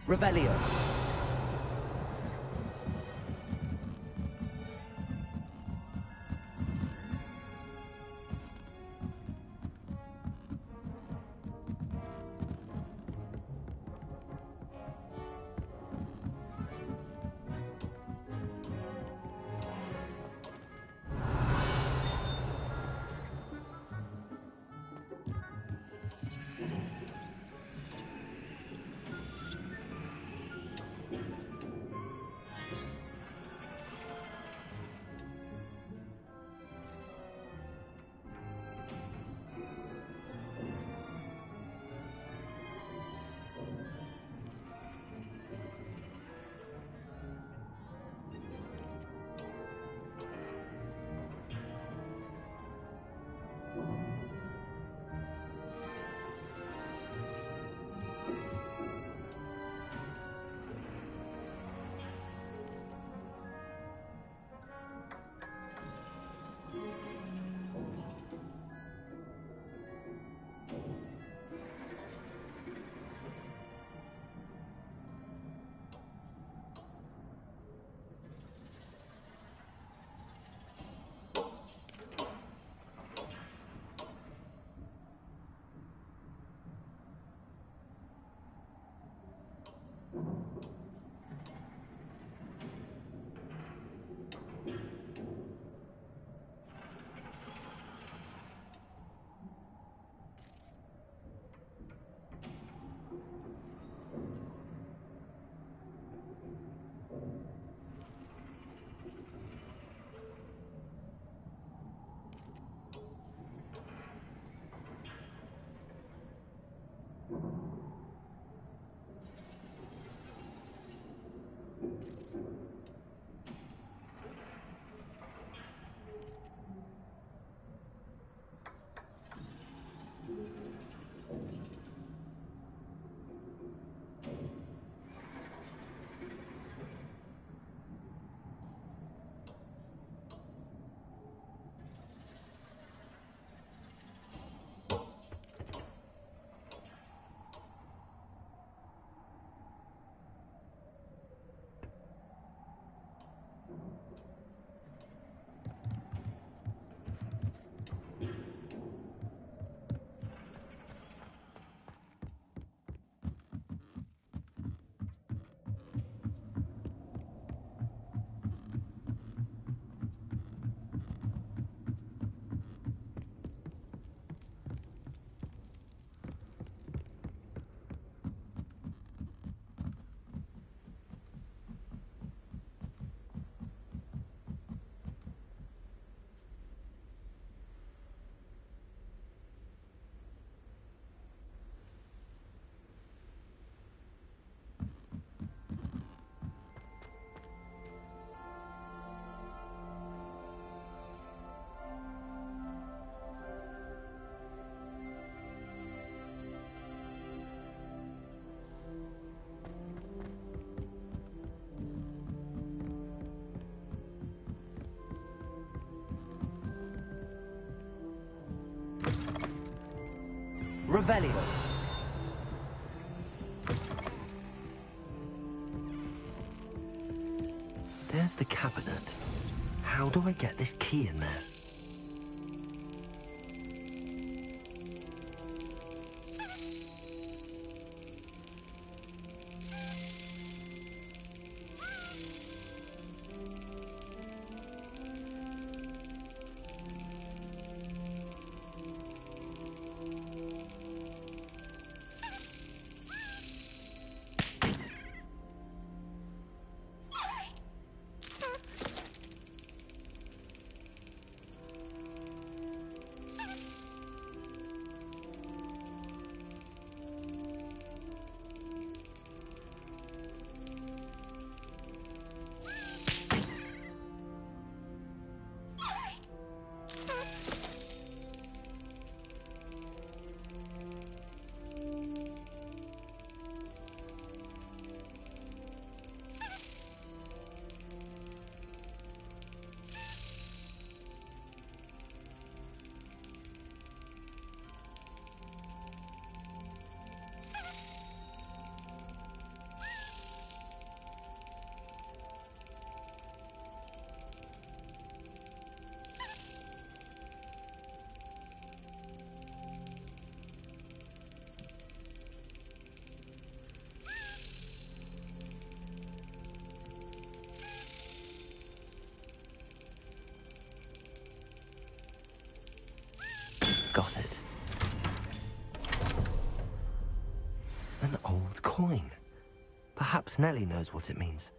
Revelio. Revelio. There's the cabinet. How do I get this key in there? got it. An old coin. Perhaps Nellie knows what it means.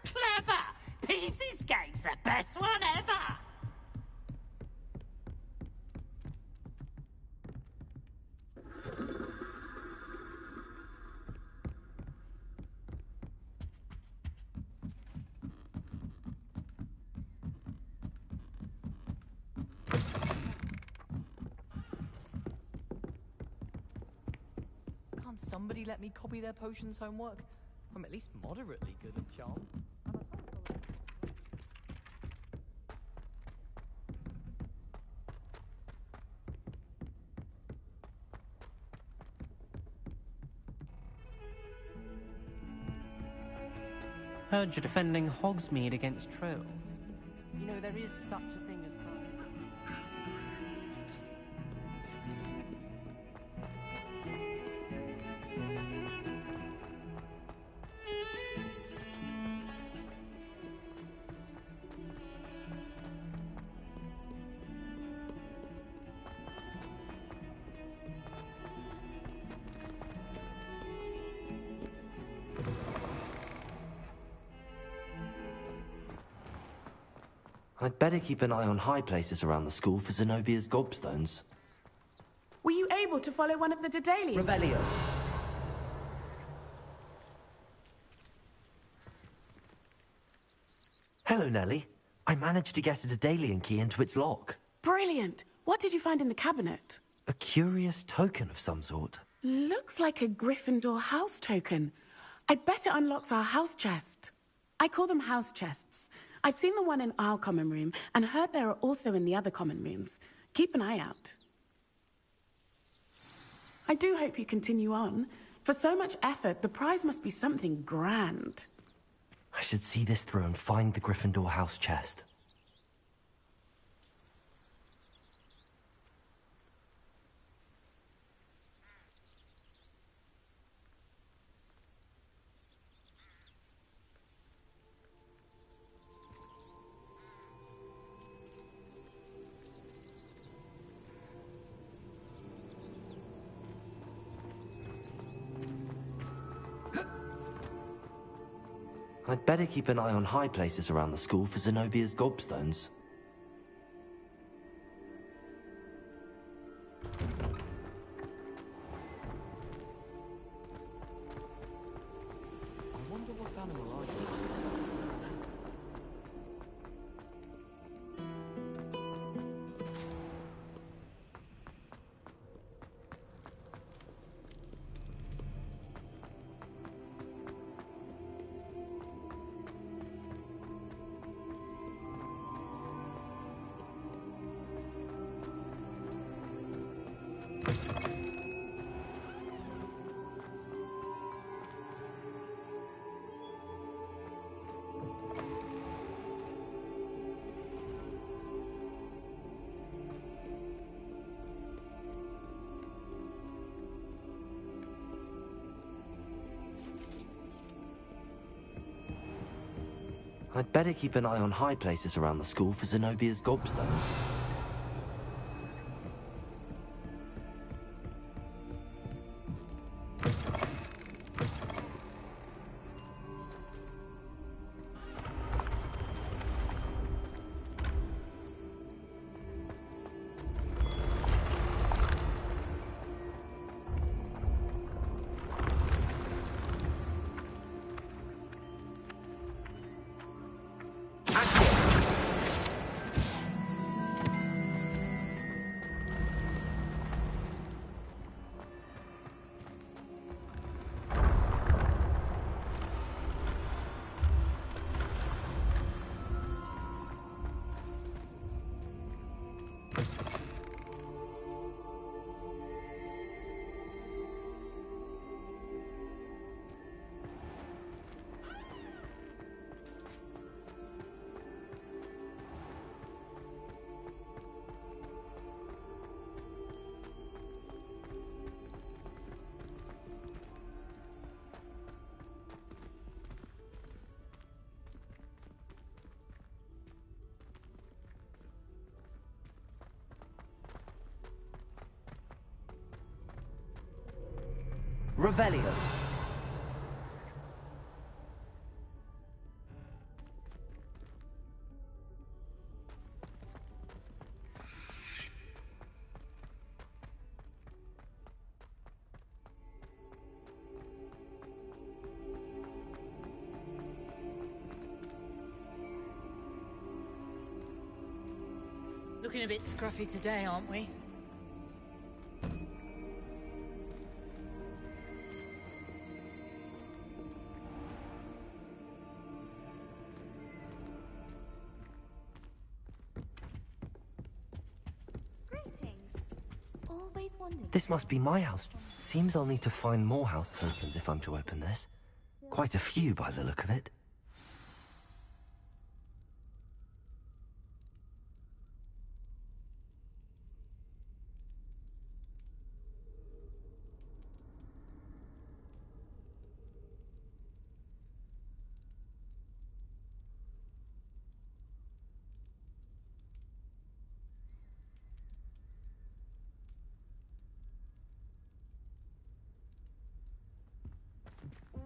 Clever! Peeves Escape's the best one ever! Can't somebody let me copy their potions homework? I'm at least moderately good at charm. Heard you're defending Hogsmeade against trolls. You know, there is such a thing as I'd better keep an eye on high places around the school for Zenobia's gobstones. Were you able to follow one of the Daedalians? Revelio. Hello, Nellie. I managed to get a Daedalian key into its lock. Brilliant! What did you find in the cabinet? A curious token of some sort. Looks like a Gryffindor house token. I'd bet it unlocks our house chest. I call them house chests. I've seen the one in our common room and heard there are also in the other common rooms. Keep an eye out. I do hope you continue on. For so much effort, the prize must be something grand. I should see this through and find the Gryffindor house chest. I'd better keep an eye on high places around the school for Zenobia's gobstones. I wonder what animal I should. I'd better keep an eye on high places around the school for Zenobia's gobstones. Revelio. Looking a bit scruffy today, aren't we? Always wondered. This must be my house. Seems I'll need to find more house tokens if I'm to open this. Quite a few by the look of it.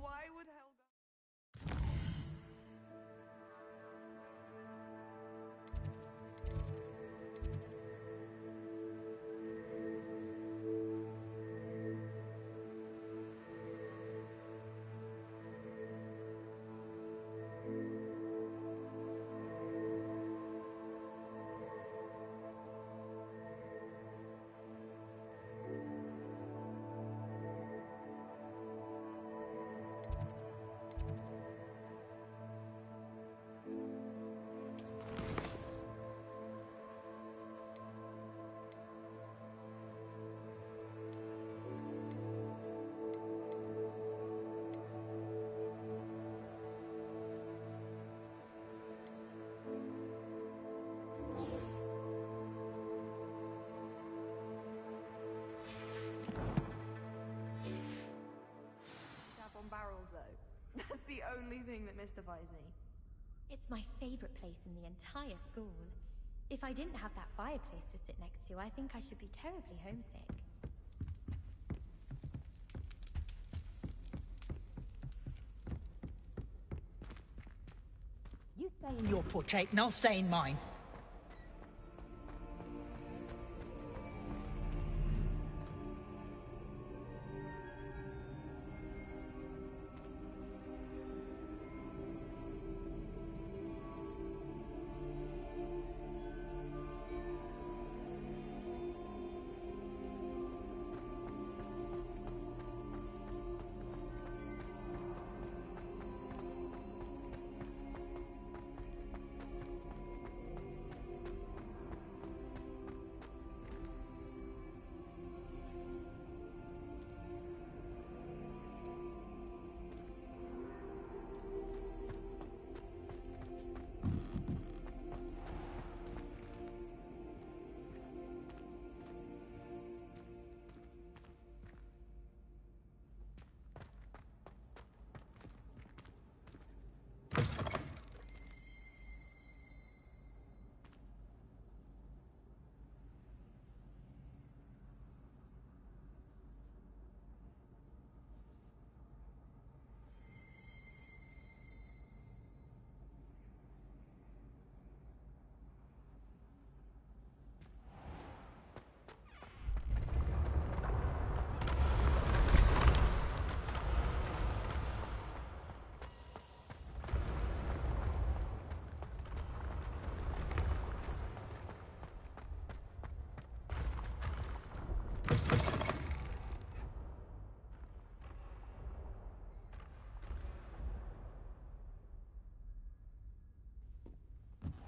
Why would Helga... barrels, though. That's the only thing that mystifies me. It's my favorite place in the entire school. If I didn't have that fireplace to sit next to, I think I should be terribly homesick. You stay in your portrait and I'll stay in mine.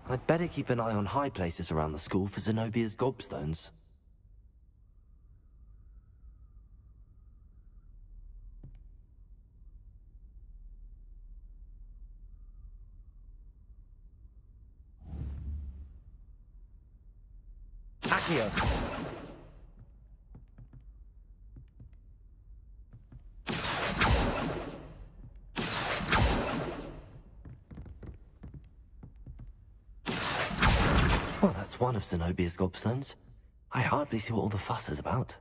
I'd better keep an eye on high places around the school for Zenobia's gobstones. Accio! Well, that's one of Zenobia's gobstones. I hardly see what all the fuss is about.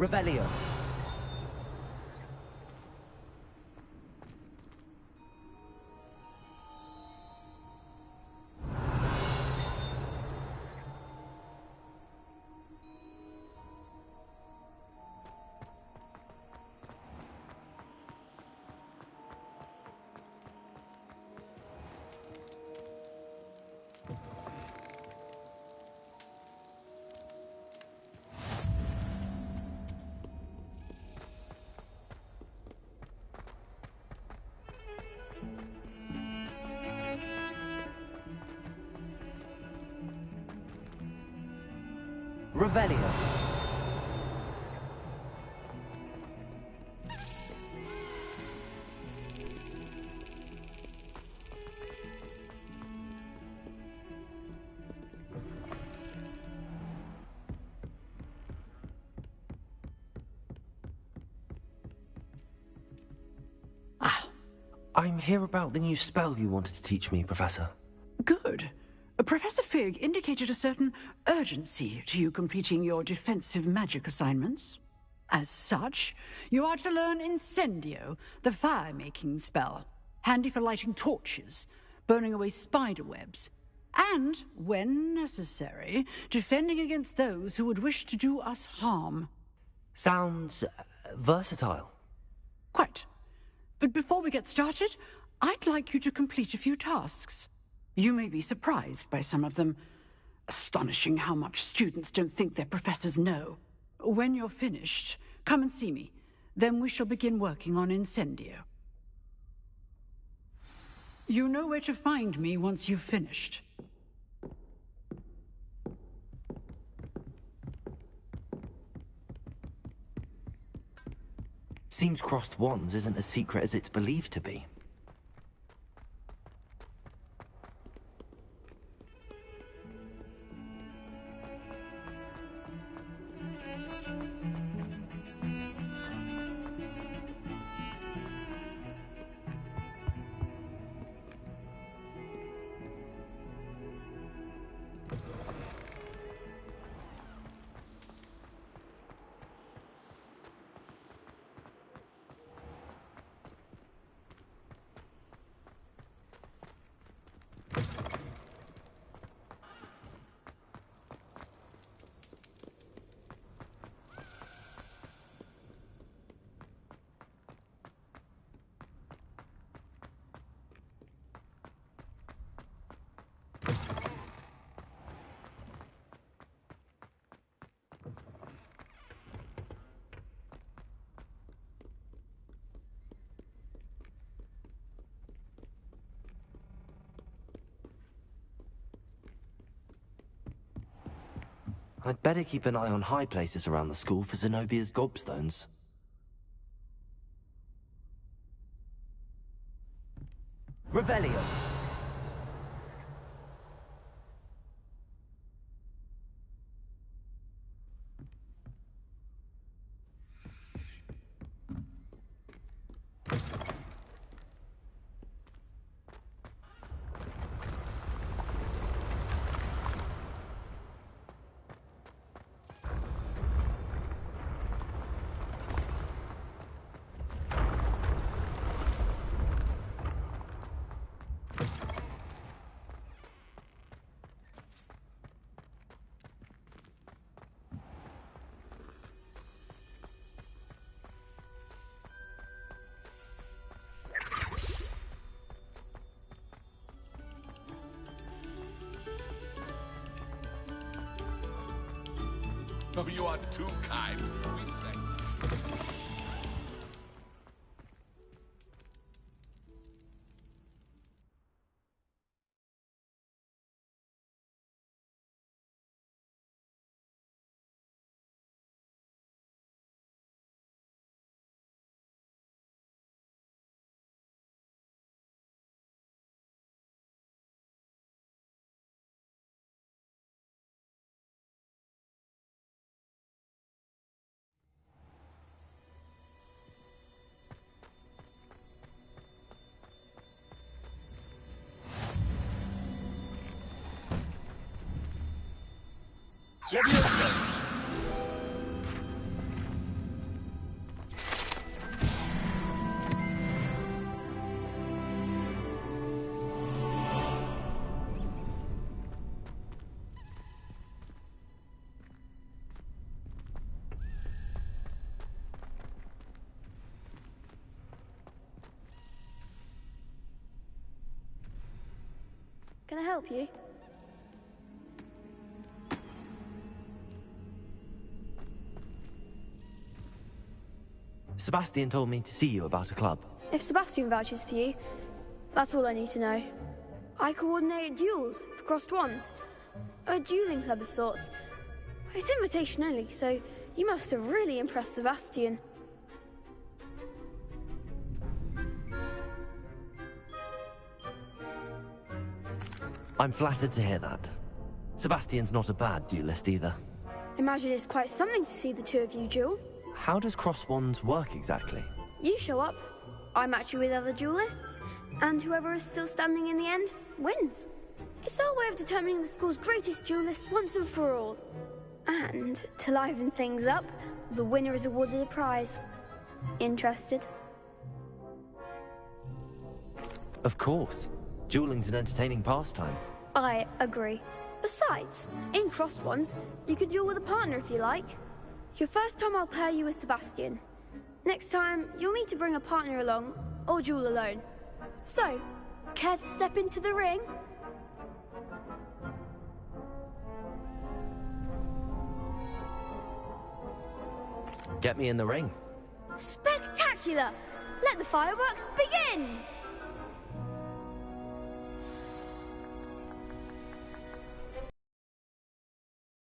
Revelio. Revelio. I'm here about the new spell you wanted to teach me, Professor. Good. Professor Fig indicated a certain urgency to you completing your defensive magic assignments. As such, you are to learn Incendio, the fire-making spell, handy for lighting torches, burning away spider webs, and, when necessary, defending against those who would wish to do us harm. Sounds versatile. Quite. But before we get started, I'd like you to complete a few tasks. You may be surprised by some of them. Astonishing how much students don't think their professors know. When you're finished, come and see me. Then we shall begin working on Incendio. You know where to find me once you've finished. Seems crossed wands isn't as secret as it's believed to be. I'd better keep an eye on high places around the school for Zenobia's gobstones. Revelio. Oh, you are too kind, we think. Can I help you? Sebastian told me to see you about a club. If Sebastian vouches for you, that's all I need to know. I coordinate duels for crossed wands. A dueling club of sorts. It's invitation only, so you must have really impressed Sebastian. I'm flattered to hear that. Sebastian's not a bad duelist either. Imagine it's quite something to see the two of you duel. How does cross wands work exactly? You show up, I match you with other duelists, and whoever is still standing in the end wins. It's our way of determining the school's greatest duelist once and for all. And to liven things up, the winner is awarded a prize. Interested? Of course. Dueling's an entertaining pastime. I agree. Besides, in crossed ones, you can duel with a partner if you like. Your first time I'll pair you with Sebastian. Next time, you'll need to bring a partner along, or duel alone. So, care to step into the ring? Get me in the ring. Spectacular! Let the fireworks begin!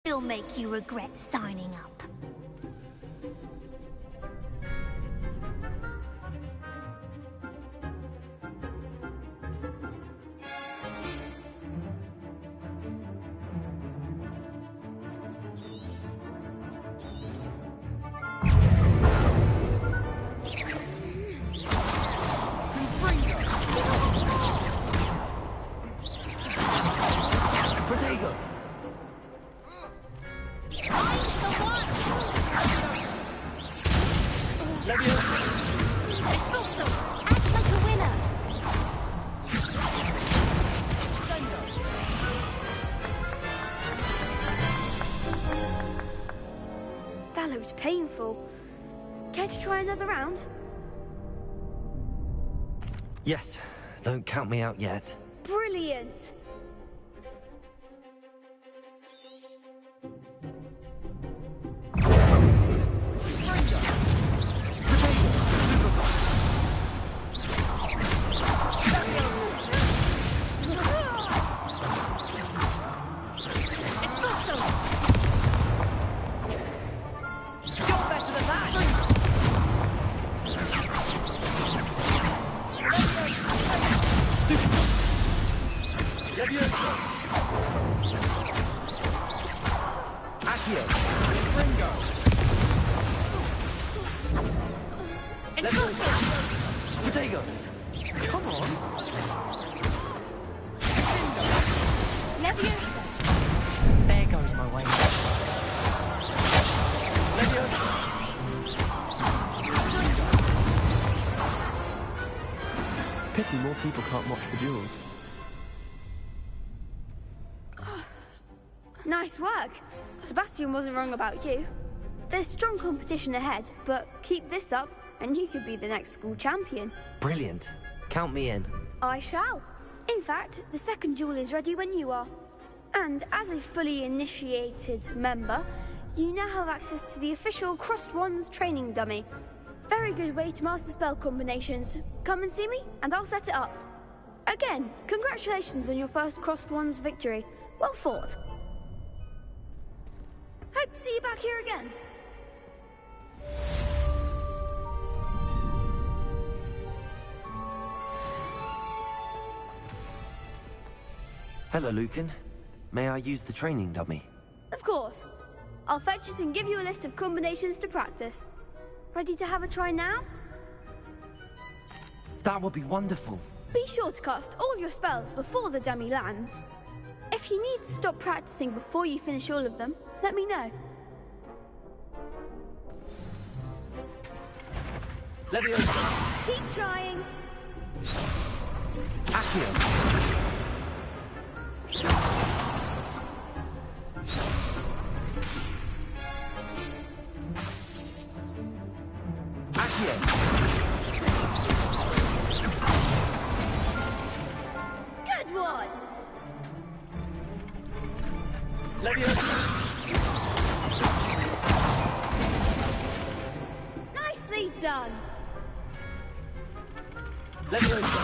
It'll make you regret signing up. That looks painful. Care to try another round? Yes. Don't count me out yet. Brilliant! Come on. There goes my way. Pity more people can't watch the duels. Nice work. Sebastian wasn't wrong about you. There's strong competition ahead, but keep this up and you could be the next school champion. Brilliant. Count me in. I shall. In fact, the second duel is ready when you are. And as a fully initiated member, you now have access to the official Crossed Wands training dummy. Very good way to master spell combinations. Come and see me, and I'll set it up. Again, congratulations on your first Crossed Wands victory. Well fought. Hope to see you back here again. Hello, Lucan. May I use the training dummy? Of course. I'll fetch it and give you a list of combinations to practice. Ready to have a try now? That would be wonderful. Be sure to cast all your spells before the dummy lands. If you need to stop practicing before you finish all of them, let me know. Leviosa. Keep trying. Accio. Good one. Leviosa!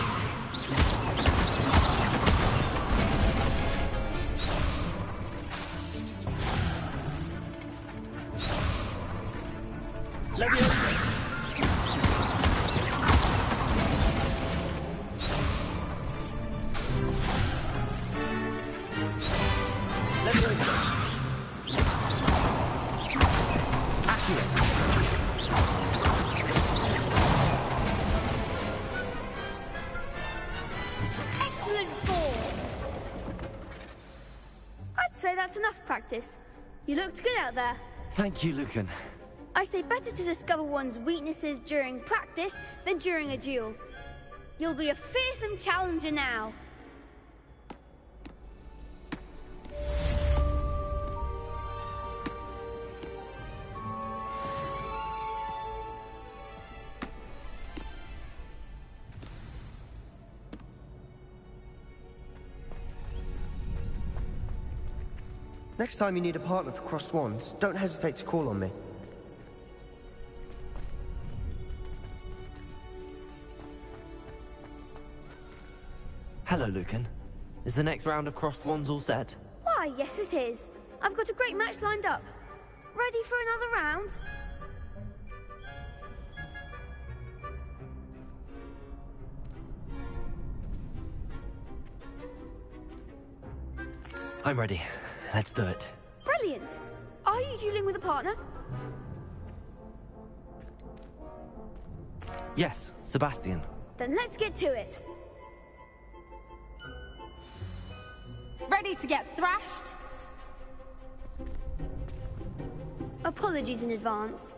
Leviosa! Leviosa! Accio! Excellent form! I'd say that's enough practice. You looked good out there. Thank you, Lucan. I say better to discover one's weaknesses during practice than during a duel. You'll be a fearsome challenger now. Next time you need a partner for Crossed Wands, don't hesitate to call on me. Hello, Lucan. Is the next round of Crossed Wands all set? Why, yes it is. I've got a great match lined up. Ready for another round? I'm ready. Let's do it. Brilliant! Are you dueling with a partner? Yes, Sebastian. Then let's get to it. Ready to get thrashed? Apologies in advance.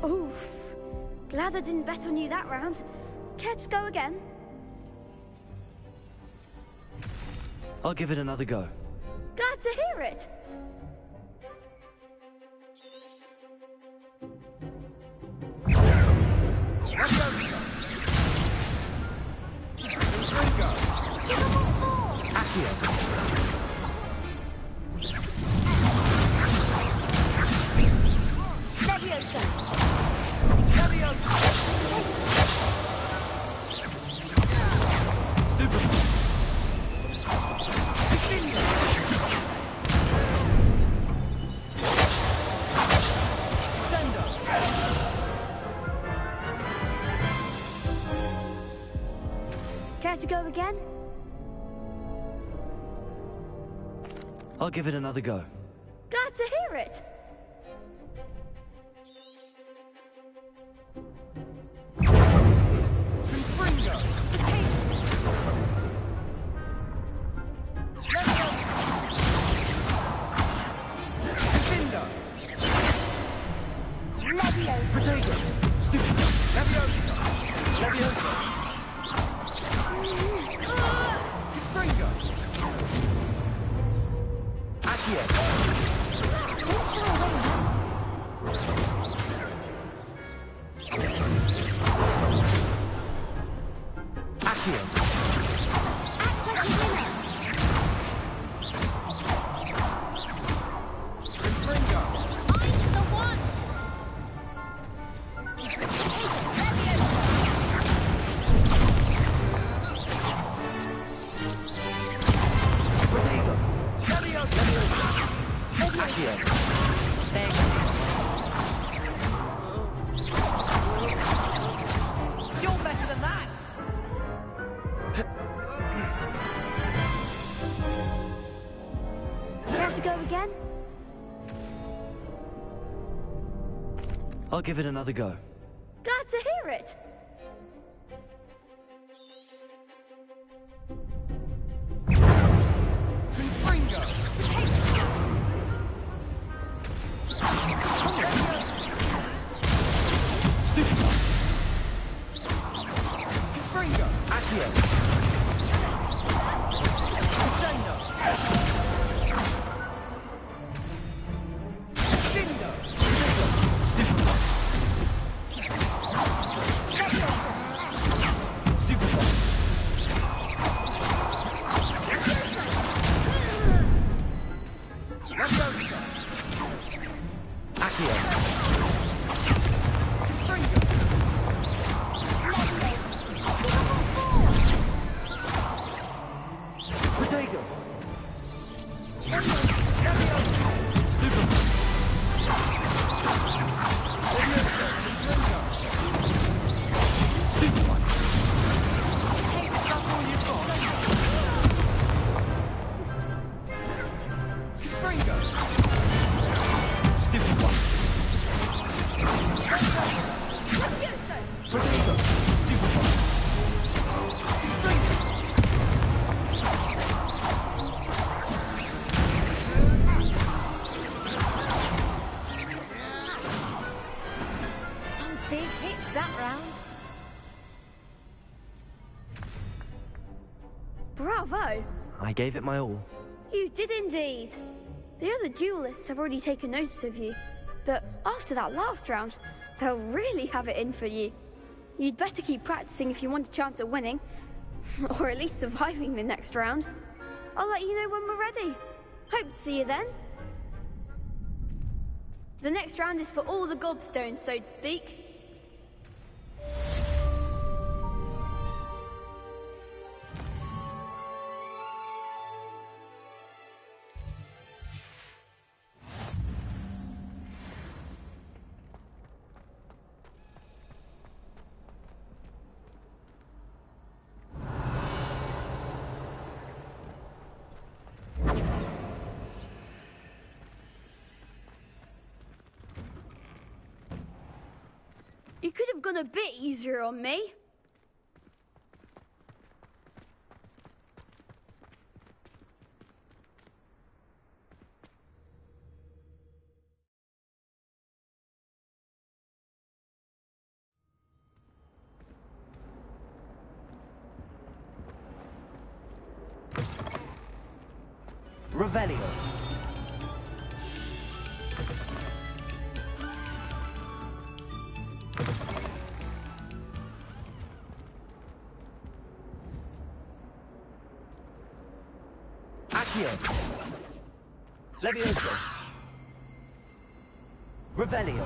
Oof. Glad I didn't bet on you that round. Care to go again? I'll give it another go. Glad to hear it. Care to go again? I'll give it another go. Glad to hear it. Accio. There you go. You're better than that! You have to go again? I'll give it another go. Glad to hear it. Bravo! I gave it my all. You did indeed. The other duelists have already taken notice of you, but after that last round, they'll really have it in for you. You'd better keep practicing if you want a chance at winning, or at least surviving the next round. I'll let you know when we're ready. Hope to see you then. The next round is for all the gobstones, so to speak. You could have gone a bit easier on me. Revelio. Accio. Levioso. Revelio.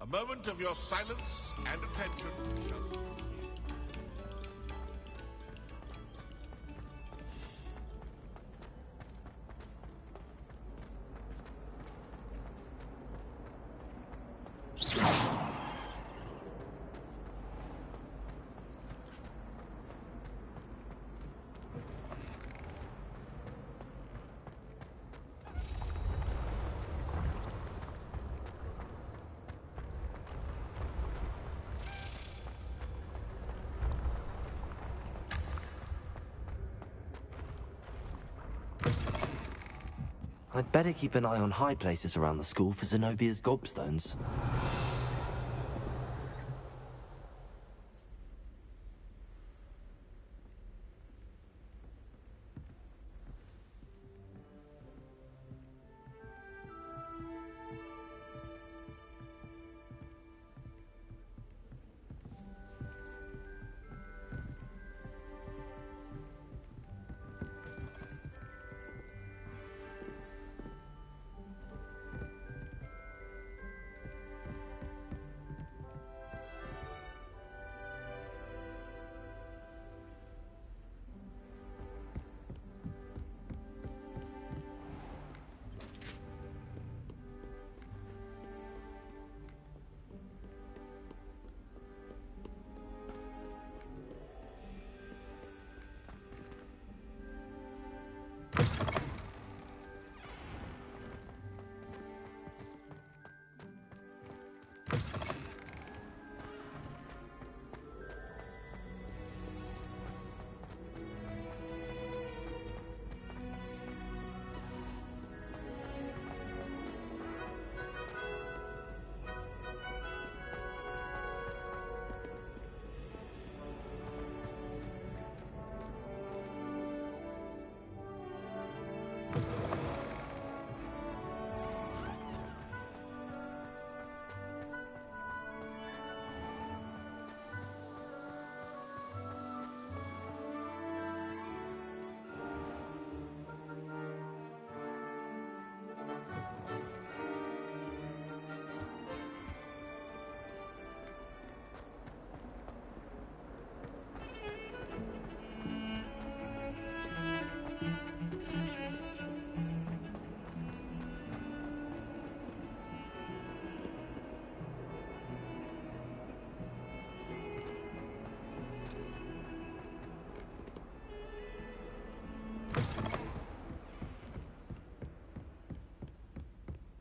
A moment of your silence and attention. Just... I'd better keep an eye on high places around the school for Zenobia's gobstones.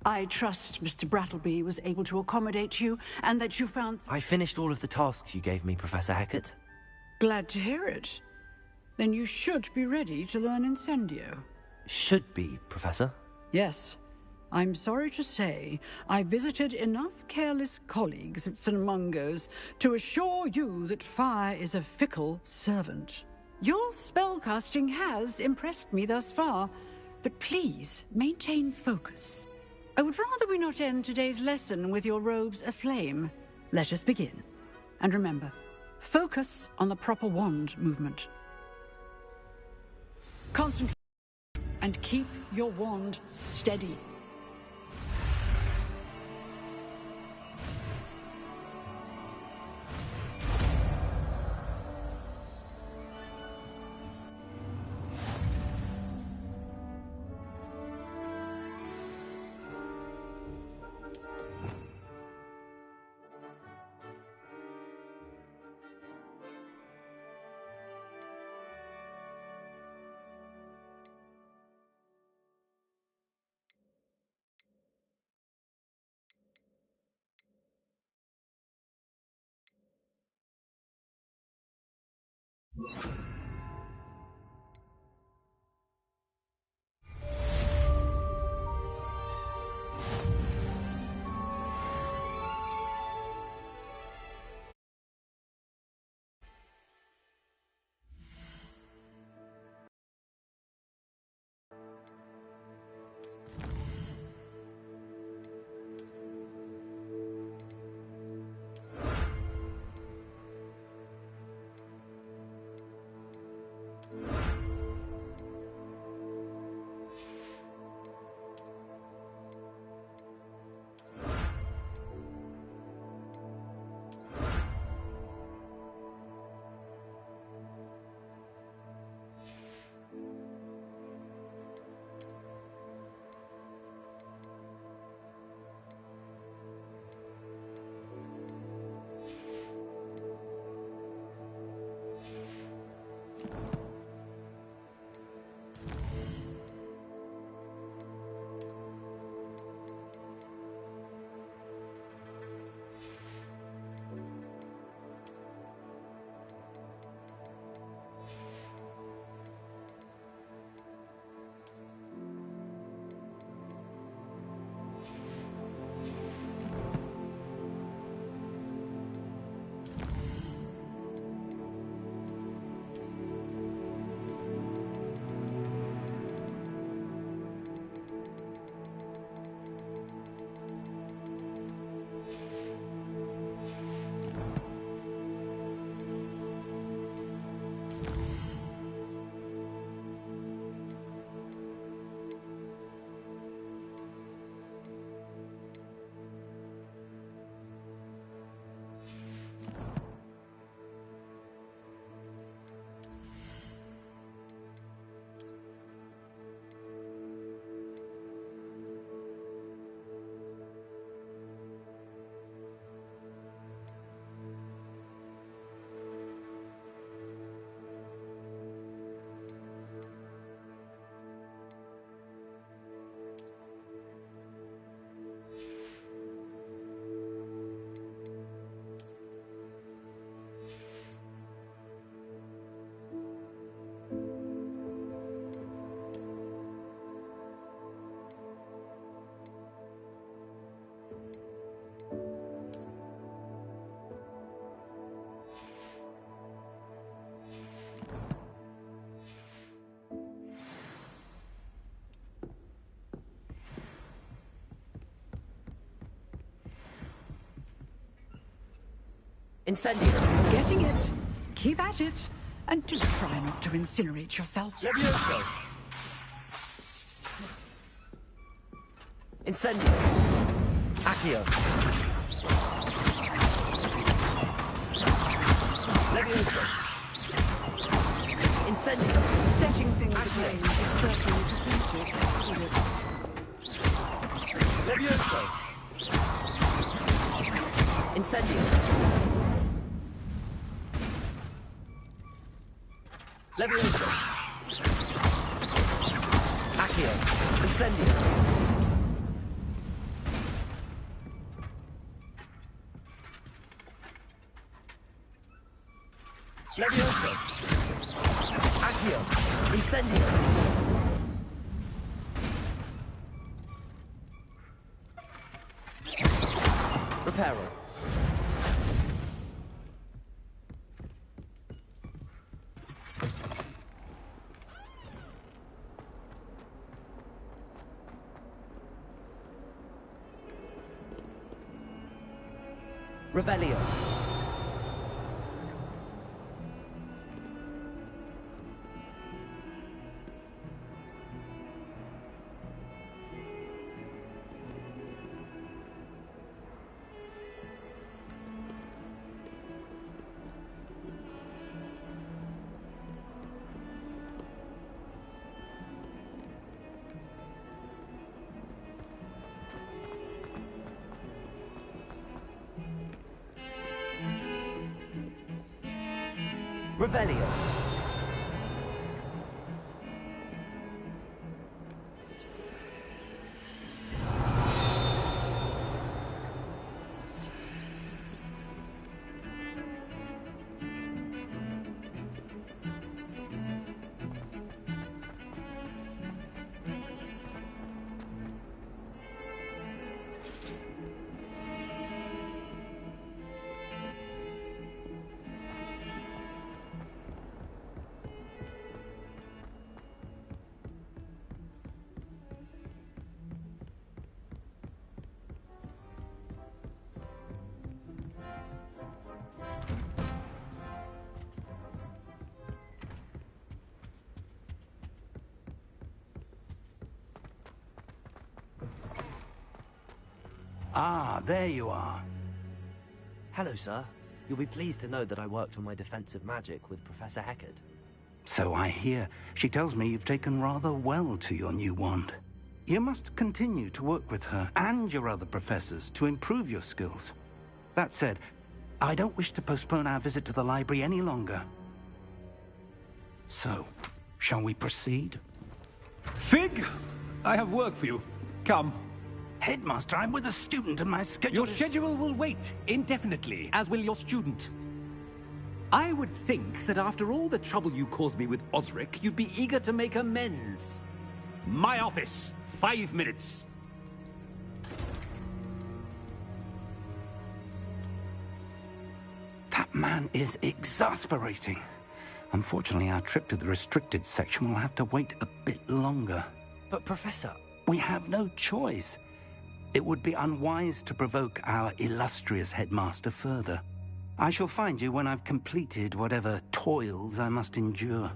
I trust Mr. Brattleby was able to accommodate you, and that you found... I finished all of the tasks you gave me, Professor Hecat. Glad to hear it. Then you should be ready to learn Incendio. Should be, Professor. Yes. I'm sorry to say, I visited enough careless colleagues at St. Mungo's to assure you that fire is a fickle servant. Your spellcasting has impressed me thus far, but please maintain focus. I would rather we not end today's lesson with your robes aflame. Let us begin. And remember, focus on the proper wand movement. Concentrate and keep your wand steady. Incendio. Getting it. Keep at it. And do try not to incinerate yourself. Levioso. Incendio. Accio. Levioso. Incendio. Setting things ablaze is certainly defensive, isn't it? Levioso. Incendio. Levioso. Accio. Incendio. Repairer. Revelio. Revelio. Ah, there you are. Hello, sir. You'll be pleased to know that I worked on my defensive magic with Professor Heckard. So I hear. She tells me you've taken rather well to your new wand. You must continue to work with her and your other professors to improve your skills. That said, I don't wish to postpone our visit to the library any longer. So, shall we proceed? Fig! I have work for you. Come. Headmaster, I'm with a student and my schedule Your schedule will wait indefinitely, as will your student. I would think that after all the trouble you caused me with Osric, you'd be eager to make amends. My office, 5 minutes. That man is exasperating. Unfortunately, our trip to the restricted section will have to wait a bit longer. But, Professor... We have no choice. It would be unwise to provoke our illustrious headmaster further. I shall find you when I've completed whatever toils I must endure.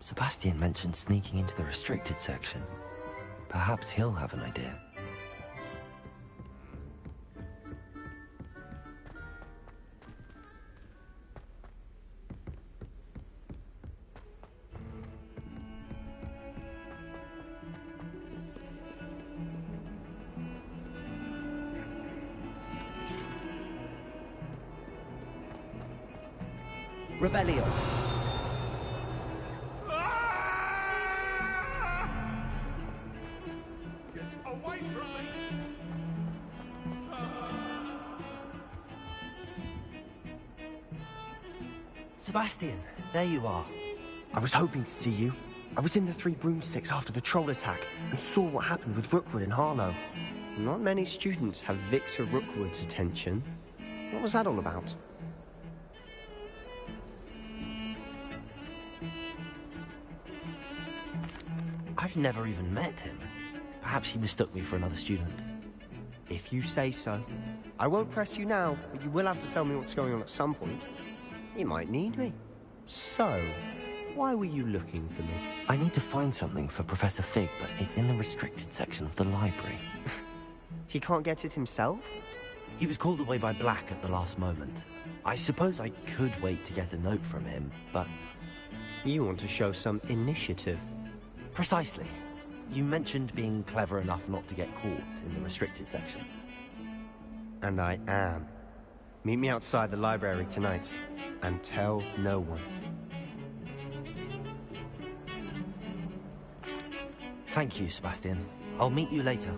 Sebastian mentioned sneaking into the restricted section. Perhaps he'll have an idea. Revelio. Get away from me! Sebastian, there you are. I was hoping to see you. I was in the Three Broomsticks after the troll attack and saw what happened with Rookwood and Harlow. Not many students have Victor Rookwood's attention. What was that all about? I've never even met him. Perhaps he mistook me for another student. If you say so. I won't press you now, but you will have to tell me what's going on at some point. You might need me. So, why were you looking for me? I need to find something for Professor Fig, but it's in the restricted section of the library. He can't get it himself? He was called away by Black at the last moment. I suppose I could wait to get a note from him, but... You want to show some initiative. Precisely. You mentioned being clever enough not to get caught in the restricted section. And I am. Meet me outside the library tonight, and tell no one. Thank you, Sebastian. I'll meet you later.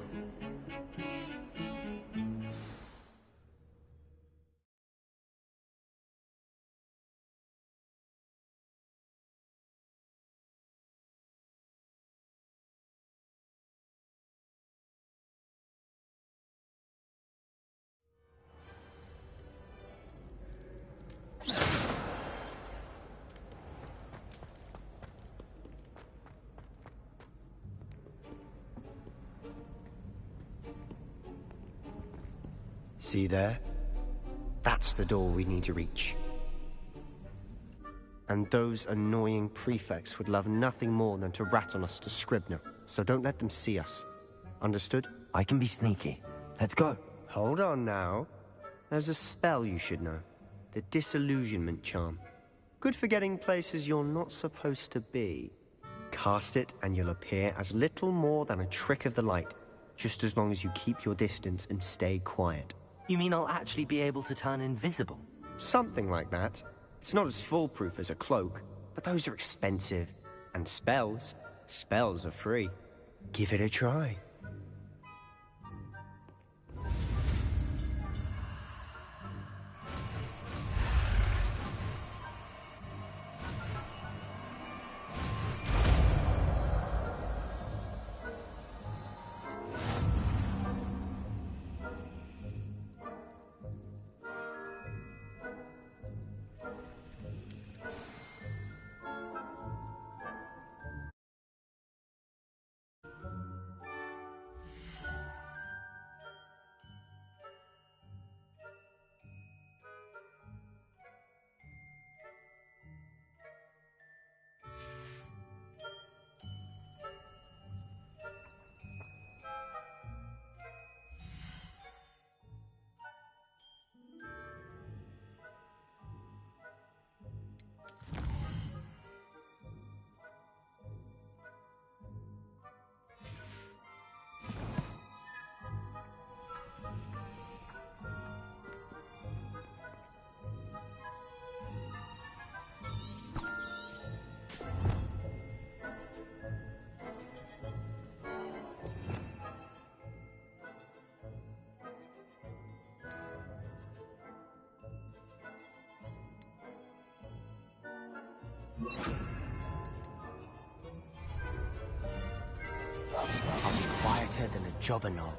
See there? That's the door we need to reach. And those annoying prefects would love nothing more than to rat on us to Scribner, so don't let them see us. Understood? I can be sneaky. Let's go. Hold on now. There's a spell you should know. The Disillusionment Charm. Good for getting places you're not supposed to be. Cast it and you'll appear as little more than a trick of the light, just as long as you keep your distance and stay quiet. You mean I'll actually be able to turn invisible? Something like that. It's not as foolproof as a cloak, but those are expensive. And spells are free. Give it a try. I'll be quieter than a jobberknoll.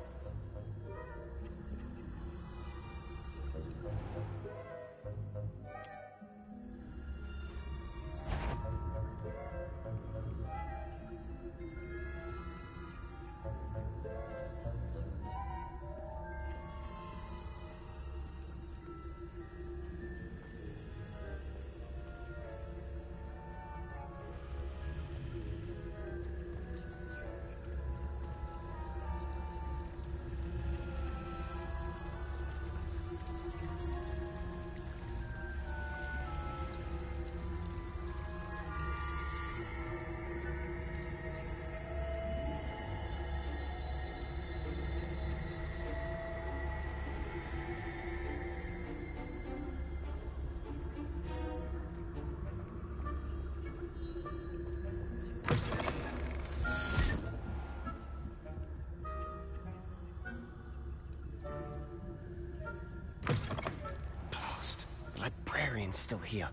Merlin's still here.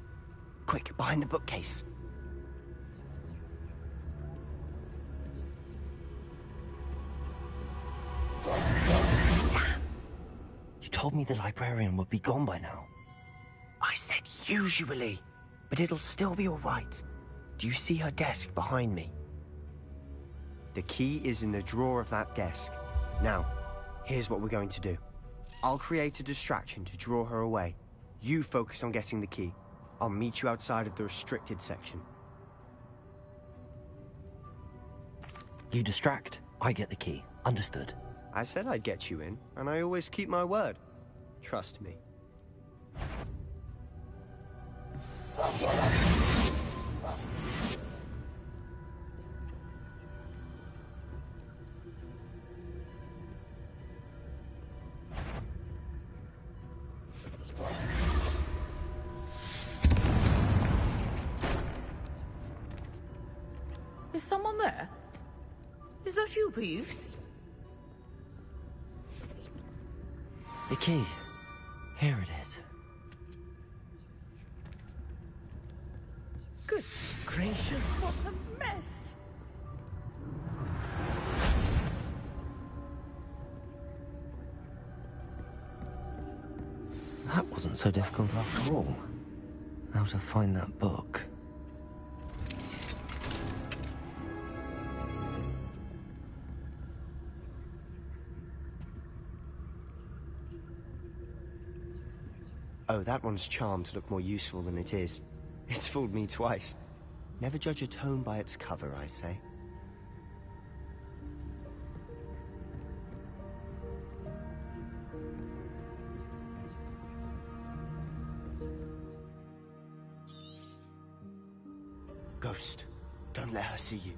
Quick, behind the bookcase. You told me the librarian would be gone by now. I said usually, but it'll still be all right. Do you see her desk behind me? The key is in the drawer of that desk. Now, here's what we're going to do. I'll create a distraction to draw her away. You focus on getting the key. I'll meet you outside of the restricted section. You distract, I get the key. Understood. I said I'd get you in, and I always keep my word. Trust me. Is someone there? Is that you, Peeves? The key. Here it is. Good gracious, what a mess! That wasn't so difficult after all. Now to find that book. Oh, that one's charmed to look more useful than it is. It's fooled me twice. Never judge a tome by its cover, I say. Ghost, don't let her see you.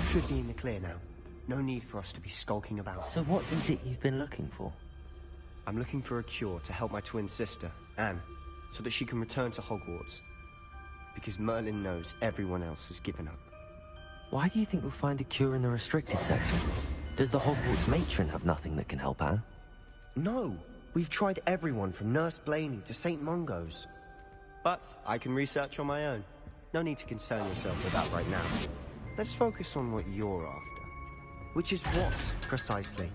Should be in the clear now. No need for us to be skulking about. So what is it you've been looking for? I'm looking for a cure to help my twin sister, Anne, so that she can return to Hogwarts. Because Merlin knows everyone else has given up. Why do you think we'll find a cure in the restricted section? Does the Hogwarts matron have nothing that can help Anne? No! We've tried everyone from Nurse Blaney to St. Mungo's. But I can research on my own. No need to concern yourself with that right now. Let's focus on what you're after. Which is what, precisely?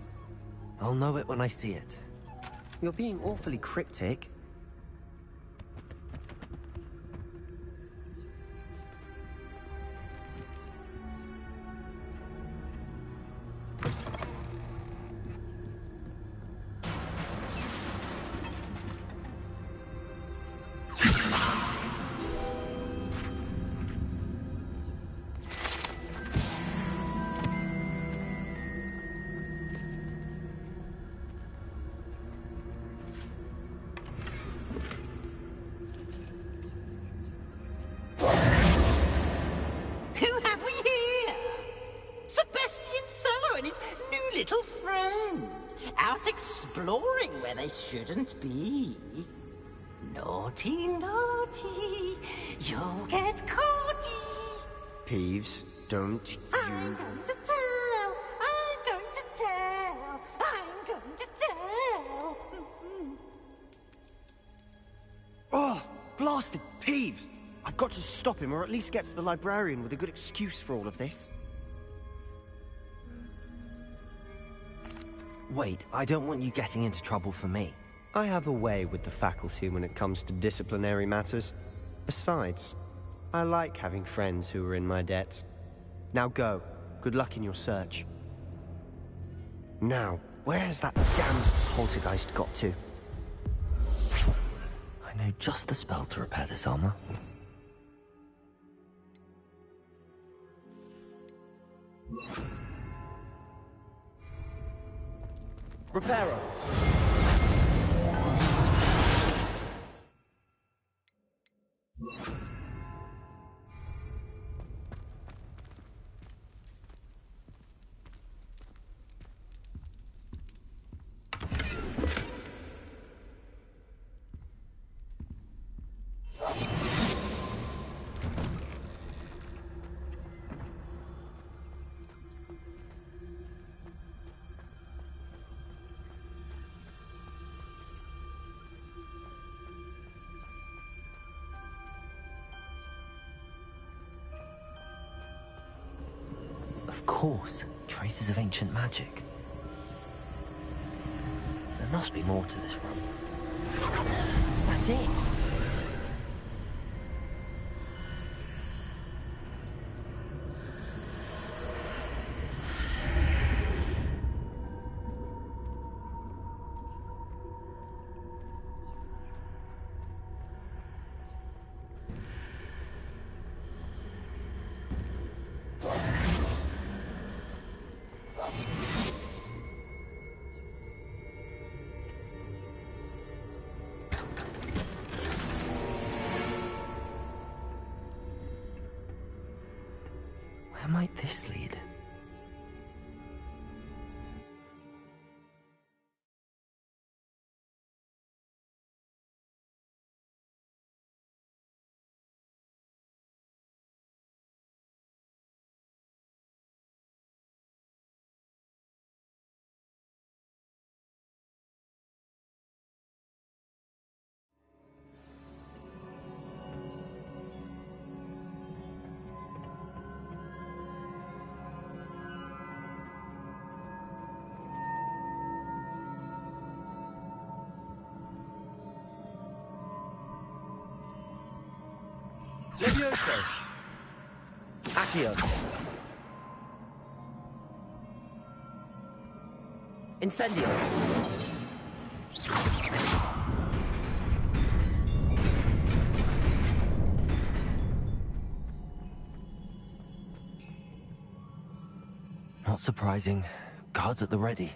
I'll know it when I see it. You're being awfully cryptic. Exploring where they shouldn't be. Naughty, naughty, you'll get caughty. Peeves, don't I'm you... going to tell, I'm going to tell, I'm going to tell. Oh, blasted Peeves! I've got to stop him, or at least get to the librarian with a good excuse for all of this. Wait, I don't want you getting into trouble for me. I have a way with the faculty when it comes to disciplinary matters. Besides, I like having friends who are in my debt. Now go. Good luck in your search. Now, where has that damned poltergeist got to? I know just the spell to repair this armor. Reparo! Of course, traces of ancient magic. There must be more to this room. That's it! Where might this lead? Levioso! Accio! Incendio! Not surprising. Guards at the ready.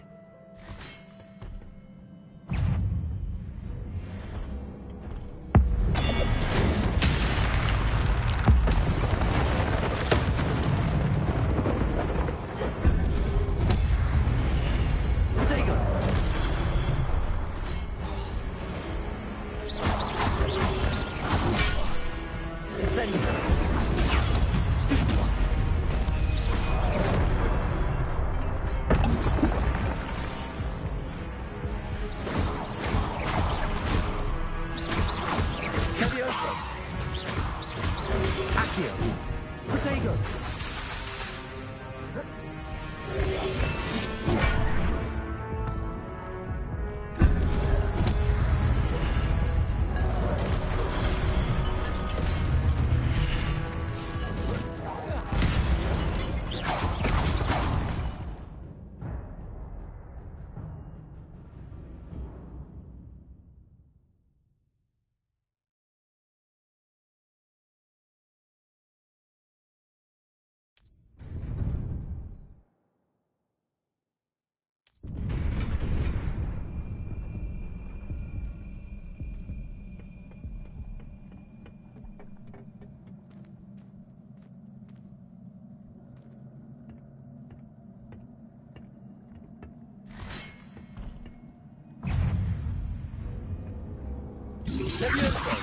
Levioso!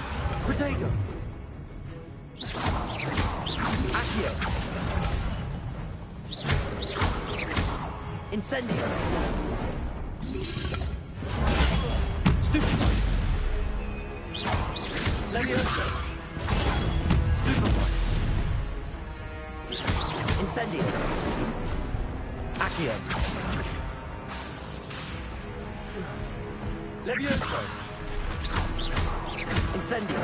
Protego! Accio! Incendio! Stupefy! Levioso! Stupefy! Incendio! Accio! Levioso! Incendio!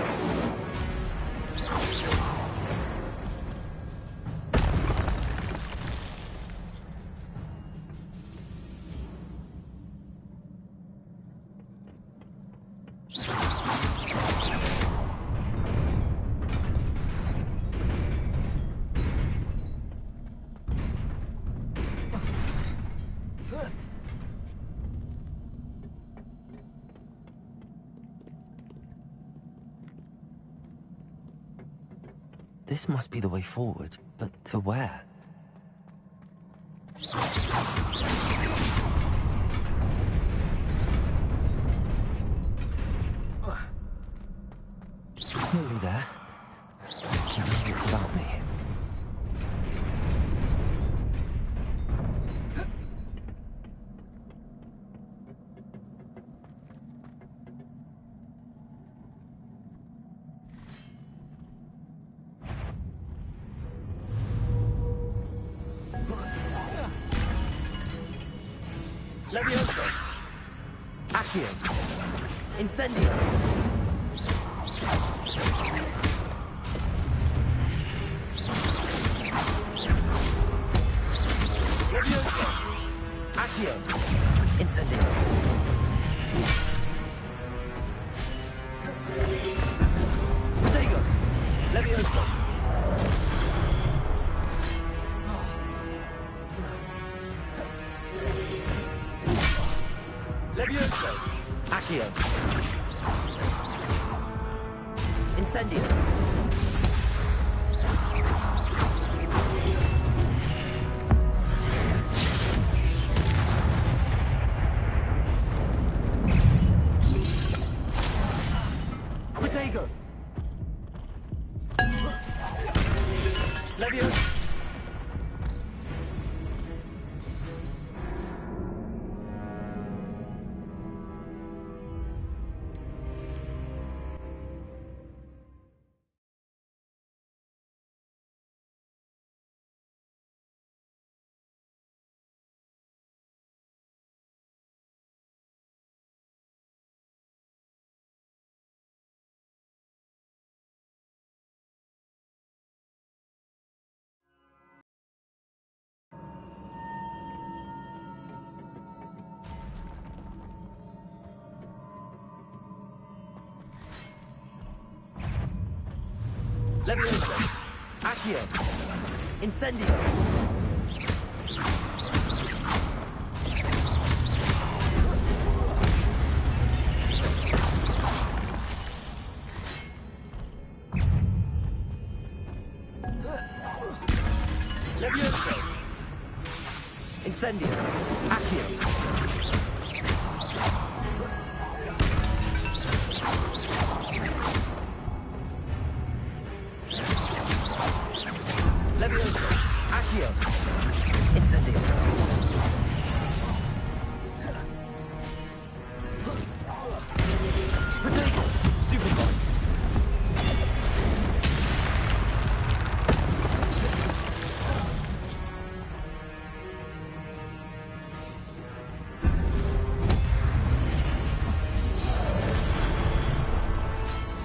This must be the way forward, but to where? Nearly there. Just keep my wits about me. Levioso! Accio! Incendio! Levioso! Accio! Incendio! Protego! Levioso! Levioso! Accio! Incendio! Protego! Levioso! Levioso! Accio! Incendio! Levioso! Incendio! Accio! Levioso! Accio! Incendio! Protego! Stupefy!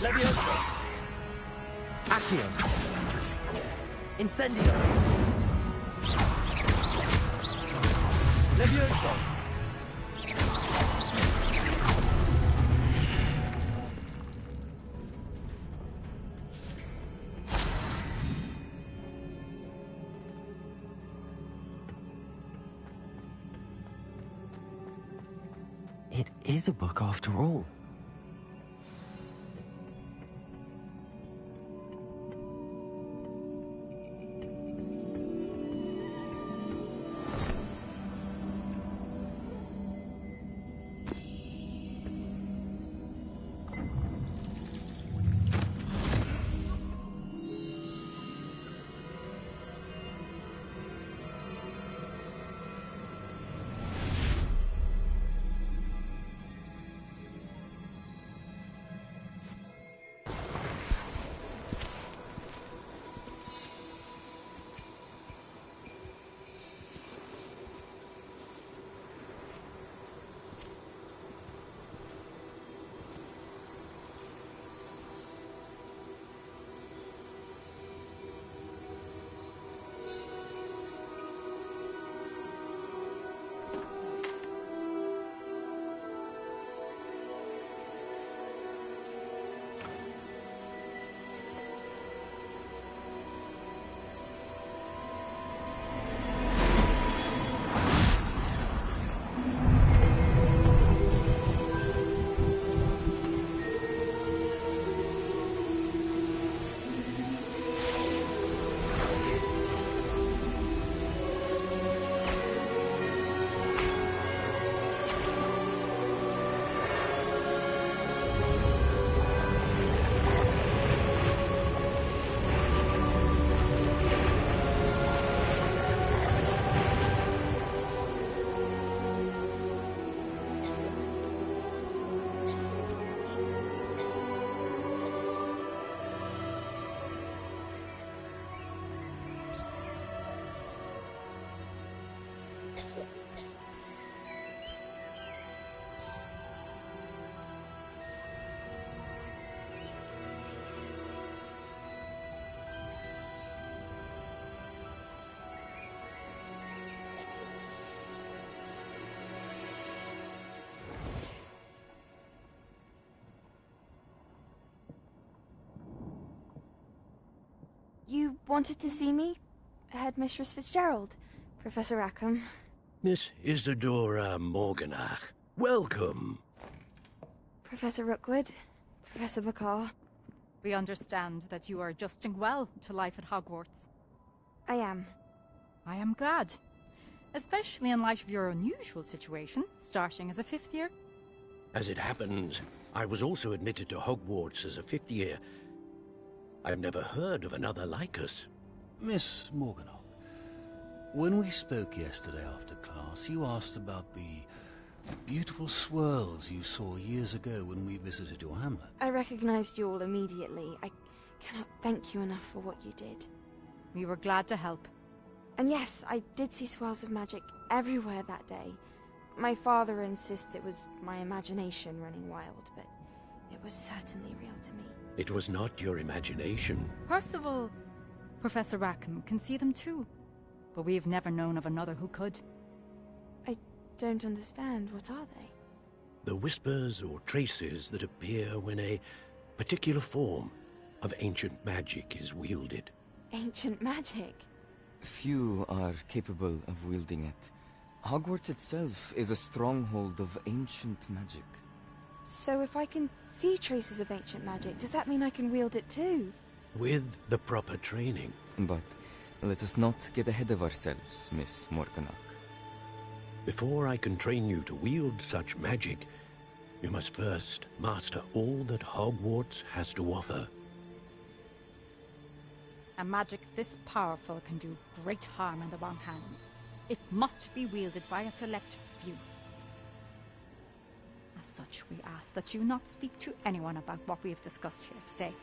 Levioso! Accio! Incendio! Levioso! It is a book after all. wanted to see me? Headmistress Fitzgerald, Professor Rackham. Miss Isadora Morganach, welcome. Professor Rookwood, Professor McCaw. We understand that you are adjusting well to life at Hogwarts. I am. I am glad. Especially in light of your unusual situation, starting as a 5th year. As it happens, I was also admitted to Hogwarts as a 5th year. I've never heard of another like us. Miss Morganach, when we spoke yesterday after class, you asked about the beautiful swirls you saw years ago when we visited your hamlet. I recognized you all immediately. I cannot thank you enough for what you did. We were glad to help. And yes, I did see swirls of magic everywhere that day. My father insists it was my imagination running wild, but it was certainly real to me. It was not your imagination. Percival, Professor Rackham can see them too. But we have never known of another who could. I don't understand. What are they? The whispers or traces that appear when a particular form of ancient magic is wielded. Ancient magic? Few are capable of wielding it. Hogwarts itself is a stronghold of ancient magic. So if I can see traces of ancient magic, does that mean I can wield it too? With the proper training. But let us not get ahead of ourselves, Miss Morganach. Before I can train you to wield such magic, you must first master all that Hogwarts has to offer. A magic this powerful can do great harm in the wrong hands. It must be wielded by a select few. As such, we ask that you not speak to anyone about what we have discussed here today.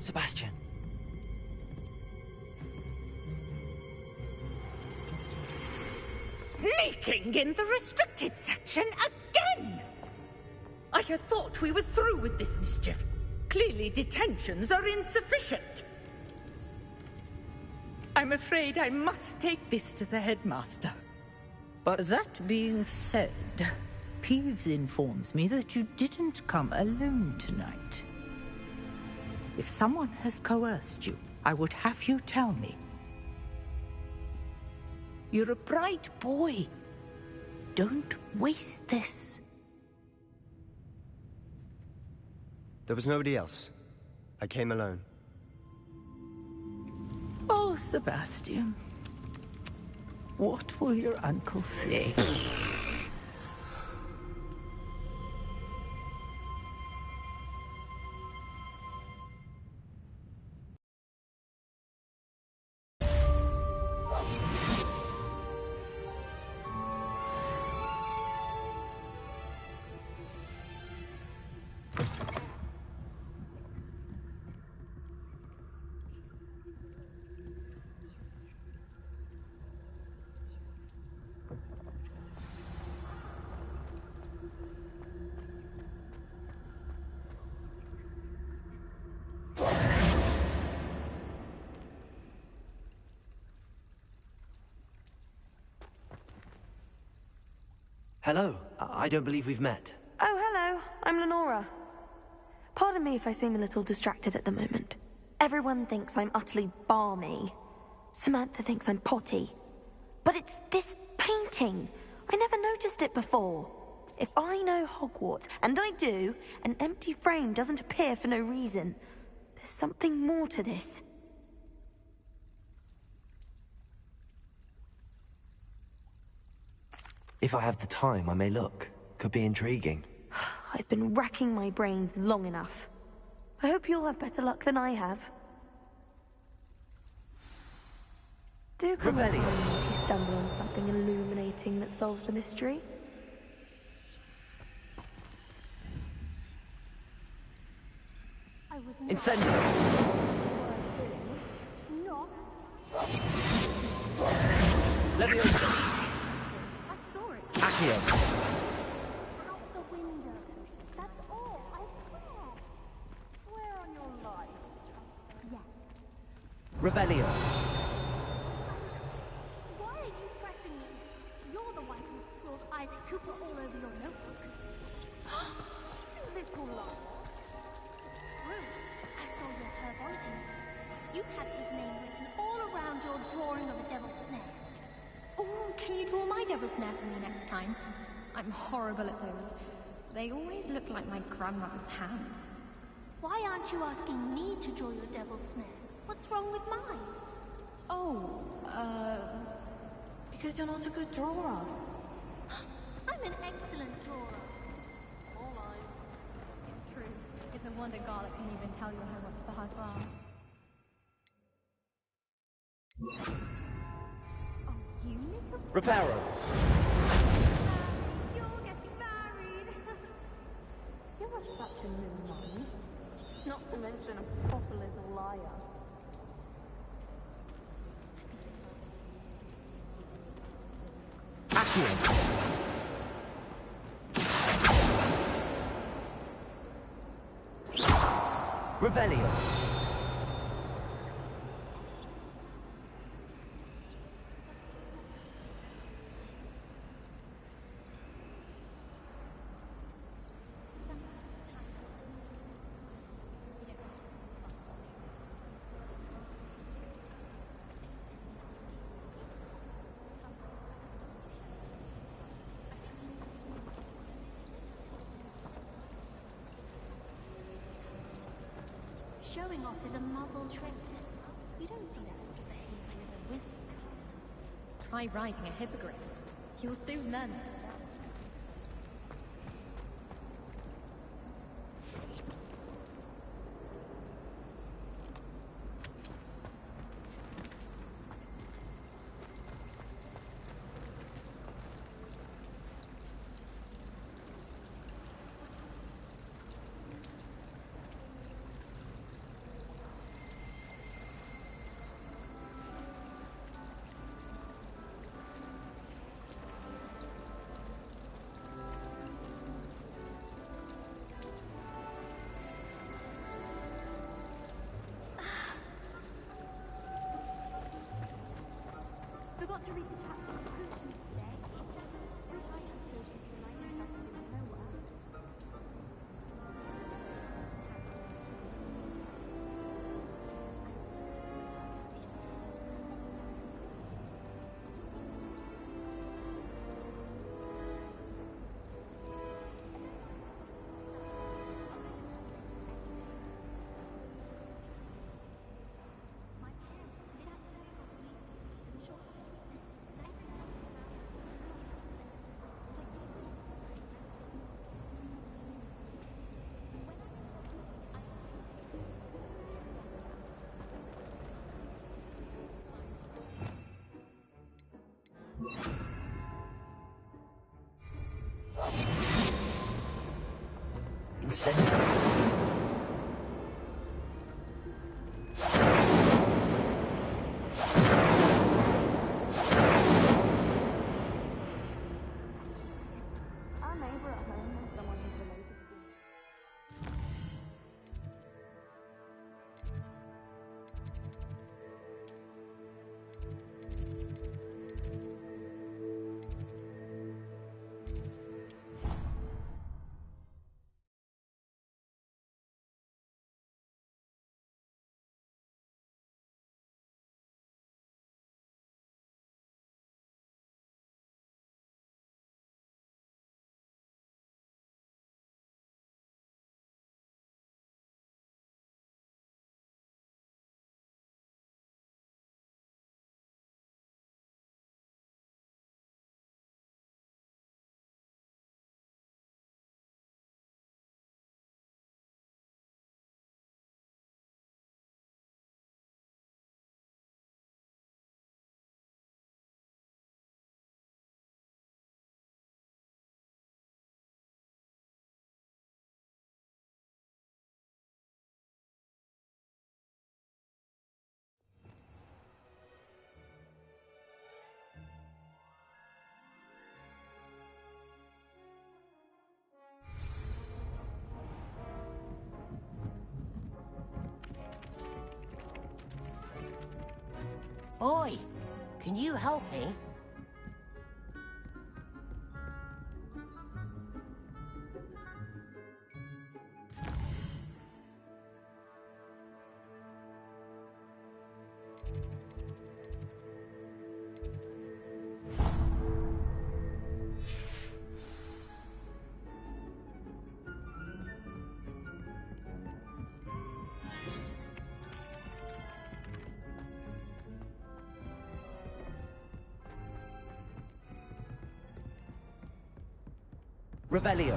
Sebastian. Sneaking in the restricted section again! I had thought we were through with this mischief. Clearly detentions are insufficient. I'm afraid I must take this to the headmaster. But that being said, Peeves informs me that you didn't come alone tonight. If someone has coerced you, I would have you tell me. You're a bright boy. Don't waste this. There was nobody else. I came alone. Oh, Sebastian. What will your uncle say? Hello. I don't believe we've met. Oh, hello. I'm Lenora. Pardon me if I seem a little distracted at the moment. Everyone thinks I'm utterly balmy. Samantha thinks I'm potty. But it's this painting. I never noticed it before. If I know Hogwarts, and I do, an empty frame doesn't appear for no reason. There's something more to this. If I have the time, I may look. Could be intriguing. I've been racking my brains long enough. I hope you'll have better luck than I have. Do come and find me if you stumble on something illuminating that solves the mystery. Incendio! Leviosa! Accio! Out the window. That's all. I swear. Swear on your life. Yes. Revelio! Why are you pressing me? You're the one who spilled Isaac Cooper all over your notebook. Too little longer. True. I saw your herbology. You had his name written all around your drawing of a devil's snare. Oh, can you draw my devil's snare for me next time? I'm horrible at those. They always look like my grandmother's hands. Why aren't you asking me to draw your devil's snare? What's wrong with mine? Oh, Because you're not a good drawer. I'm an excellent drawer. all lies. It's true. It's a wonder Garlic can even tell you how what's for her glass. Oh, you little... Reparo! You're getting married. You're such a new mum. Not to mention a proper little liar. Accio! Revelio! Showing off is a muggle trait. You don't see that sort of behavior in a wizard cult. Try riding a hippogriff. You'll soon learn. Forgot to read the chapter on potions today. Wish I had potions when I knew that in nowhere. Incendio! Oi! Can you help me? Revelio.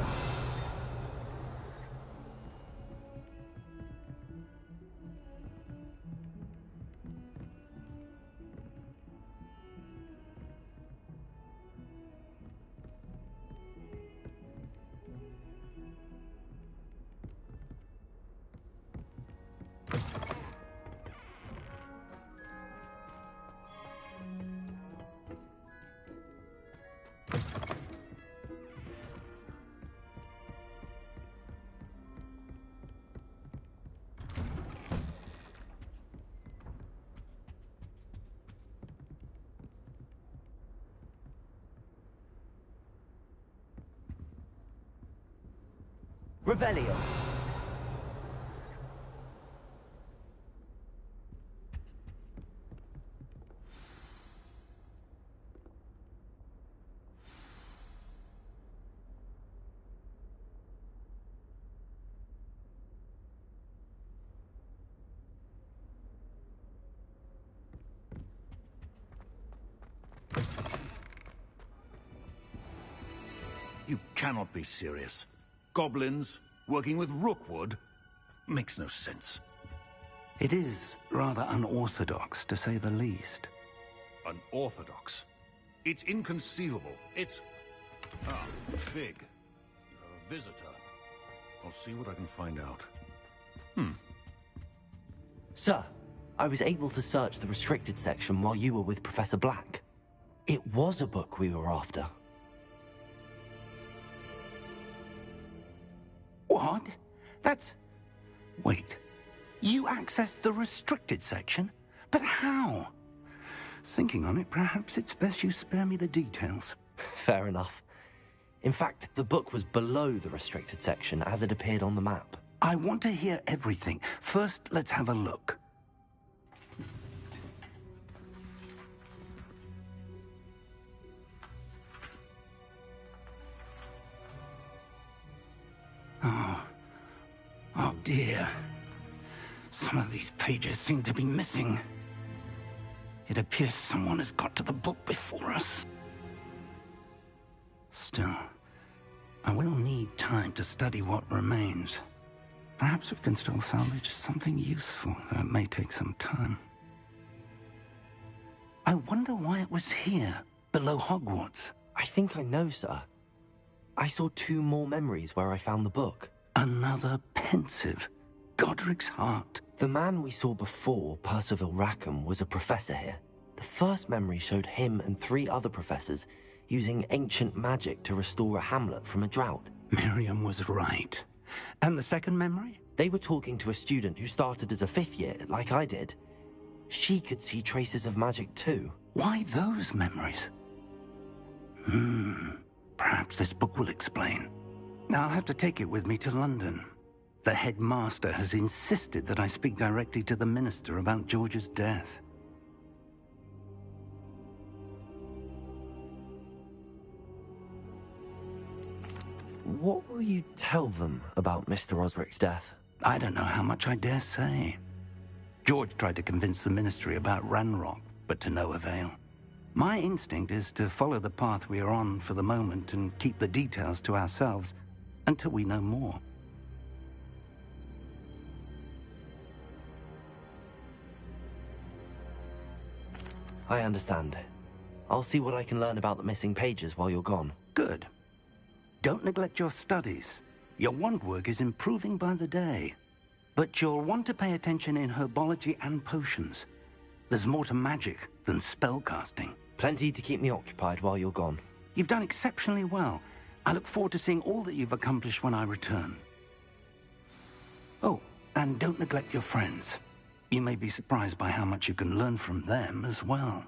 Revelio. You cannot be serious. Goblins working with Rookwood? Makes no sense. It is rather unorthodox, to say the least. Unorthodox? It's inconceivable. It's... Ah, Fig. You have a visitor. I'll see what I can find out. Sir, I was able to search the restricted section while you were with Professor Black. It was a book we were after. What? That's... Wait. You accessed the restricted section? But how? Thinking on it, perhaps it's best you spare me the details. Fair enough. In fact, the book was below the restricted section as it appeared on the map. I want to hear everything. First, let's have a look. Oh dear. Some of these pages seem to be missing. It appears someone has got to the book before us. Still, I will need time to study what remains. Perhaps we can still salvage something useful, though it may take some time. I wonder why it was here, below Hogwarts. I think I know, sir. I saw 2 more memories where I found the book. Another pensive. Godric's heart. The man we saw before, Percival Rackham, was a professor here. The first memory showed him and 3 other professors using ancient magic to restore a hamlet from a drought. Miriam was right. And the second memory? They were talking to a student who started as a 5th year, like I did. She could see traces of magic too. Why those memories? Perhaps this book will explain. I'll have to take it with me to London. The headmaster has insisted that I speak directly to the minister about George's death. What will you tell them about Mr. Osric's death? I don't know how much I dare say. George tried to convince the ministry about Ranrock, but to no avail. My instinct is to follow the path we are on for the moment and keep the details to ourselves until we know more. I understand. I'll see what I can learn about the missing pages while you're gone. Good. Don't neglect your studies. Your wand work is improving by the day. But you'll want to pay attention in herbology and potions. There's more to magic than spellcasting. Plenty to keep me occupied while you're gone. You've done exceptionally well. I look forward to seeing all that you've accomplished when I return. Oh, and don't neglect your friends. You may be surprised by how much you can learn from them as well.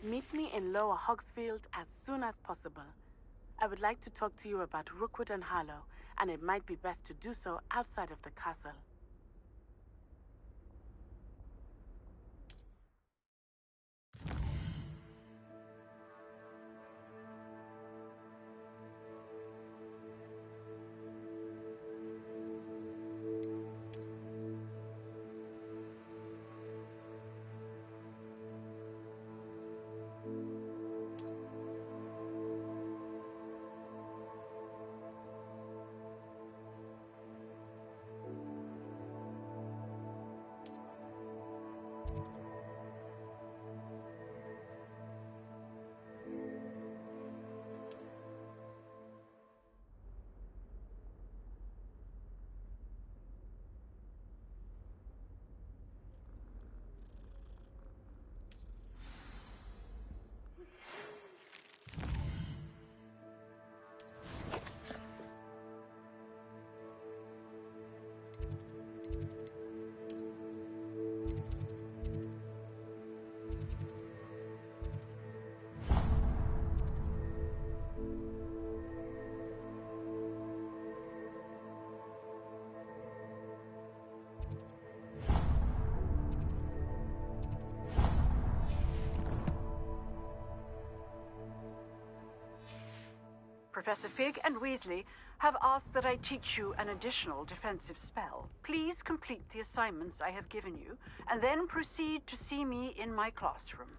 Meet me in Lower Hogsfield as soon as possible. I would like to talk to you about Rookwood and Harlow, and it might be best to do so outside of the castle. Professor Fig and Weasley have asked that I teach you an additional defensive spell. Please complete the assignments I have given you, and then proceed to see me in my classroom.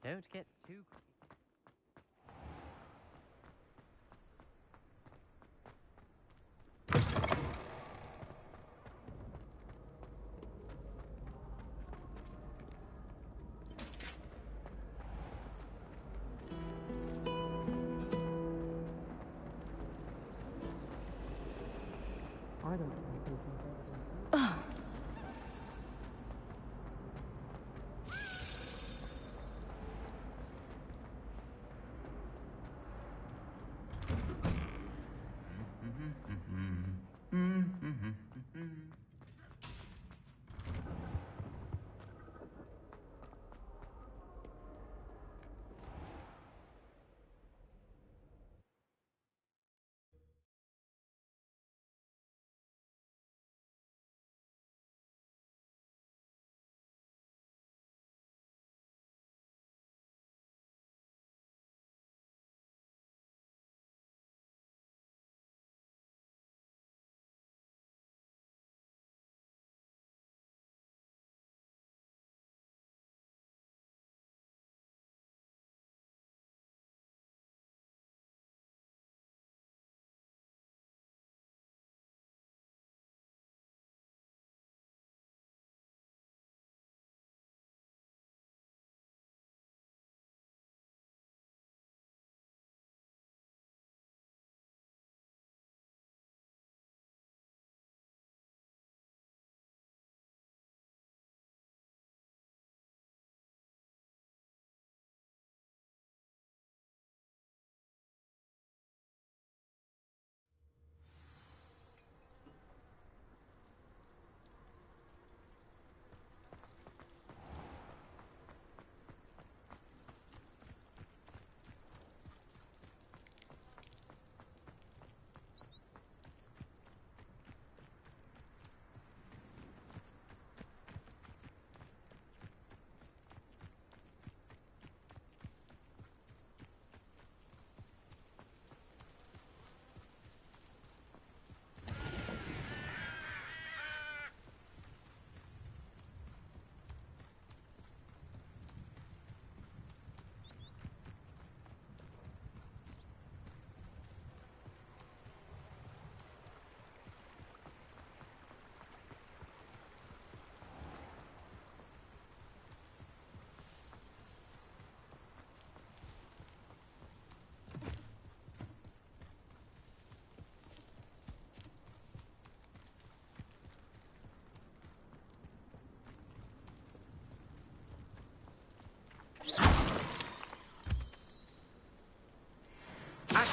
Don't get too crazy. I don't think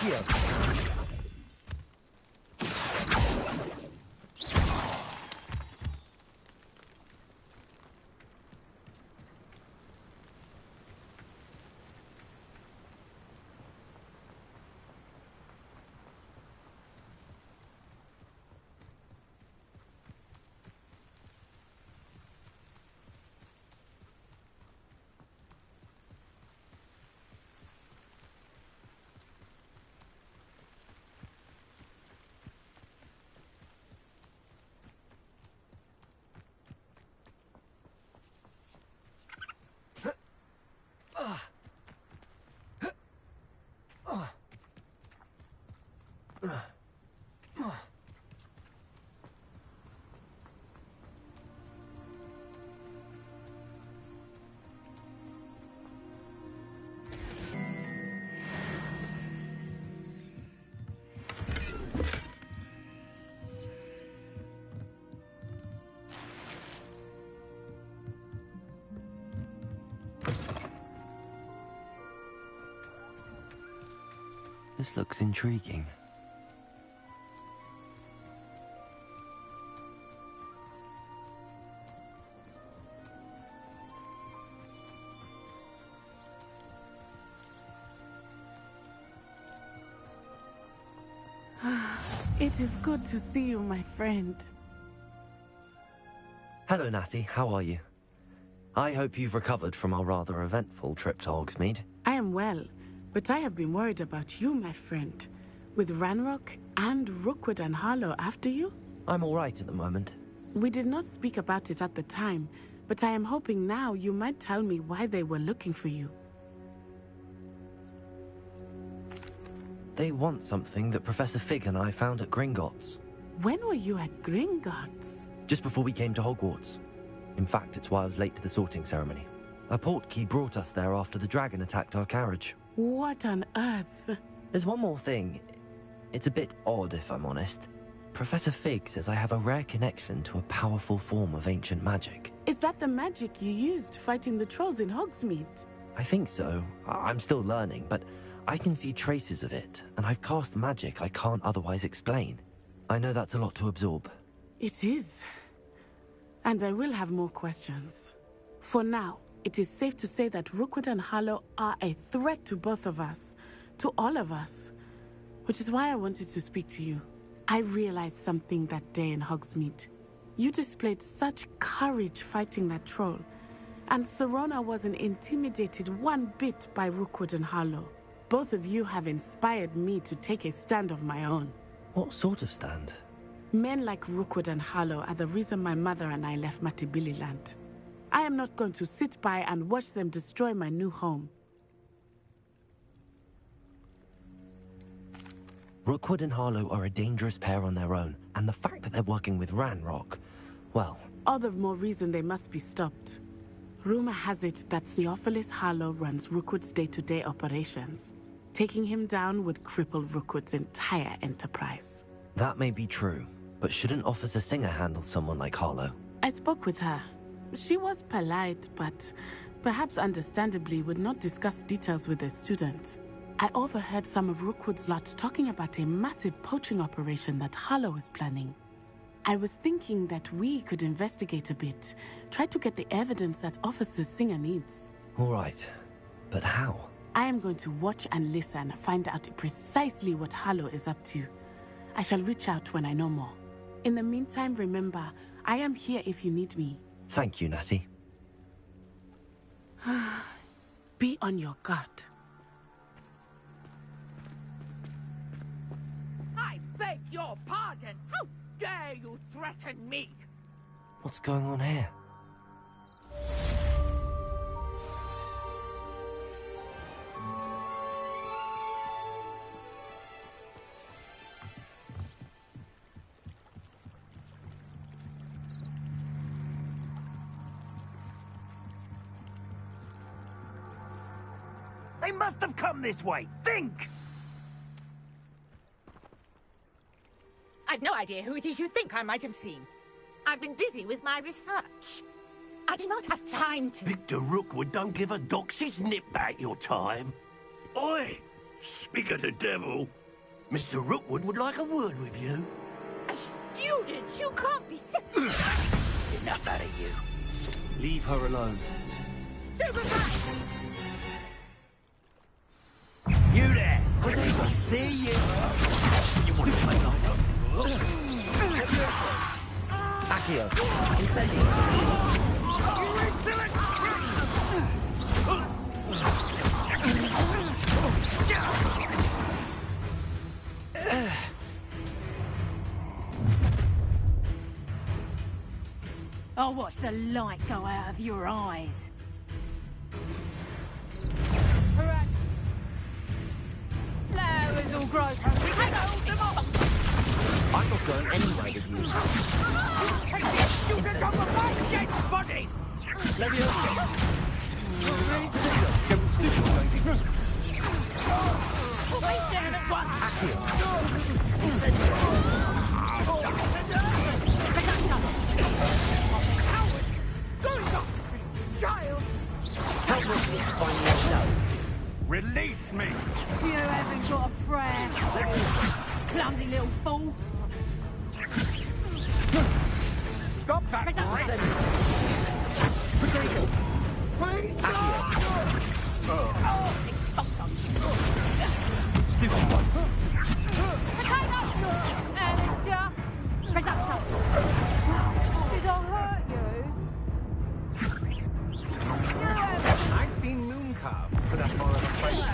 Accio! This looks intriguing. It is good to see you, my friend. Hello, Natty. How are you? I hope you've recovered from our rather eventful trip to Hogsmeade. I am well, but I have been worried about you, my friend. With Ranrock and Rookwood and Harlow after you? I'm all right at the moment. We did not speak about it at the time, but I am hoping now you might tell me why they were looking for you. They want something that Professor Fig and I found at Gringotts. When were you at Gringotts? Just before we came to Hogwarts. In fact, it's why I was late to the sorting ceremony. A portkey brought us there after the dragon attacked our carriage. What on earth? There's one more thing. It's a bit odd, if I'm honest. Professor Fig says I have a rare connection to a powerful form of ancient magic. Is that the magic you used fighting the trolls in Hogsmeade? I think so. I'm still learning, but I can see traces of it, and I've cast magic I can't otherwise explain. I know that's a lot to absorb. It is. And I will have more questions. For now, it is safe to say that Rookwood and Harlow are a threat to both of us, to all of us. Which is why I wanted to speak to you. I realized something that day in Hogsmeade. You displayed such courage fighting that troll, and Serona wasn't intimidated one bit by Rookwood and Harlow. Both of you have inspired me to take a stand of my own. What sort of stand? Men like Rookwood and Harlow are the reason my mother and I left Matabeleland. I am not going to sit by and watch them destroy my new home. Rookwood and Harlow are a dangerous pair on their own, and the fact that they're working with Ranrock, well... All the more reason they must be stopped. Rumor has it that Theophilus Harlow runs Rookwood's day-to-day operations. Taking him down would cripple Rookwood's entire enterprise. That may be true, but shouldn't Officer Singer handle someone like Harlow? I spoke with her. She was polite, but perhaps understandably would not discuss details with a student. I overheard some of Rookwood's lot talking about a massive poaching operation that Harlow is planning. I was thinking that we could investigate a bit, try to get the evidence that Officer Singer needs. All right, but how? I am going to watch and listen, find out precisely what Harlow is up to. I shall reach out when I know more. In the meantime, remember, I am here if you need me. Thank you, Natty. Be on your guard. I beg your pardon! How dare you threaten me? What's going on here? They must have come this way. Think! I've no idea who it is you think I might have seen. I've been busy with my research. I do not have time to... Victor Rookwood don't give a doxy's nip back your time. Oi! Speak of the devil. Mr. Rookwood would like a word with you. Students, you can't be Enough out of you. Leave her alone. stupefied! You there! I see you! You want to play like that? Accio, incendio. I'll watch the light go out of your eyes. Flowers all grow from me. Take all them off. I'm not going anywhere with you. Take this student off of my dead body! Leviosa! Put me down at once! Accio! Child! Tell Rookwood to find me yourself. Release me! You haven't got a prayer. Clumsy little fool. Stop that rape! Please stop! Stupid one. Potato! Amateur! Production! Did I hurt you? I've seen mooncalves put up more of a fight.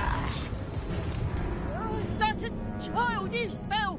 Oh, such a childish spell!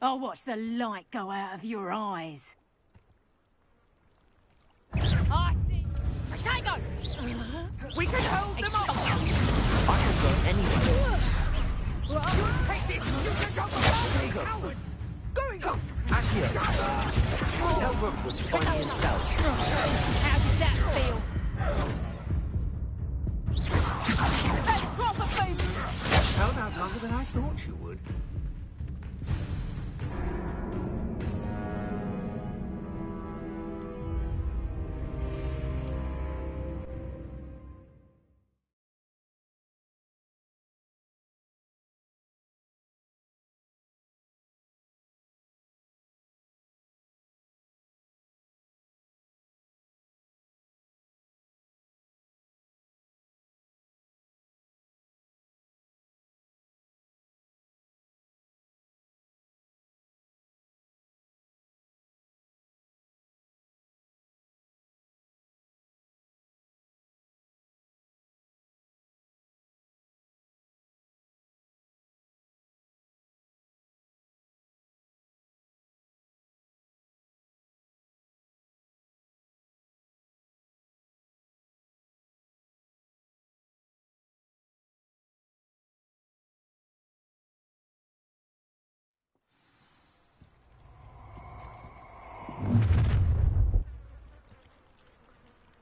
I'll watch the light go out of your eyes. I see. Potato! We can hold them off! I can go anywhere. Take this! You can go for cowards! Going off! Accio! Tell Rookwood to find me himself. How does that feel? That's proper food! Held out longer than I thought you would.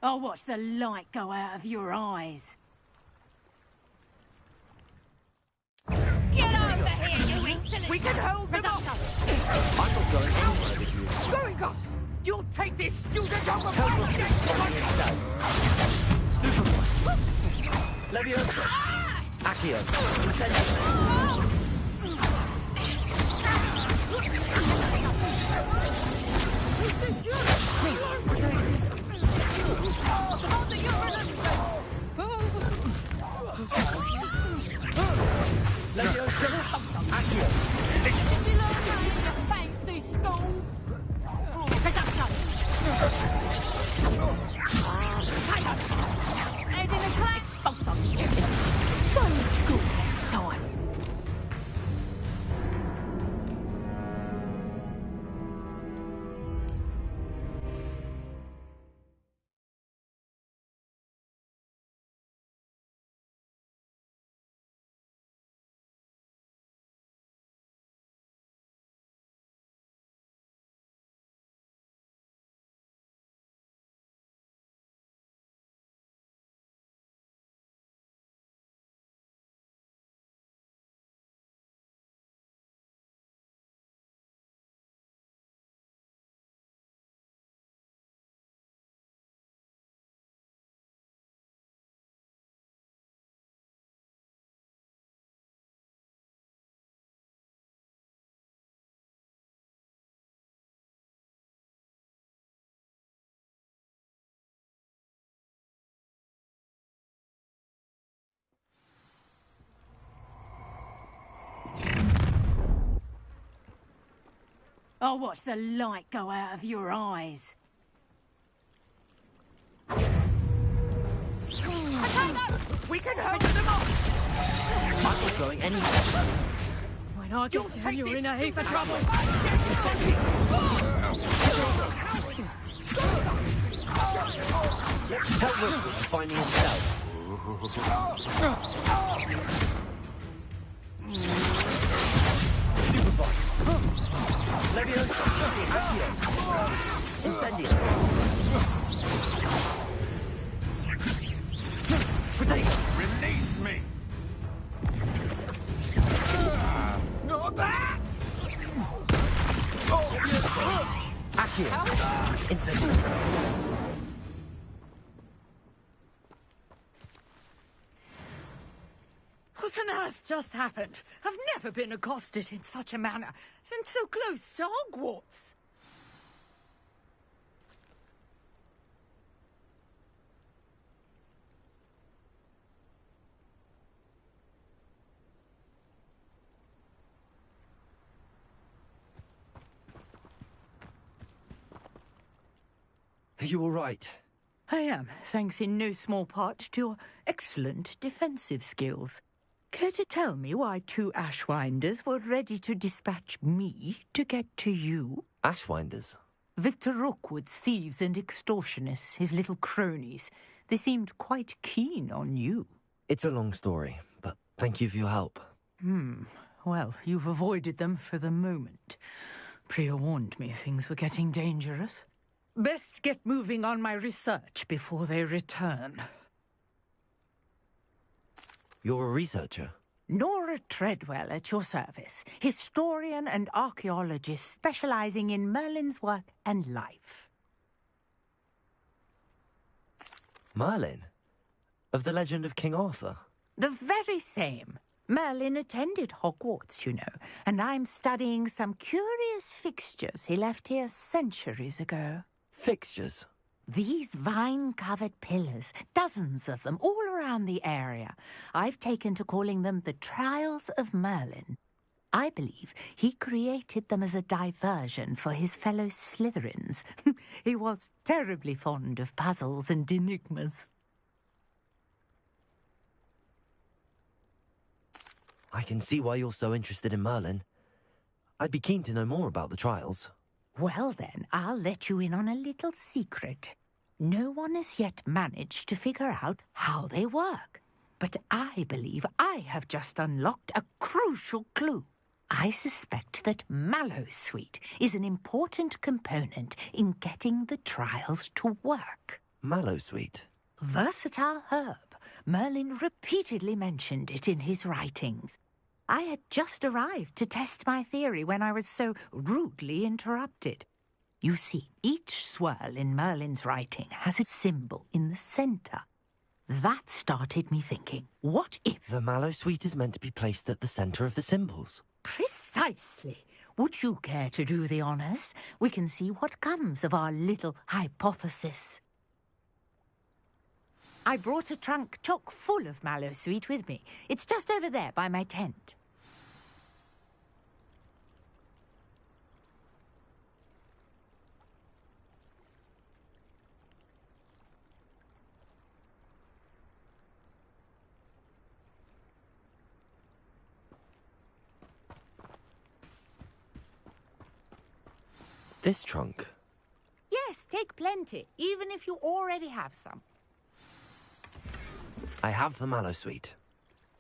I'll watch the light go out of your eyes. Get over here, you insolent! We can hold them off! I'm not going anywhere with you. Going off! You'll take this student off of Tell my Rookwood to dead find me body! himself. Stupid one. Leviosa! Accio! Incendio! Fancy school. Head in a class. Stay in school next time. I'll watch the light go out of your eyes. We can hurry them off! I'm not going anywhere. When I get to you, you're in a heap of trouble. Tell Wilfred to find me himself. Leviosa, Accio, Incendio. Potato. Release me! Not that! Accio, Incendio. What on earth just happened? I've never been accosted in such a manner, and so close to Hogwarts. Are you all right? I am, thanks in no small part to your excellent defensive skills. Care to tell me why 2 Ashwinders were ready to dispatch me to get to you? Ashwinders? Victor Rookwood's thieves and extortionists, his little cronies. They seemed quite keen on you. It's a long story, but thank you for your help. Well, you've avoided them for the moment. Priya warned me things were getting dangerous. Best get moving on my research before they return. You're a researcher? Nora Treadwell at your service, historian and archaeologist specializing in Merlin's work and life. Merlin? Of the legend of King Arthur? The very same. Merlin attended Hogwarts, you know, and I'm studying some curious fixtures he left here centuries ago. Fixtures? These vine-covered pillars, dozens of them, all around the area. I've taken to calling them the Trials of Merlin. I believe he created them as a diversion for his fellow Slytherins. He was terribly fond of puzzles and enigmas. I can see why you're so interested in Merlin. I'd be keen to know more about the trials. Well then, I'll let you in on a little secret. No one has yet managed to figure out how they work. But I believe I have just unlocked a crucial clue. I suspect that Mallowsweet is an important component in getting the trials to work. Mallowsweet? Versatile herb. Merlin repeatedly mentioned it in his writings. I had just arrived to test my theory when I was so rudely interrupted. You see, each swirl in Merlin's writing has a symbol in the centre. That started me thinking, what if... The Mallowsweet is meant to be placed at the centre of the symbols. Precisely. Would you care to do the honours? We can see what comes of our little hypothesis. I brought a trunk chock full of Mallowsweet with me. It's just over there by my tent. This trunk? Yes, take plenty, even if you already have some. I have the mallow sweet.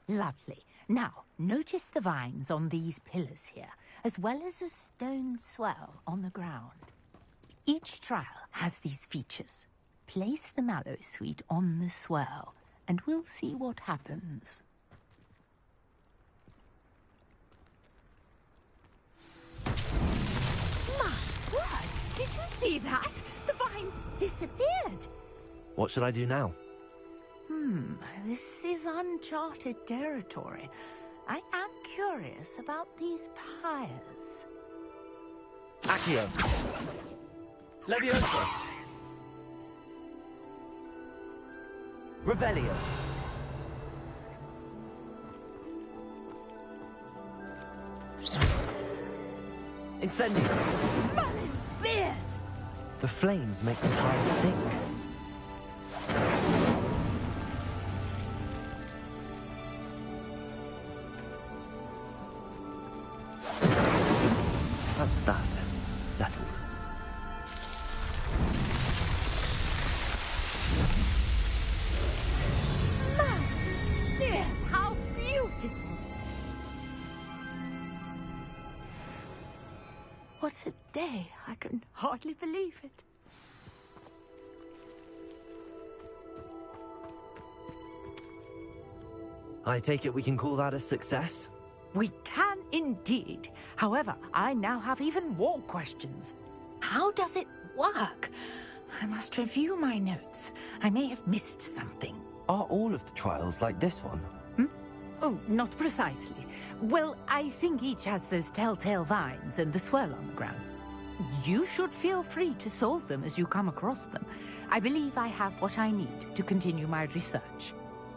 Lovely. Now, notice the vines on these pillars here, as well as a stone swell on the ground. Each trial has these features. Place the mallow sweet on the swell, and we'll see what happens. My word! Did you see that? The vines disappeared. What should I do now? This is uncharted territory. I am curious about these pyres. Accio! Leviosa! Revelio! Incendio! Merlin's beard! The flames make the fire sink. That's that. Settled. Yes, how beautiful! What a day! I can hardly believe it. I take it we can call that a success? We can indeed. However, I now have even more questions. How does it work? I must review my notes. I may have missed something. Are all of the trials like this one? Oh, not precisely. Well, I think each has those telltale vines and the swirl on the ground. You should feel free to solve them as you come across them. I believe I have what I need to continue my research.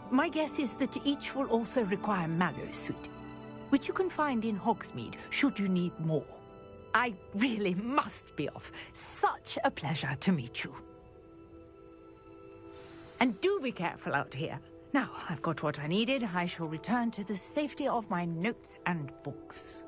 My guess is that each will also require mallow sweet, which you can find in Hogsmeade should you need more. I really must be off. Such a pleasure to meet you. And do be careful out here. Now, I've got what I needed. I shall return to the safety of my notes and books.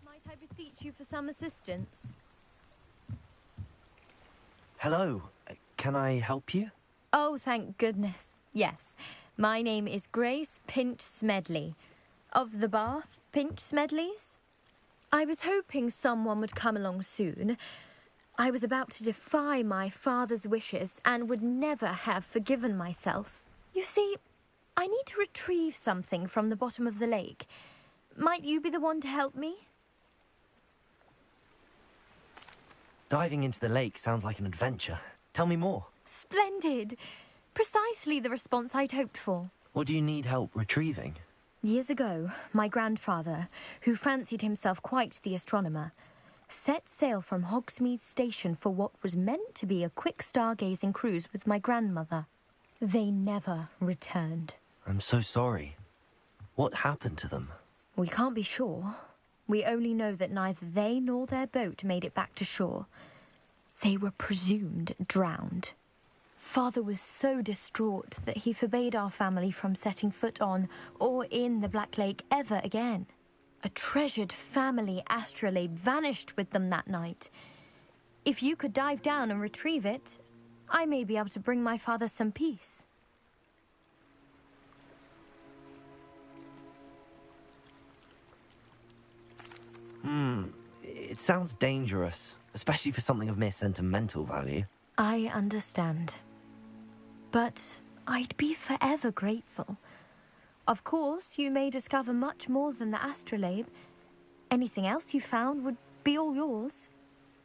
Might I beseech you for some assistance? Hello. Can I help you? Oh, thank goodness. Yes. My name is Grace Pinch Smedley. Of the Bath Pinch Smedleys? I was hoping someone would come along soon. I was about to defy my father's wishes and would never have forgiven myself. You see, I need to retrieve something from the bottom of the lake. Might you be the one to help me? Diving into the lake sounds like an adventure. Tell me more. Splendid! Precisely the response I'd hoped for. What do you need help retrieving? Years ago, my grandfather, who fancied himself quite the astronomer, set sail from Hogsmeade Station for what was meant to be a quick stargazing cruise with my grandmother. They never returned. I'm so sorry. What happened to them? We can't be sure. We only know that neither they nor their boat made it back to shore. They were presumed drowned. Father was so distraught that he forbade our family from setting foot on or in the Black Lake ever again. A treasured family astrolabe vanished with them that night. If you could dive down and retrieve it, I may be able to bring my father some peace. It sounds dangerous, especially for something of mere sentimental value. I understand. But I'd be forever grateful. Of course, you may discover much more than the astrolabe. Anything else you found would be all yours.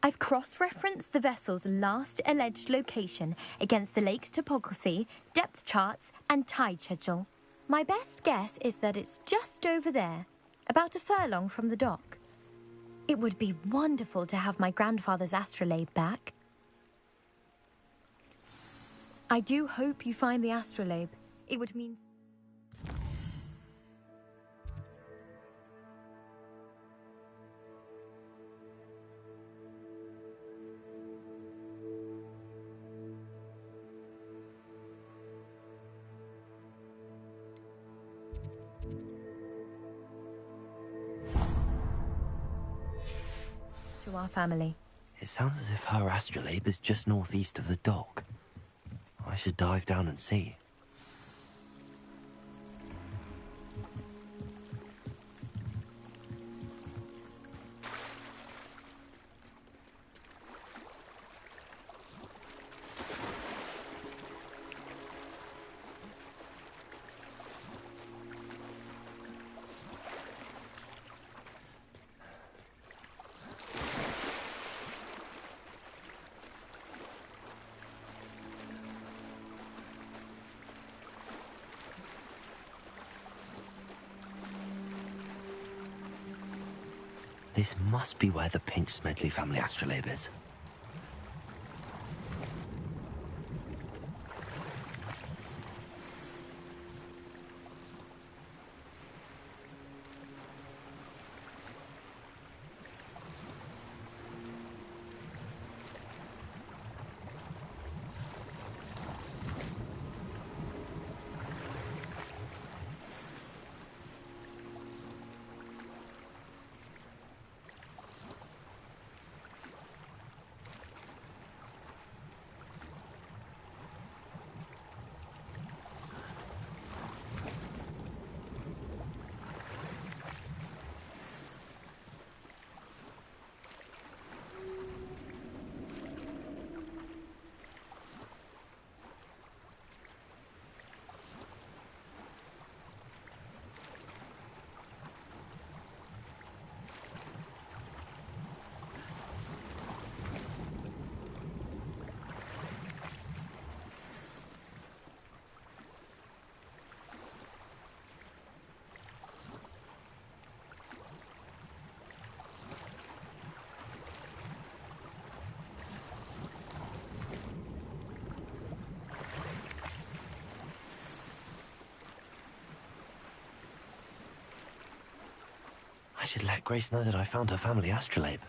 I've cross-referenced the vessel's last alleged location against the lake's topography, depth charts, and tide schedule. My best guess is that it's just over there, about a furlong from the dock. It would be wonderful to have my grandfather's astrolabe back. I do hope you find the astrolabe. It would mean... to our family. It sounds as if her astrolabe is just northeast of the dock. I should dive down and see. This must be where the Pinch-Smedley family astrolabe is. I should let Grace know that I found her family astrolabe.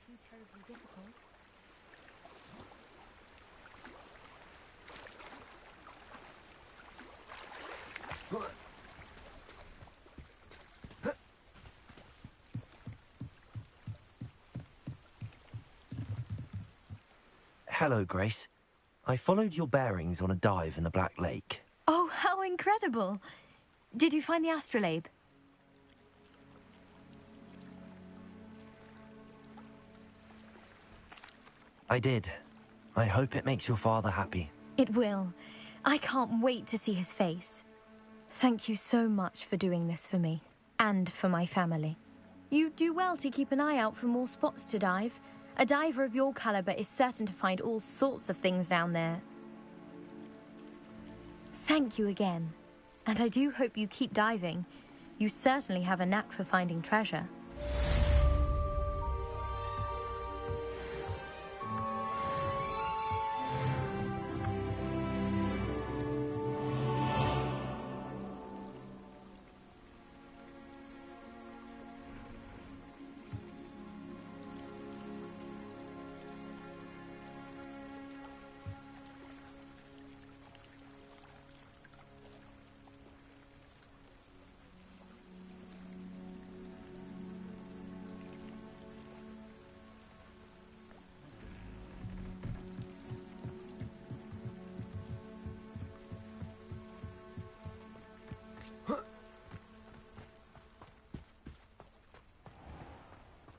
Too terribly difficult. Hello, Grace. I followed your bearings on a dive in the Black Lake. Oh, how incredible! Did you find the astrolabe? I did. I hope it makes your father happy. It will. I can't wait to see his face. Thank you so much for doing this for me, and for my family. You do well to keep an eye out for more spots to dive. A diver of your caliber is certain to find all sorts of things down there. Thank you again, and I do hope you keep diving. You certainly have a knack for finding treasure.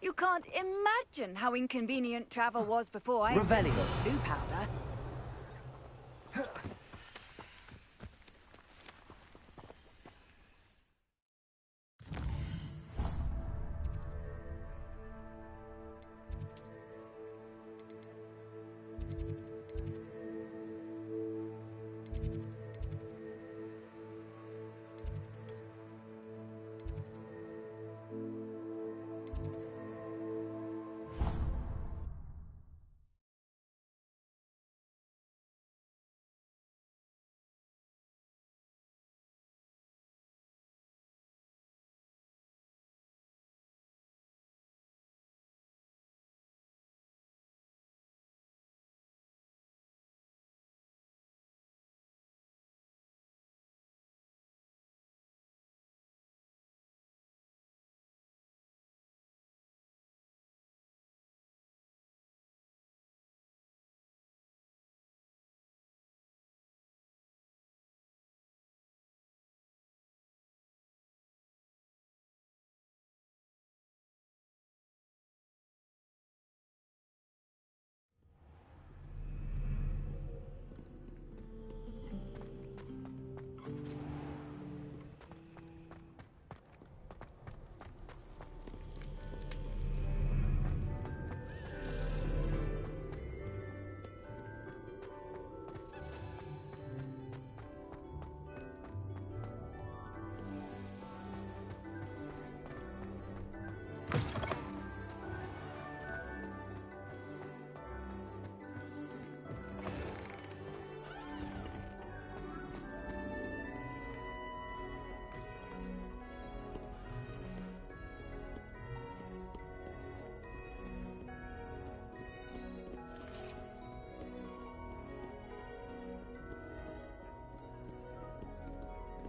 You can't imagine how inconvenient travel was before I Revelio. invented blue powder.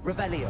Revelio.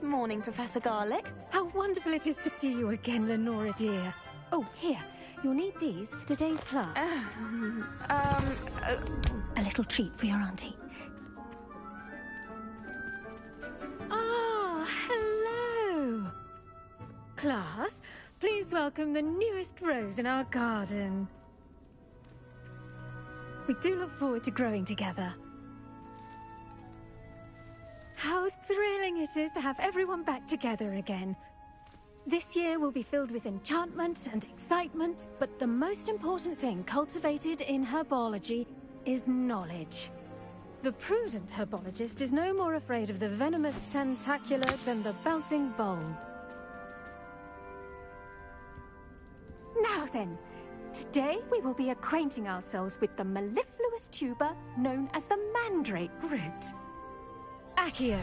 Morning, Professor Garlick. How wonderful it is to see you again, Lenora dear. Oh, here. You'll need these for today's class. A little treat for your auntie. Ah, hello. Class, please welcome the newest rose in our garden. We do look forward to growing together. How thrilling it is to have everyone back together again. This year will be filled with enchantment and excitement, but the most important thing cultivated in herbology is knowledge. The prudent herbologist is no more afraid of the venomous tentacula than the bouncing bulb. Now then, today we will be acquainting ourselves with the mellifluous tuber known as the mandrake root. Accio.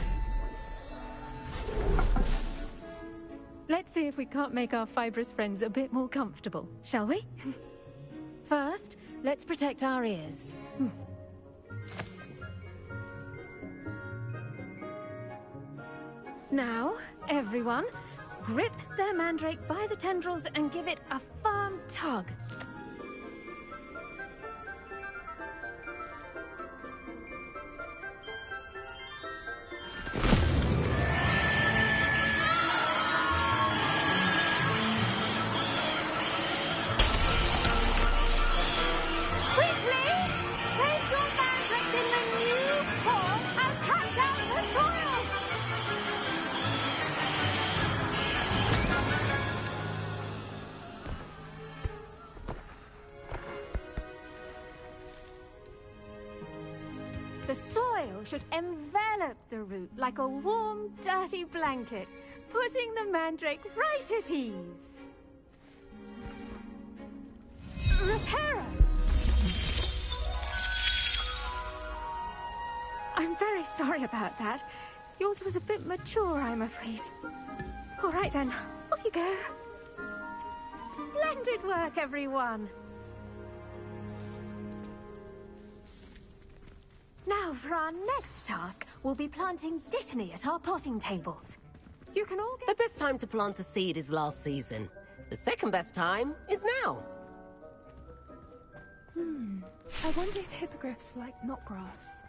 Let's see if we can't make our fibrous friends a bit more comfortable, shall we? First, let's protect our ears. Now, everyone, grip their mandrake by the tendrils and give it a firm tug. The soil should envelop the root like a warm, dirty blanket, putting the mandrake right at ease. Reparo! I'm very sorry about that. Yours was a bit mature, I'm afraid. All right then, off you go. Splendid work, everyone. Now, for our next task, we'll be planting dittany at our potting tables. You can all get... The best time to plant a seed is last season. The second best time is now. I wonder if hippogriffs like knotgrass.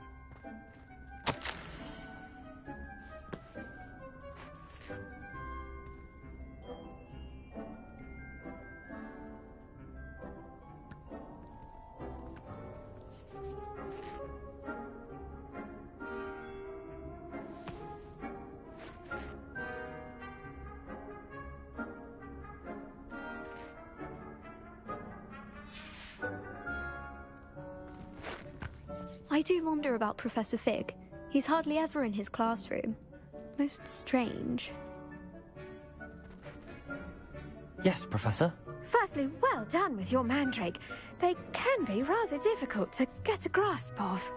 I do wonder about Professor Fig. He's hardly ever in his classroom. Most strange. Yes, Professor. Firstly, well done with your mandrake. They can be rather difficult to get a grasp of.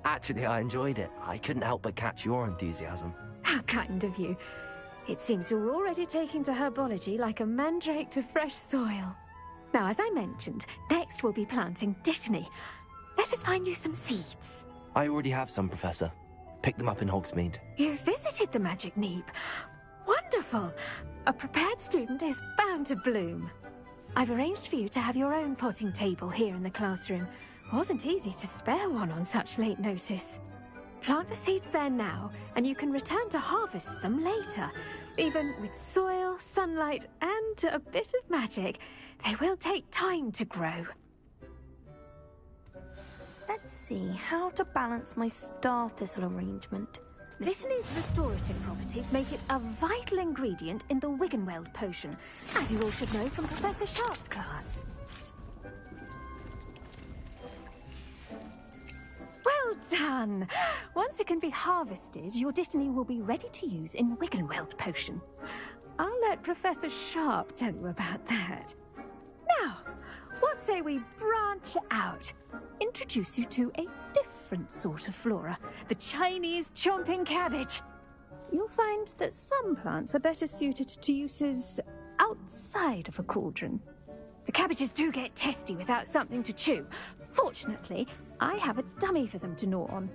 Actually, I enjoyed it. I couldn't help but catch your enthusiasm. How kind of you. It seems you're already taking to herbology like a mandrake to fresh soil. Now, as I mentioned, next we'll be planting dittany. Let us find you some seeds. I already have some, Professor. Picked them up in Hogsmeade. You visited the Magic Neep. Wonderful! A prepared student is bound to bloom. I've arranged for you to have your own potting table here in the classroom. Wasn't easy to spare one on such late notice. Plant the seeds there now, and you can return to harvest them later. Even with soil, sunlight, and a bit of magic, they will take time to grow. Let's see how to balance my star thistle arrangement. Dittany's restorative properties make it a vital ingredient in the Wiggenweld potion, as you all should know from Professor Sharp's class. Well done! Once it can be harvested, your dittany will be ready to use in Wiggenweld potion. I'll let Professor Sharp tell you about that. Now, what say we branch out? Introduce you to a different sort of flora, the Chinese chomping cabbage. You'll find that some plants are better suited to uses outside of a cauldron. The cabbages do get testy without something to chew. Fortunately, I have a dummy for them to gnaw on.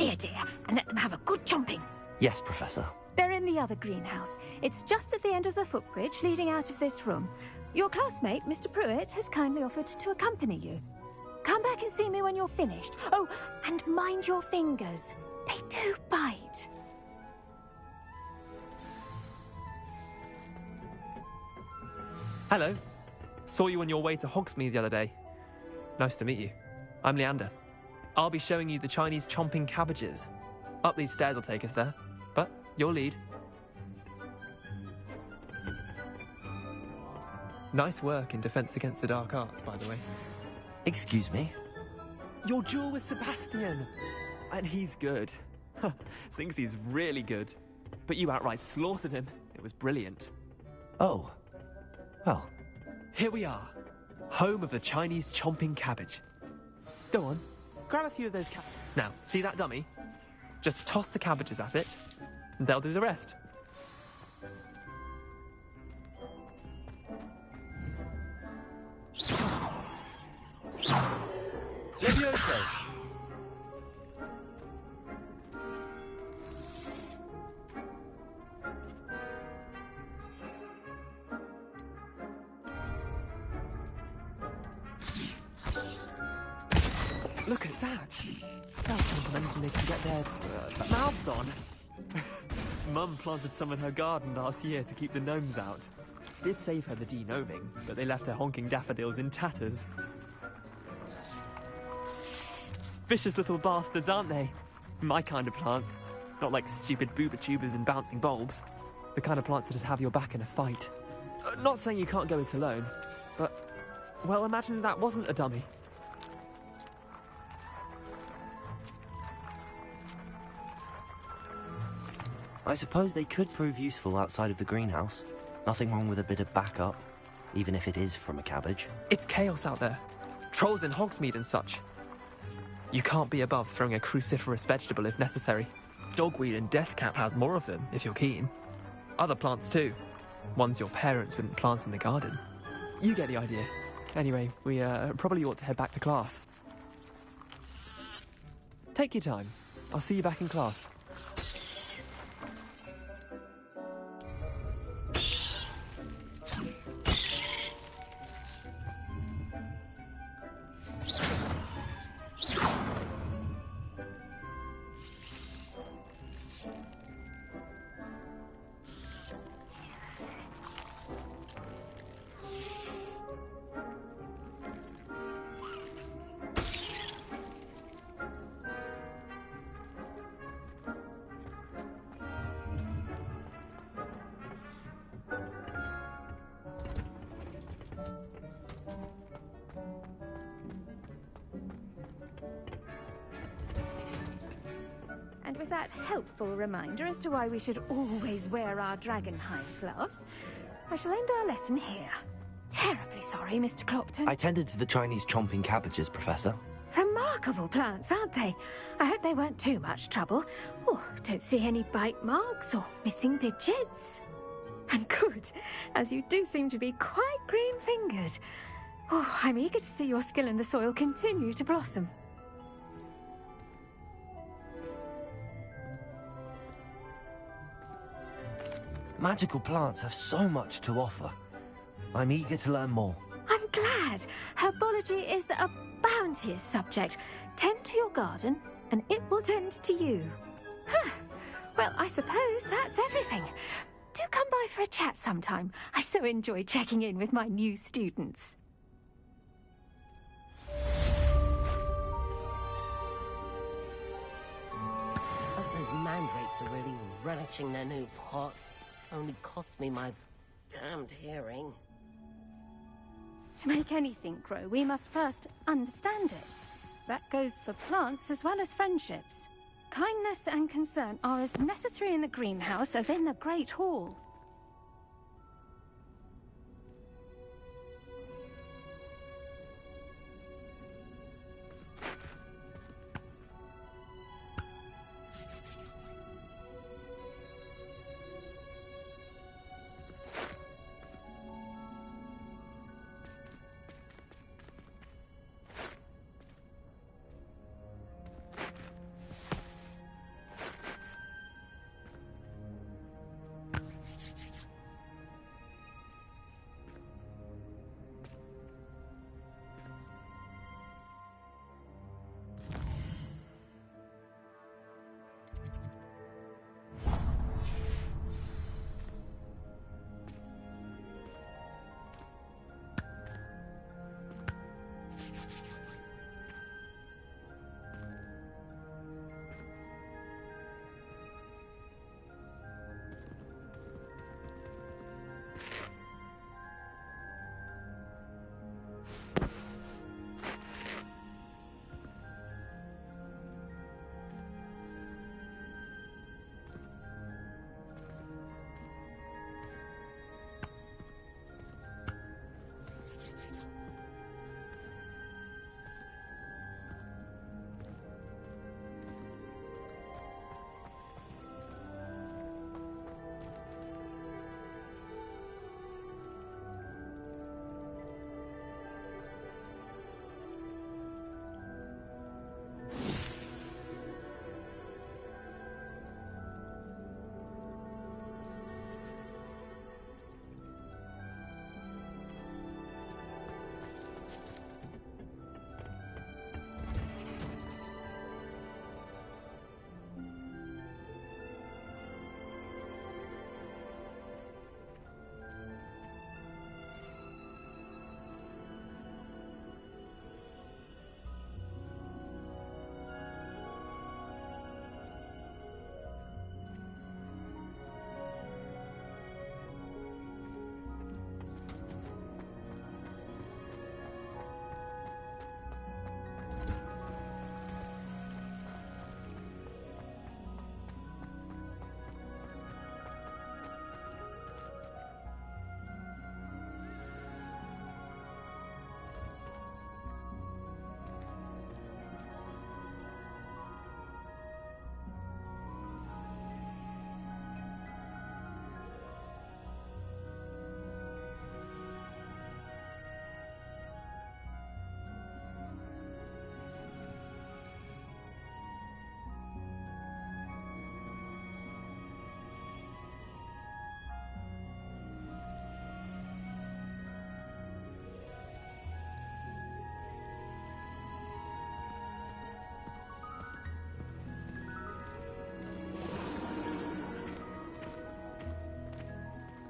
Here, dear, and let them have a good chomping. Yes, Professor. They're in the other greenhouse. It's just at the end of the footbridge leading out of this room. Your classmate, Mr. Pruitt, has kindly offered to accompany you. Come back and see me when you're finished. Oh, and mind your fingers. They do bite. Hello. Saw you on your way to Hogsmeade the other day. Nice to meet you. I'm Leander. I'll be showing you the Chinese chomping cabbages. Up these stairs will take us there, but your lead. Nice work in Defense Against the Dark Arts, by the way. Excuse me? Your duel with Sebastian! And he's good. Thinks he's really good. But you outright slaughtered him. It was brilliant. Oh. Well. Here we are. Home of the Chinese chomping cabbage. Go on. Grab a few of those Now, see that dummy? Just toss the cabbages at it, and they'll do the rest. Levioso! Look at that! They'll jump on anything they can get their mouths on. Mum planted some in her garden last year to keep the gnomes out. Did save her the de-gnoming, but they left her honking daffodils in tatters. Vicious little bastards, aren't they? My kind of plants. Not like stupid booba tubers and bouncing bulbs. The kind of plants that'd have your back in a fight. Not saying you can't go it alone, but... well, imagine that wasn't a dummy. I suppose they could prove useful outside of the greenhouse. Nothing wrong with a bit of backup, even if it is from a cabbage. It's chaos out there. Trolls in Hogsmeade and such. You can't be above throwing a cruciferous vegetable if necessary. Dogweed and deathcap has more of them, if you're keen. Other plants too. Ones your parents wouldn't plant in the garden. You get the idea. Anyway, we probably ought to head back to class. Take your time. I'll see you back in class. And with that helpful reminder as to why we should always wear our dragonhide gloves, I shall end our lesson here. Terribly sorry, Mr. Clopton. I tended to the Chinese chomping cabbages, Professor. Remarkable plants, aren't they? I hope they weren't too much trouble. Oh, don't see any bite marks or missing digits. And good, as you do seem to be quite green-fingered. Oh, I'm eager to see your skill in the soil continue to blossom. Magical plants have so much to offer. I'm eager to learn more. I'm glad. Herbology is a bounteous subject. Tend to your garden, and it will tend to you. Huh. Well, I suppose that's everything. Do come by for a chat sometime. I so enjoy checking in with my new students. Hope those mandrakes are really relishing their new pots. Only cost me my damned hearing. To make anything grow, we must first understand it. That goes for plants as well as friendships. Kindness and concern are as necessary in the greenhouse as in the Great Hall.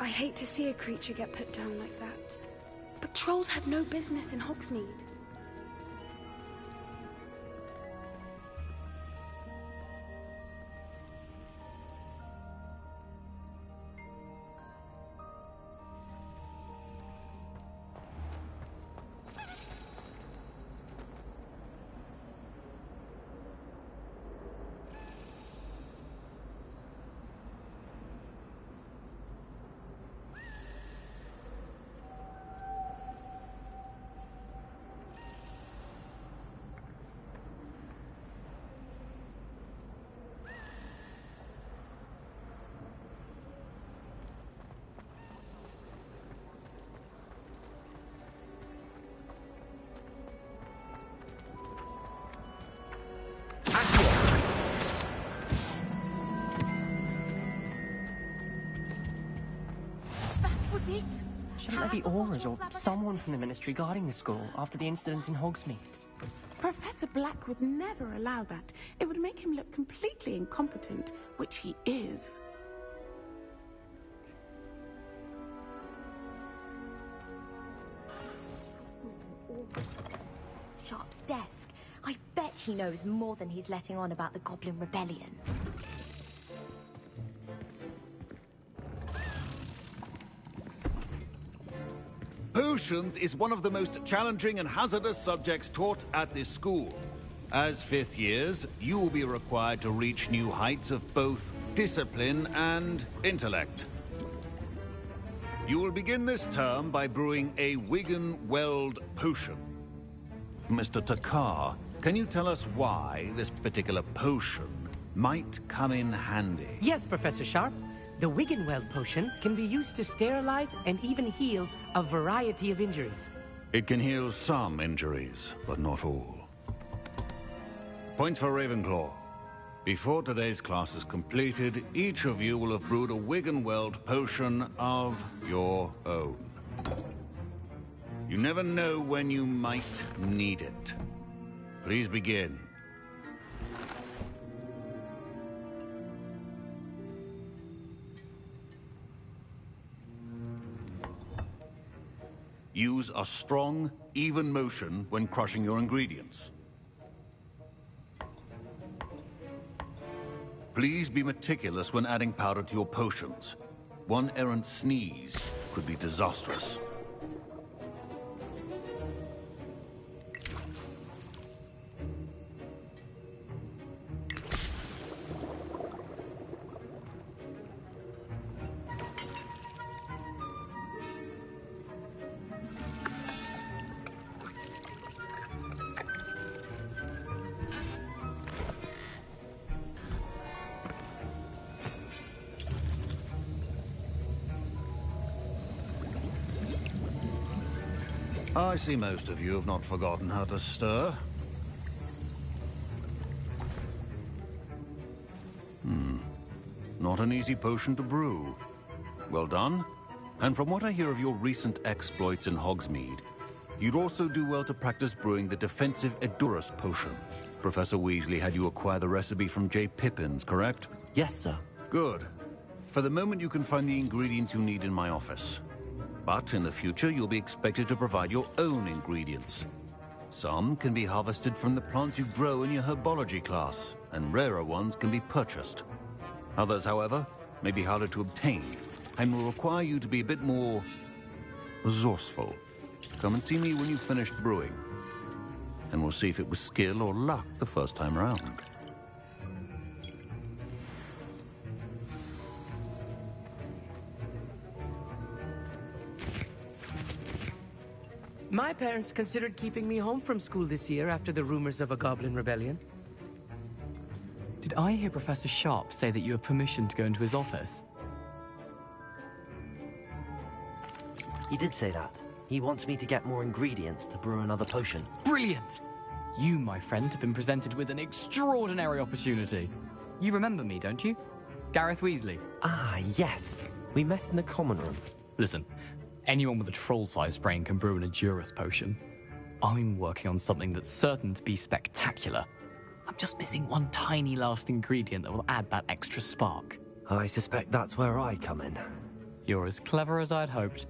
I hate to see a creature get put down like that. But trolls have no business in Hogsmeade. Shouldn't there be auras or someone from the Ministry guarding the school after the incident in Hogsmeade? Professor Black would never allow that. It would make him look completely incompetent, which he is. Sharp's desk. I bet he knows more than he's letting on about the Goblin Rebellion. Potions is one of the most challenging and hazardous subjects taught at this school. As fifth years, you will be required to reach new heights of both discipline and intellect. You will begin this term by brewing a Wiggenweld potion. Mr. Takar, can you tell us why this particular potion might come in handy? Yes, Professor Sharp. The Wiggenweld potion can be used to sterilize and even heal a variety of injuries. It can heal some injuries, but not all. Points for Ravenclaw. Before today's class is completed, each of you will have brewed a Wiggenweld potion of your own. You never know when you might need it. Please begin. Use a strong, even motion when crushing your ingredients. Please be meticulous when adding powder to your potions. One errant sneeze could be disastrous. I see most of you have not forgotten how to stir. Not an easy potion to brew. Well done. And from what I hear of your recent exploits in Hogsmeade, you'd also do well to practice brewing the defensive Edurus potion. Professor Weasley had you acquire the recipe from J. Pippins, correct? Yes, sir. Good. For the moment, you can find the ingredients you need in my office. But in the future, you'll be expected to provide your own ingredients. Some can be harvested from the plants you grow in your herbology class, and rarer ones can be purchased. Others, however, may be harder to obtain, and will require you to be a bit more resourceful. Come and see me when you've finished brewing, and we'll see if it was skill or luck the first time round. My parents considered keeping me home from school this year after the rumors of a Goblin Rebellion. Did I hear Professor Sharp say that you have permission to go into his office? He did say that. He wants me to get more ingredients to brew another potion. Brilliant! You, my friend, have been presented with an extraordinary opportunity. You remember me, don't you? Gareth Weasley. Ah, yes. We met in the common room. Listen, anyone with a troll-sized brain can brew an Edurus potion. I'm working on something that's certain to be spectacular. I'm just missing one tiny last ingredient that will add that extra spark. I suspect that's where I come in. You're as clever as I'd hoped.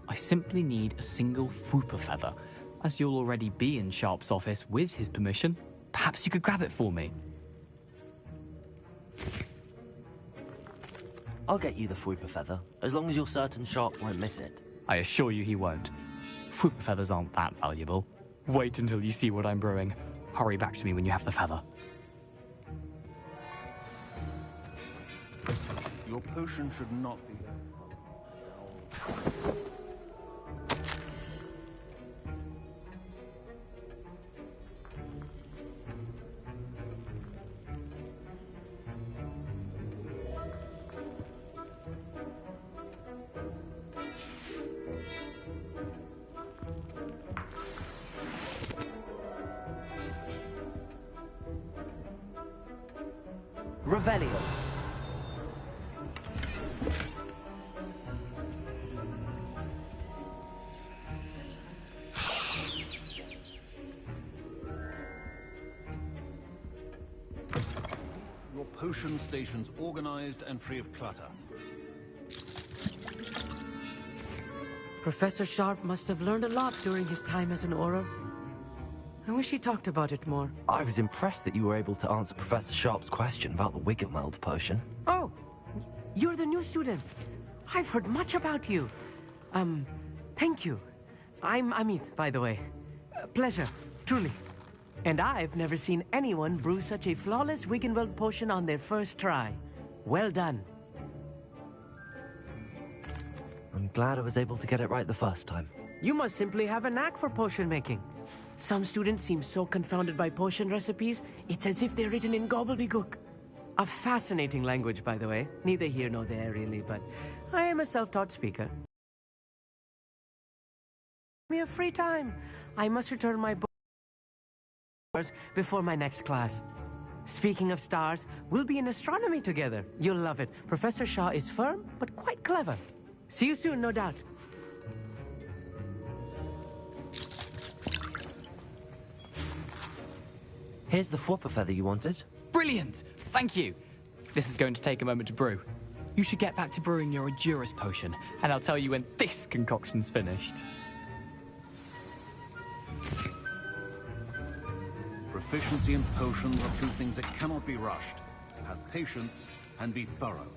I simply need a single Fwooper feather. As you'll already be in Sharp's office with his permission, perhaps you could grab it for me. I'll get you the Fwooper feather, as long as you're certain Sharp won't miss it. I assure you he won't. Fwooper feathers aren't that valuable. Wait until you see what I'm brewing. Hurry back to me when you have the feather. Your potion should not be... Revelio. Your potion station's organized and free of clutter. Professor Sharp must have learned a lot during his time as an Auror. I wish he talked about it more. I was impressed that you were able to answer Professor Sharp's question about the Wiggenweld potion. Oh, you're the new student. I've heard much about you. Thank you. I'm Amit, by the way. Pleasure, truly. And I've never seen anyone brew such a flawless Wiggenweld potion on their first try. Well done. I'm glad I was able to get it right the first time. You must simply have a knack for potion making. Some students seem so confounded by potion recipes, it's as if they're written in gobbledygook. A fascinating language, by the way. Neither here nor there, really, but I am a self-taught speaker. Give me a free time. I must return my books before my next class. Speaking of stars, we'll be in astronomy together. You'll love it. Professor Shah is firm, but quite clever. See you soon, no doubt. Here's the Fwooper feather you wanted. Brilliant! Thank you! This is going to take a moment to brew. You should get back to brewing your Edurus potion, and I'll tell you when this concoction's finished. Proficiency and potions are two things that cannot be rushed. Have patience and be thorough.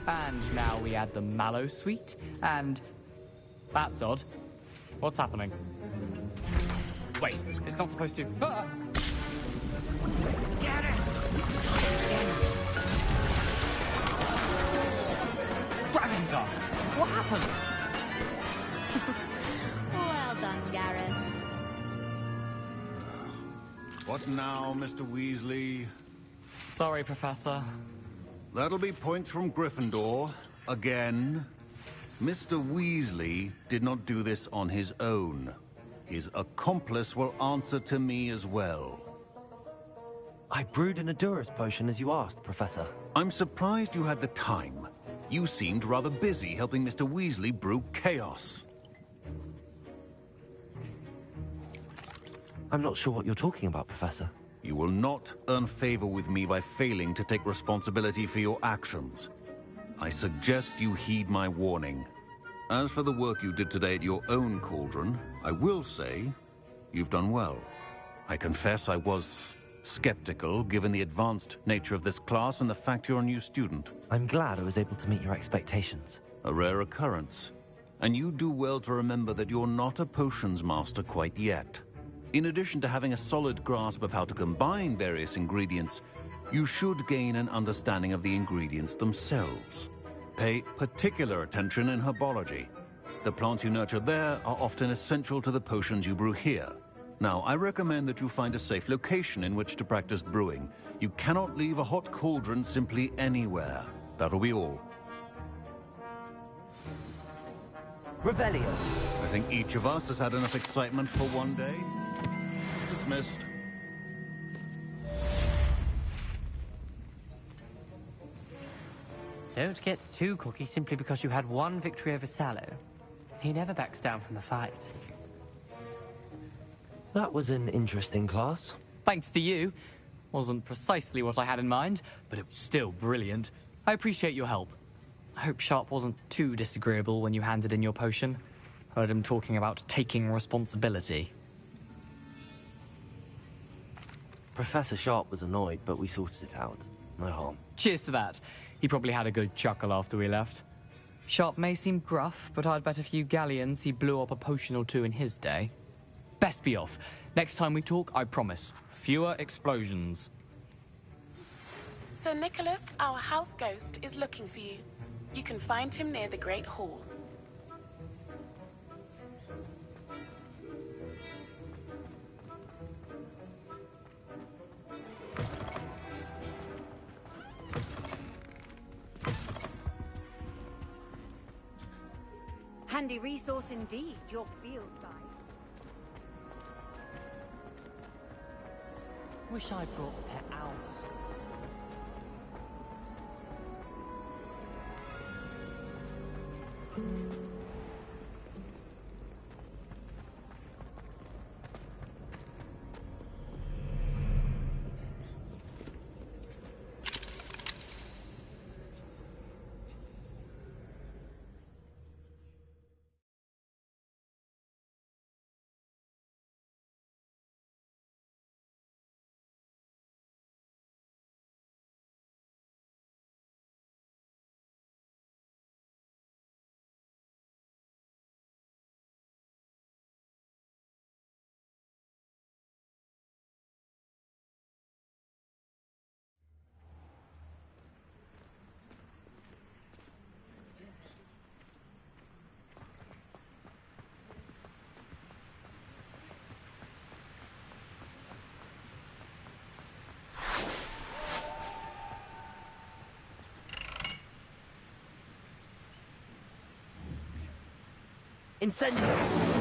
And now we add the mallow sweet, and... That's odd. What's happening? Wait, it's not supposed to... Ah! Get it! Dragon's What happened? Well done, Gareth. What now, Mr. Weasley? Sorry, Professor. That'll be points from Gryffindor. Again. Mr. Weasley did not do this on his own. His accomplice will answer to me as well. I brewed an Edurus potion as you asked, Professor. I'm surprised you had the time. You seemed rather busy helping Mr. Weasley brew chaos. I'm not sure what you're talking about, Professor. You will not earn favor with me by failing to take responsibility for your actions. I suggest you heed my warning. As for the work you did today at your own cauldron, I will say you've done well. I confess I was skeptical, given the advanced nature of this class and the fact you're a new student. I'm glad I was able to meet your expectations. A rare occurrence. And you do well to remember that you're not a potions master quite yet. In addition to having a solid grasp of how to combine various ingredients, You should gain an understanding of the ingredients themselves. Pay particular attention in herbology. The plants you nurture there are often essential to the potions you brew here. Now, I recommend that you find a safe location in which to practice brewing. You cannot leave a hot cauldron simply anywhere. That'll be all. Revelio. I think each of us has had enough excitement for one day. Dismissed. Don't get too cocky simply because you had one victory over Sallow. He never backs down from the fight. That was an interesting class. Thanks to you. Wasn't precisely what I had in mind, but it was still brilliant. I appreciate your help. I hope Sharp wasn't too disagreeable when you handed in your potion. Heard him talking about taking responsibility. Professor Sharp was annoyed, but we sorted it out. No harm. Cheers to that. He probably had a good chuckle after we left. Sharp may seem gruff, but I'd bet a few galleons he blew up a potion or two in his day. Best be off. Next time we talk, I promise, fewer explosions. Sir Nicholas, our house ghost, is looking for you. You can find him near the Great Hall. Handy resource indeed, your field guide. Wish I'd brought the pet owls. Incendio!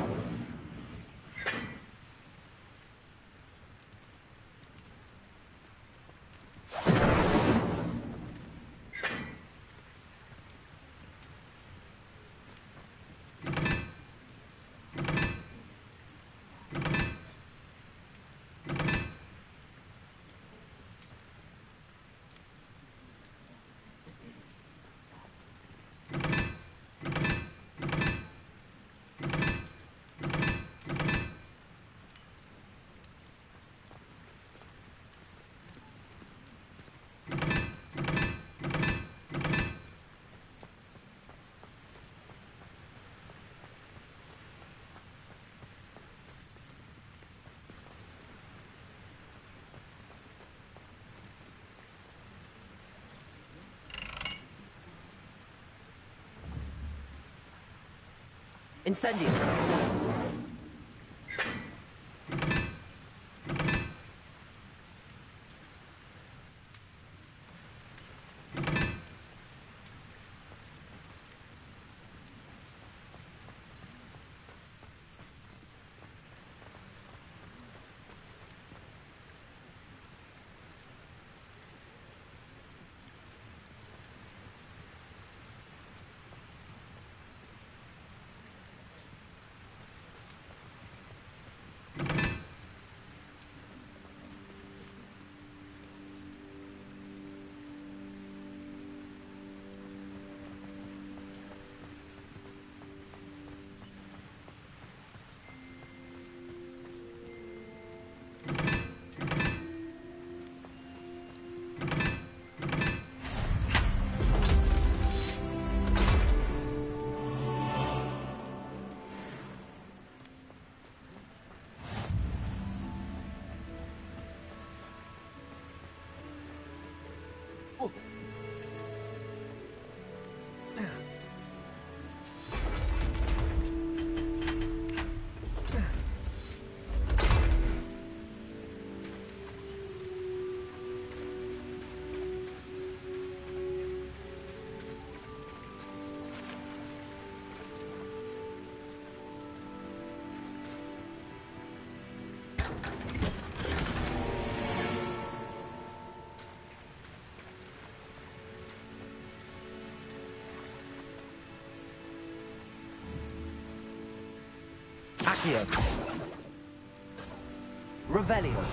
Incendio! Accio. Revelio.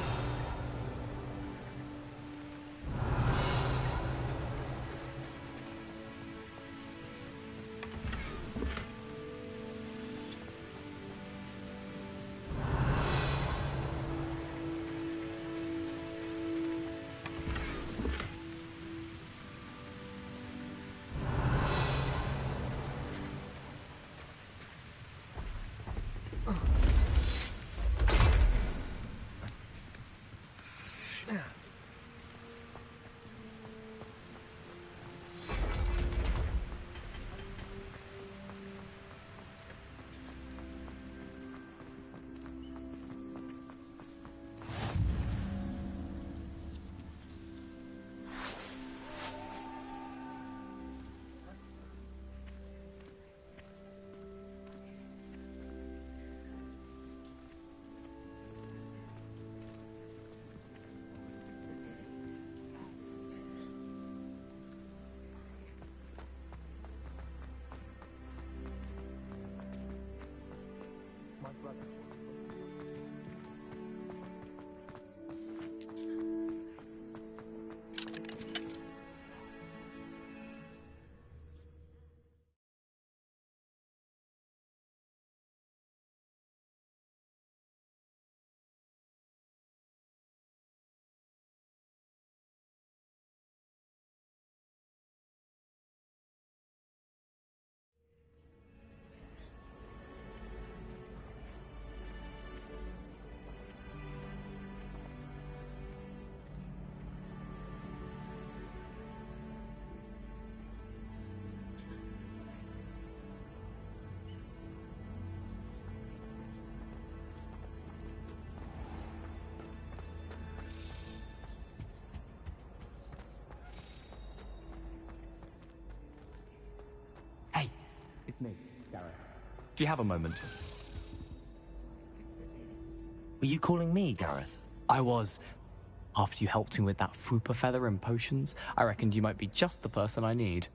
It's me, Gareth. Do you have a moment? Were you calling me, Gareth? I was. After you helped me with that Fupa feather and potions, I reckoned you might be just the person I need.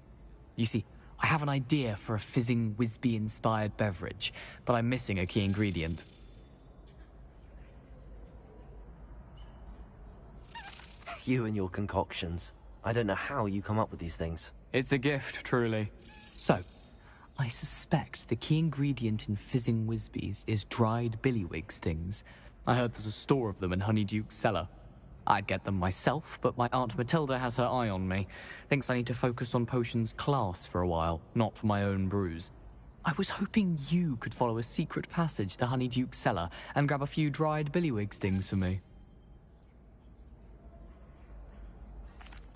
You see, I have an idea for a fizzing Whizbee-inspired beverage, but I'm missing a key ingredient. You and your concoctions. I don't know how you come up with these things. It's a gift, truly. So, I suspect the key ingredient in fizzing Whizbees is dried billywig stings. I heard there's a store of them in Honeyduke's cellar. I'd get them myself, but my Aunt Matilda has her eye on me. Thinks I need to focus on potions class for a while, not for my own brews. I was hoping you could follow a secret passage to Honeyduke's cellar and grab a few dried billywig stings for me.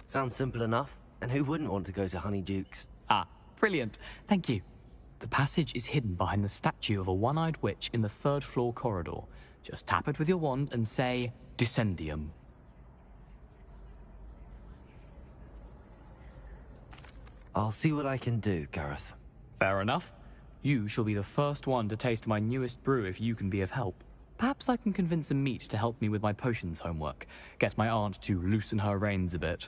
Sounds simple enough. And who wouldn't want to go to Honeyduke's? Ah, brilliant. Thank you. The passage is hidden behind the statue of a one-eyed witch in the third-floor corridor. Just tap it with your wand and say, Descendium. I'll see what I can do, Gareth. Fair enough. You shall be the first one to taste my newest brew if you can be of help. Perhaps I can convince a meat to help me with my potions homework. Get my aunt to loosen her reins a bit.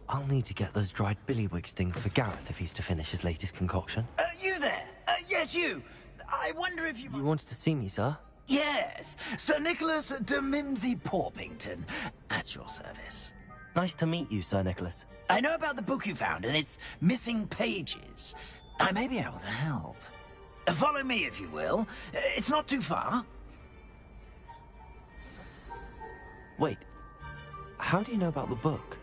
I'll need to get those dried billywig stings for Gareth if he's to finish his latest concoction. You there? Yes, you. I wonder if you... You wanted to see me, sir? Yes, Sir Nicholas de Mimsy Porpington, at your service. Nice to meet you, Sir Nicholas. I know about the book you found and its missing pages. I may be able to help. Follow me, if you will. It's not too far. Wait, how do you know about the book?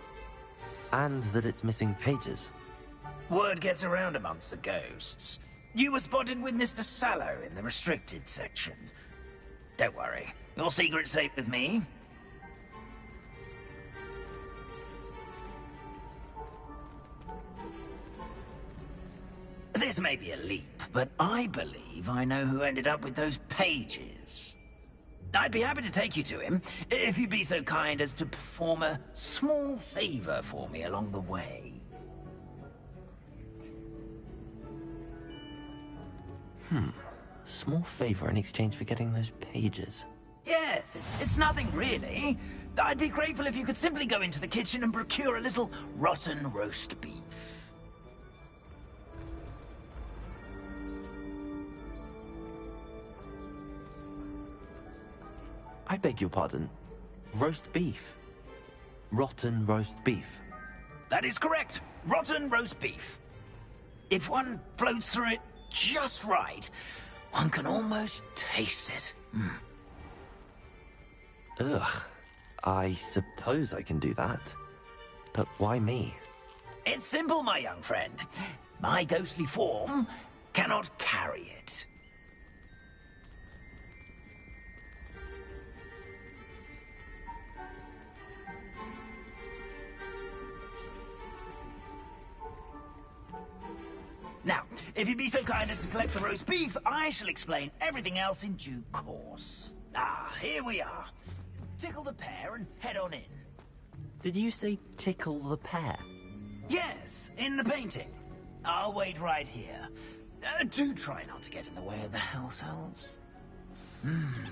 And that it's missing pages? Word gets around amongst the ghosts. You were spotted with Mr. Sallow in the restricted section. Don't worry, your secret's safe with me. This may be a leap, but I believe I know who ended up with those pages. I'd be happy to take you to him, if you'd be so kind as to perform a small favor for me along the way. Small favor in exchange for getting those pages. Yes, it's nothing really. I'd be grateful if you could simply go into the kitchen and procure a little rotten roast beef. I beg your pardon. Roast beef. Rotten roast beef. That is correct. Rotten roast beef. If one floats through it just right, one can almost taste it. Ugh. I suppose I can do that. But why me? It's simple, my young friend. My ghostly form cannot carry it. Now, if you'd be so kind as to collect the roast beef, I shall explain everything else in due course. Ah, here we are. Tickle the pear and head on in. Did you say tickle the pear? Yes, in the painting. I'll wait right here. Do try not to get in the way of the house elves.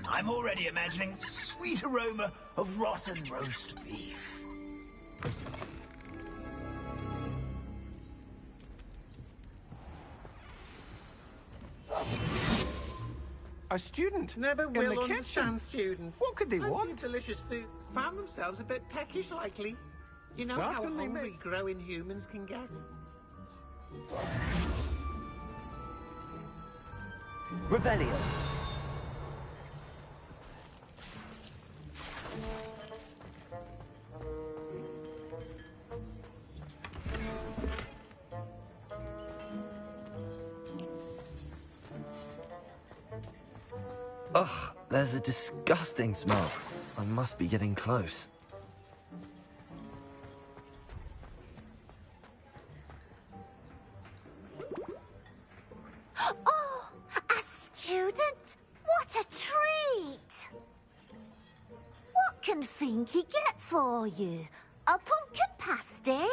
I'm already imagining the sweet aroma of rotten roast beef. A student Never in will the understand kitchen. students. What could they Fancy want? delicious food. Found themselves a bit peckish, likely. You know how Certainly, hungry mate. growing humans can get. Revelio. Ugh, there's a disgusting smell. I must be getting close. Oh, a student? What a treat! What can Finky get for you? A pumpkin pasty?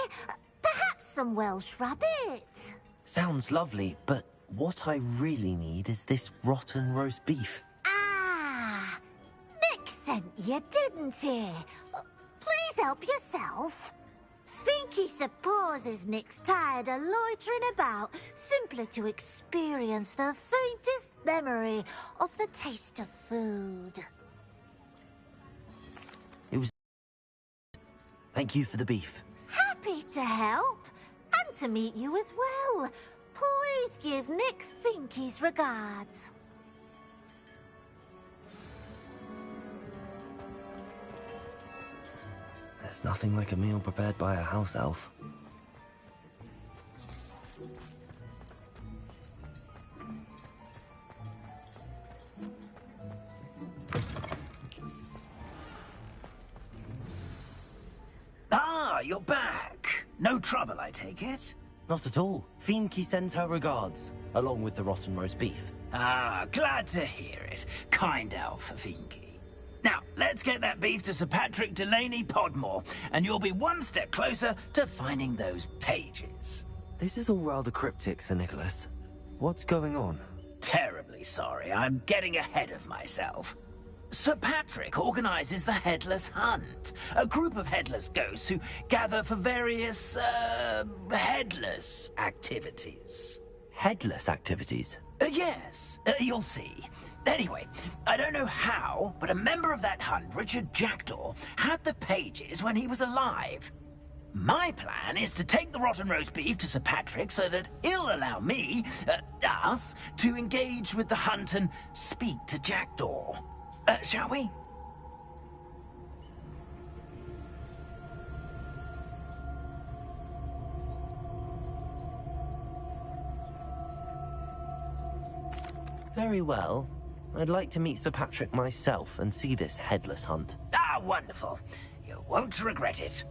Perhaps some Welsh rabbit? Sounds lovely, but what I really need is this rotten roast beef. Ah, Nick sent you, didn't he? Please help yourself. Finky supposes Nick's tired of loitering about simply to experience the faintest memory of the taste of food. It was... Thank you for the beef. Happy to help, and to meet you as well. Please give Nick Finky's regards. There's nothing like a meal prepared by a house elf. Ah, you're back. No trouble, I take it? Not at all. Fienke sends her regards, along with the rotten roast beef. Ah, glad to hear it. Kind elf, Finky. Now, let's get that beef to Sir Patrick Delaney Podmore, and you'll be one step closer to finding those pages. This is all rather cryptic, Sir Nicholas. What's going on? Terribly sorry, I'm getting ahead of myself. Sir Patrick organizes the Headless Hunt, a group of headless ghosts who gather for various, headless activities. Headless activities? Yes, you'll see. Anyway, I don't know how, but a member of that hunt, Richard Jackdaw, had the pages when he was alive. My plan is to take the rotten roast beef to Sir Patrick so that he'll allow me, us, to engage with the hunt and speak to Jackdaw. Shall we? Very well. I'd like to meet Sir Patrick myself and see this headless hunt. Ah, wonderful. You won't regret it.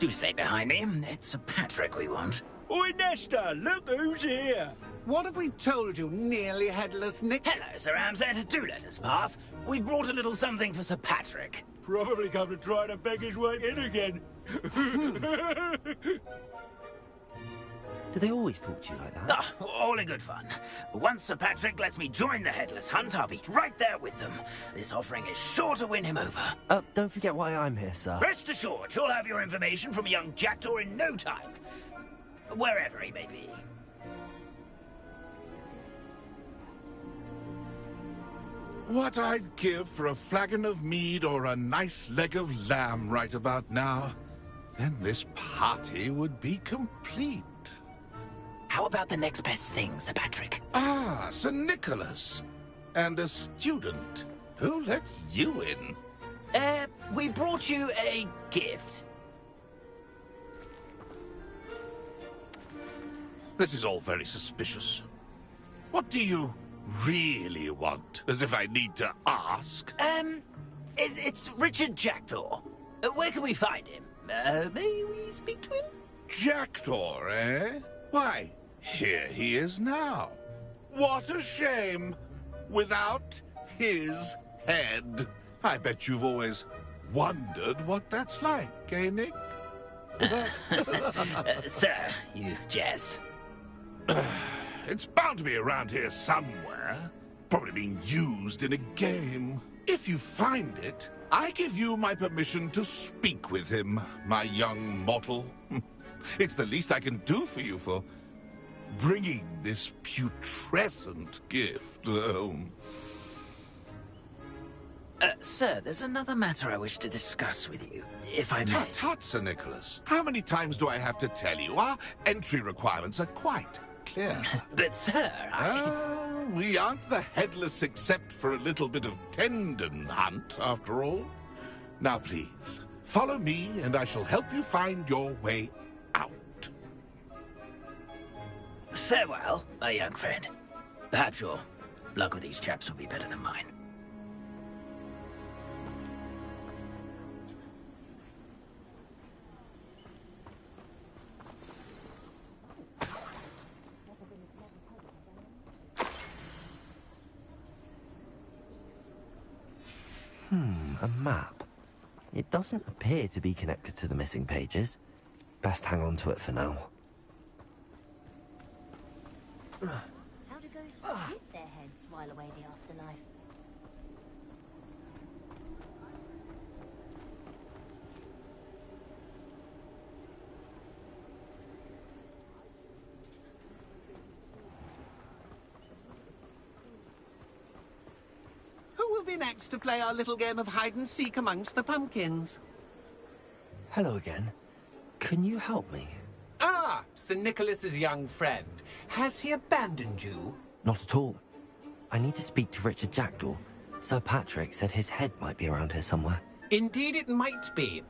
Do stay behind me. It's Sir Patrick we want. Oi, Nesta, look who's here. What have we told you, nearly headless Nick? Hello, Sir Ramsay. Do let us pass. We've brought a little something for Sir Patrick. Probably come to try to beg his way in again. Do they always talk to you like that? Ah, all in good fun. Once Sir Patrick lets me join the Headless Hunt, I'll be right there with them. This offering is sure to win him over. Don't forget why I'm here, sir. Rest assured, you'll have your information from young Jackdaw in no time. Wherever he may be. What I'd give for a flagon of mead or a nice leg of lamb right about now. Then this party would be complete. How about the next best thing, Sir Patrick? Ah, Sir Nicholas. And a student. Who let you in? We brought you a gift. This is all very suspicious. What do you really want? As if I need to ask. It's Richard Jackdaw. Where can we find him? May we speak to him? Jackdaw, eh? Why, here he is now. What a shame. Without his head. I bet you've always wondered what that's like, eh, Nick? Sir, you jest. It's bound to be around here somewhere. Probably being used in a game. If you find it, I give you my permission to speak with him, my young mortal. It's the least I can do for you for bringing this putrescent gift home. Sir, there's another matter I wish to discuss with you, if I may. Tut, tut, Sir Nicholas. How many times do I have to tell you? Our entry requirements are quite clear. But, sir, we aren't the headless except for a little bit of tendon hunt, after all. Now, please, follow me, and I shall help you find your way out. Farewell, my young friend. Perhaps your luck with these chaps will be better than mine. A map. It doesn't appear to be connected to the missing pages. Best hang on to it for now. How do ghosts hit their heads while away the afterlife? Who will be next to play our little game of hide-and-seek amongst the pumpkins? Hello again. Can you help me? Ah, Sir Nicholas's young friend. Has he abandoned you? Not at all. I need to speak to Richard Jackdaw. Sir Patrick said his head might be around here somewhere. Indeed it might be.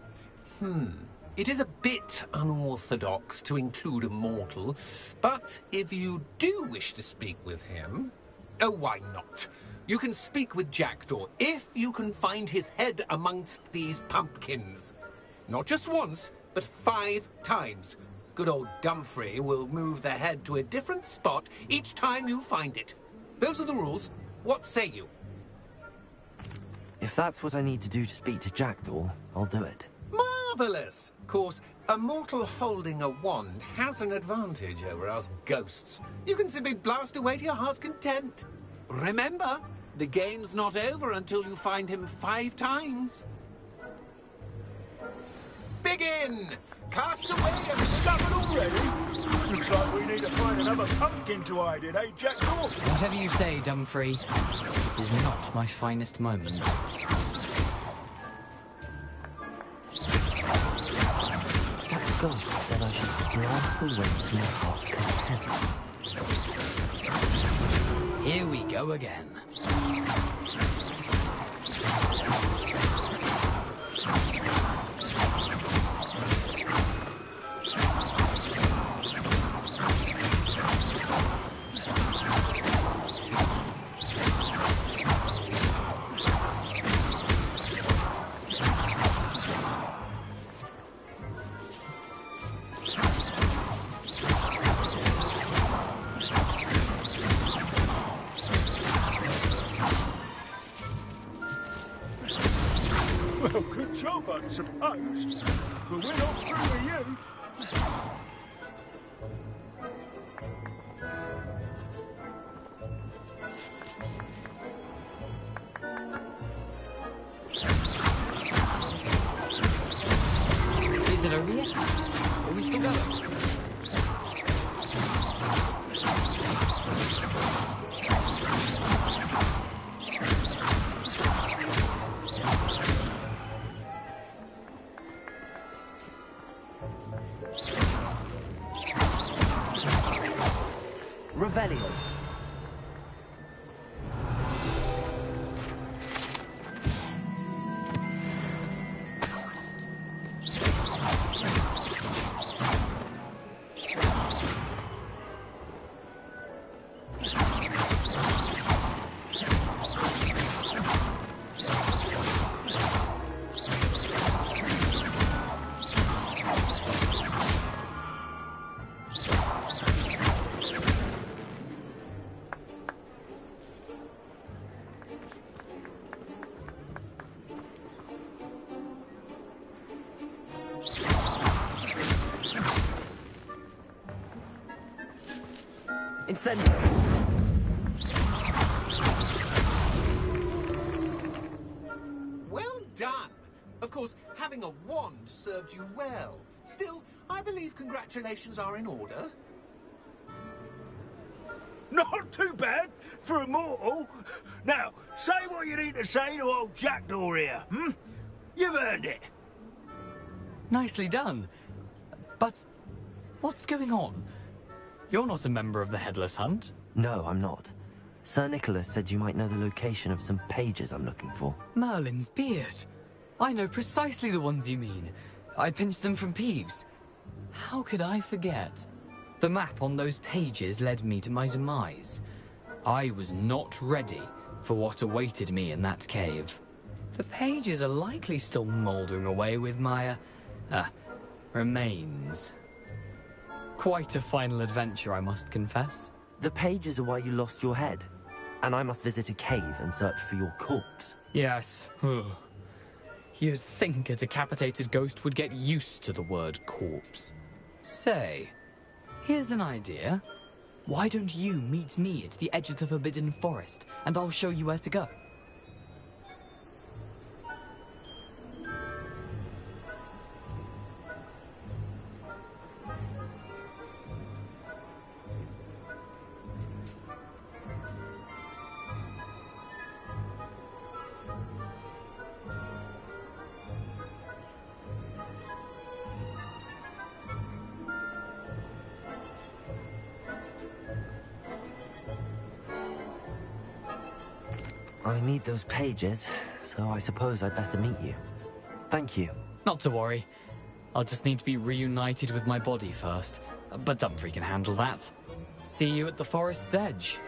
It is a bit unorthodox to include a mortal, but if you do wish to speak with him... Oh, why not? You can speak with Jackdaw if you can find his head amongst these pumpkins. Not just once, but 5 times. Good old Dumfrey will move the head to a different spot each time you find it. Those are the rules. What say you? If that's what I need to do to speak to Jackdaw, I'll do it. Marvellous! Of course, a mortal holding a wand has an advantage over us ghosts. You can simply blast away to your heart's content. Remember, the game's not over until you find him 5 times. Begin! Cast away and discovered already? Looks like we need to find another pumpkin to hide in, eh, Jackdaw? Whatever you say, Dumfrey. This is not my finest moment. That ghost said I should blast the way to my heart's content. Here we go again. suppose. But we're not through with you. Is it over yet? Are we still going? Revelio. Incendio. Well done. Of course, having a wand served you well. Still, I believe congratulations are in order. Not too bad for a mortal. Now, say what you need to say to old Jackdaw here, hmm? You've earned it. Nicely done. But what's going on? You're not a member of the Headless Hunt. No, I'm not. Sir Nicholas said you might know the location of some pages I'm looking for. Merlin's beard. I know precisely the ones you mean. I pinched them from Peeves. How could I forget? The map on those pages led me to my demise. I was not ready for what awaited me in that cave. The pages are likely still mouldering away with my, remains. Quite a final adventure, I must confess. The pages are why you lost your head, and I must visit a cave and search for your corpse. Yes. You'd think a decapitated ghost would get used to the word corpse. Say, here's an idea. Why don't you meet me at the edge of the Forbidden Forest, and I'll show you where to go? I need those pages, so I suppose I'd better meet you. Thank you. Not to worry. I'll just need to be reunited with my body first. But Dumfries can handle that. See you at the forest's edge.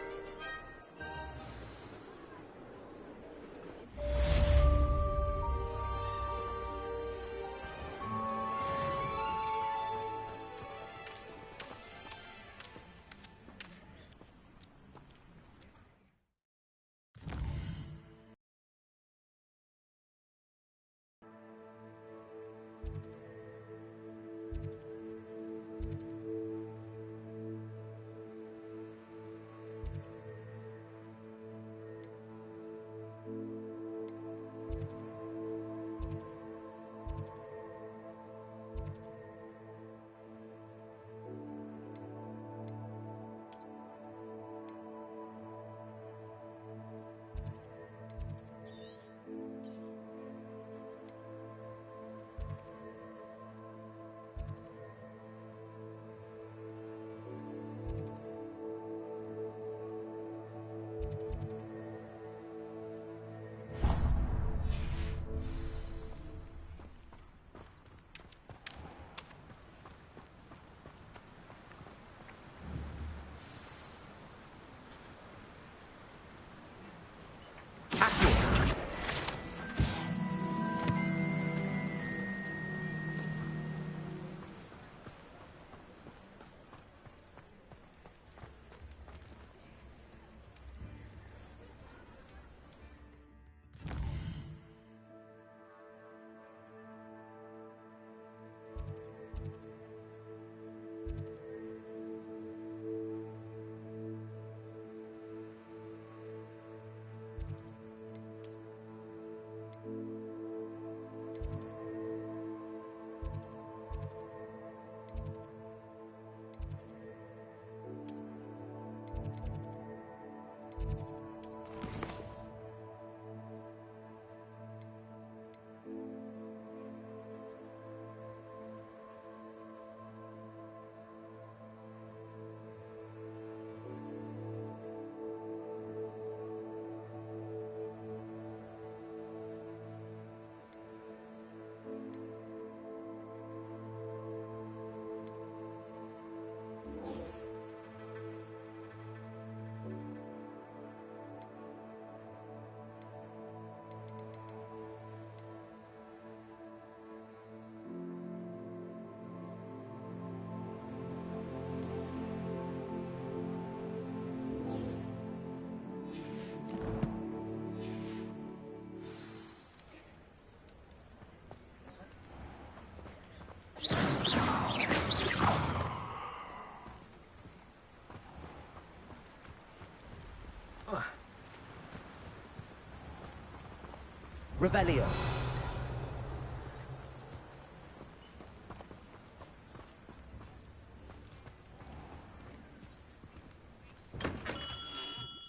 Revelio.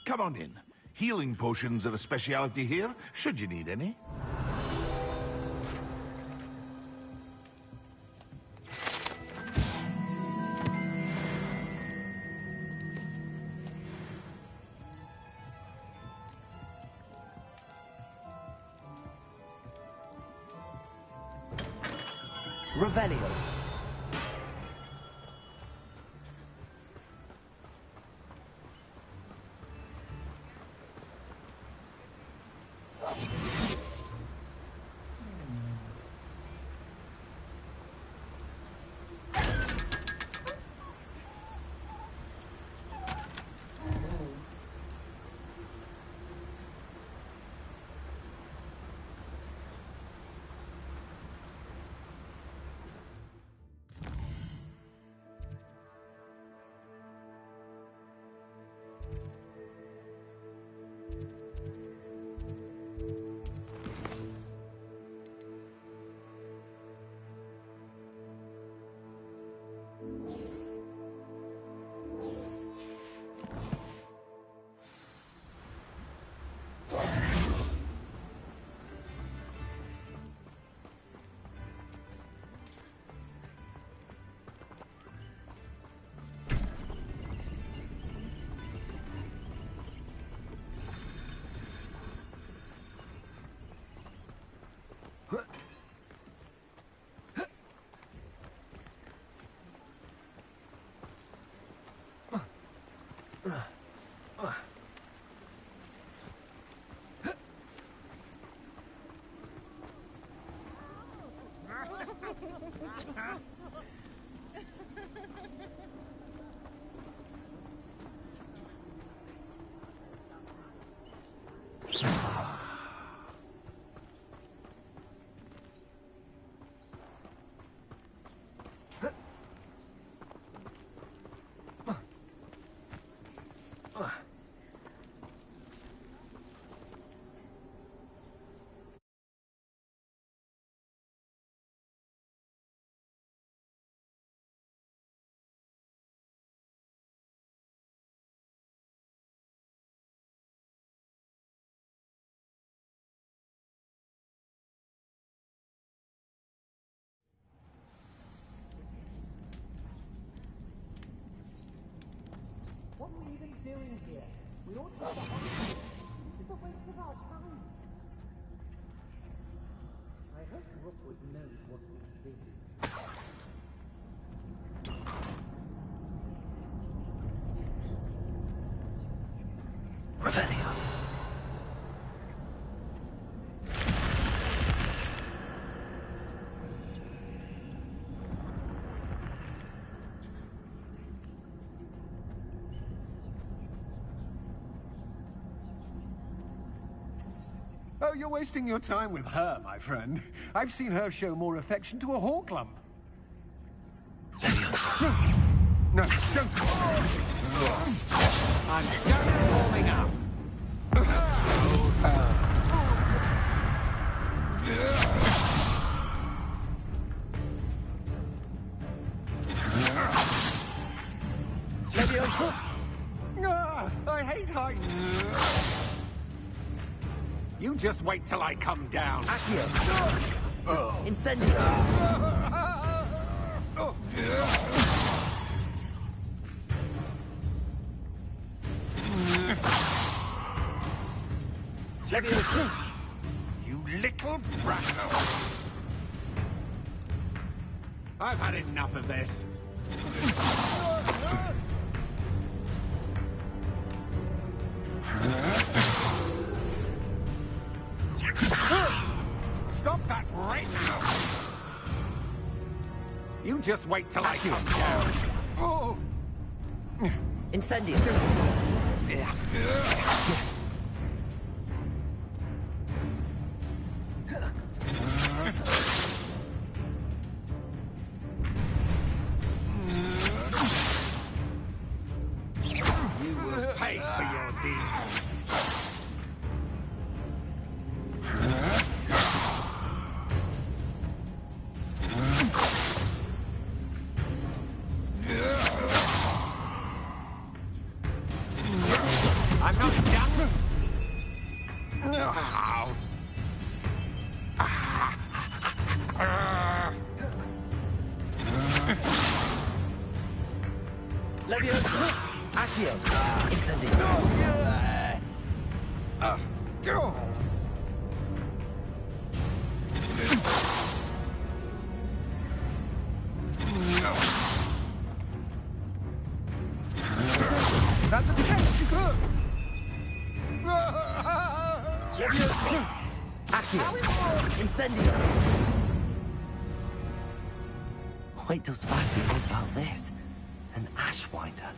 Come on in. Healing potions are a speciality here, should you need any. Revelio. What are we even doing here? We ought to stop. It's a waste of our time. I hope Rookwood knows what we do. Revelio. Oh, you're wasting your time with her, my friend. I've seen her show more affection to a horklump. No, don't. I'm just warming up. I hate heights. You just wait till I come down. Accio. Incendio. Leviosa. You little brat. I've had enough of this. Stop that right now! You just wait till I come down. Oh! Incendio. Yes. You will pay for your deeds. I'm not done. Leviosa. Accio. Incendio. That's the best you could. Leviosa. Accio. Incendio. Wait till Sebastian knows about this. An Ashwinder.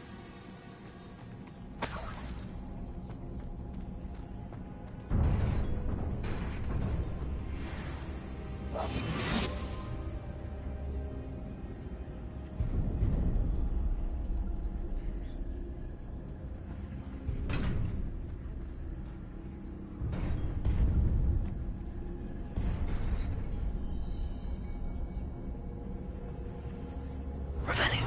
Revenue.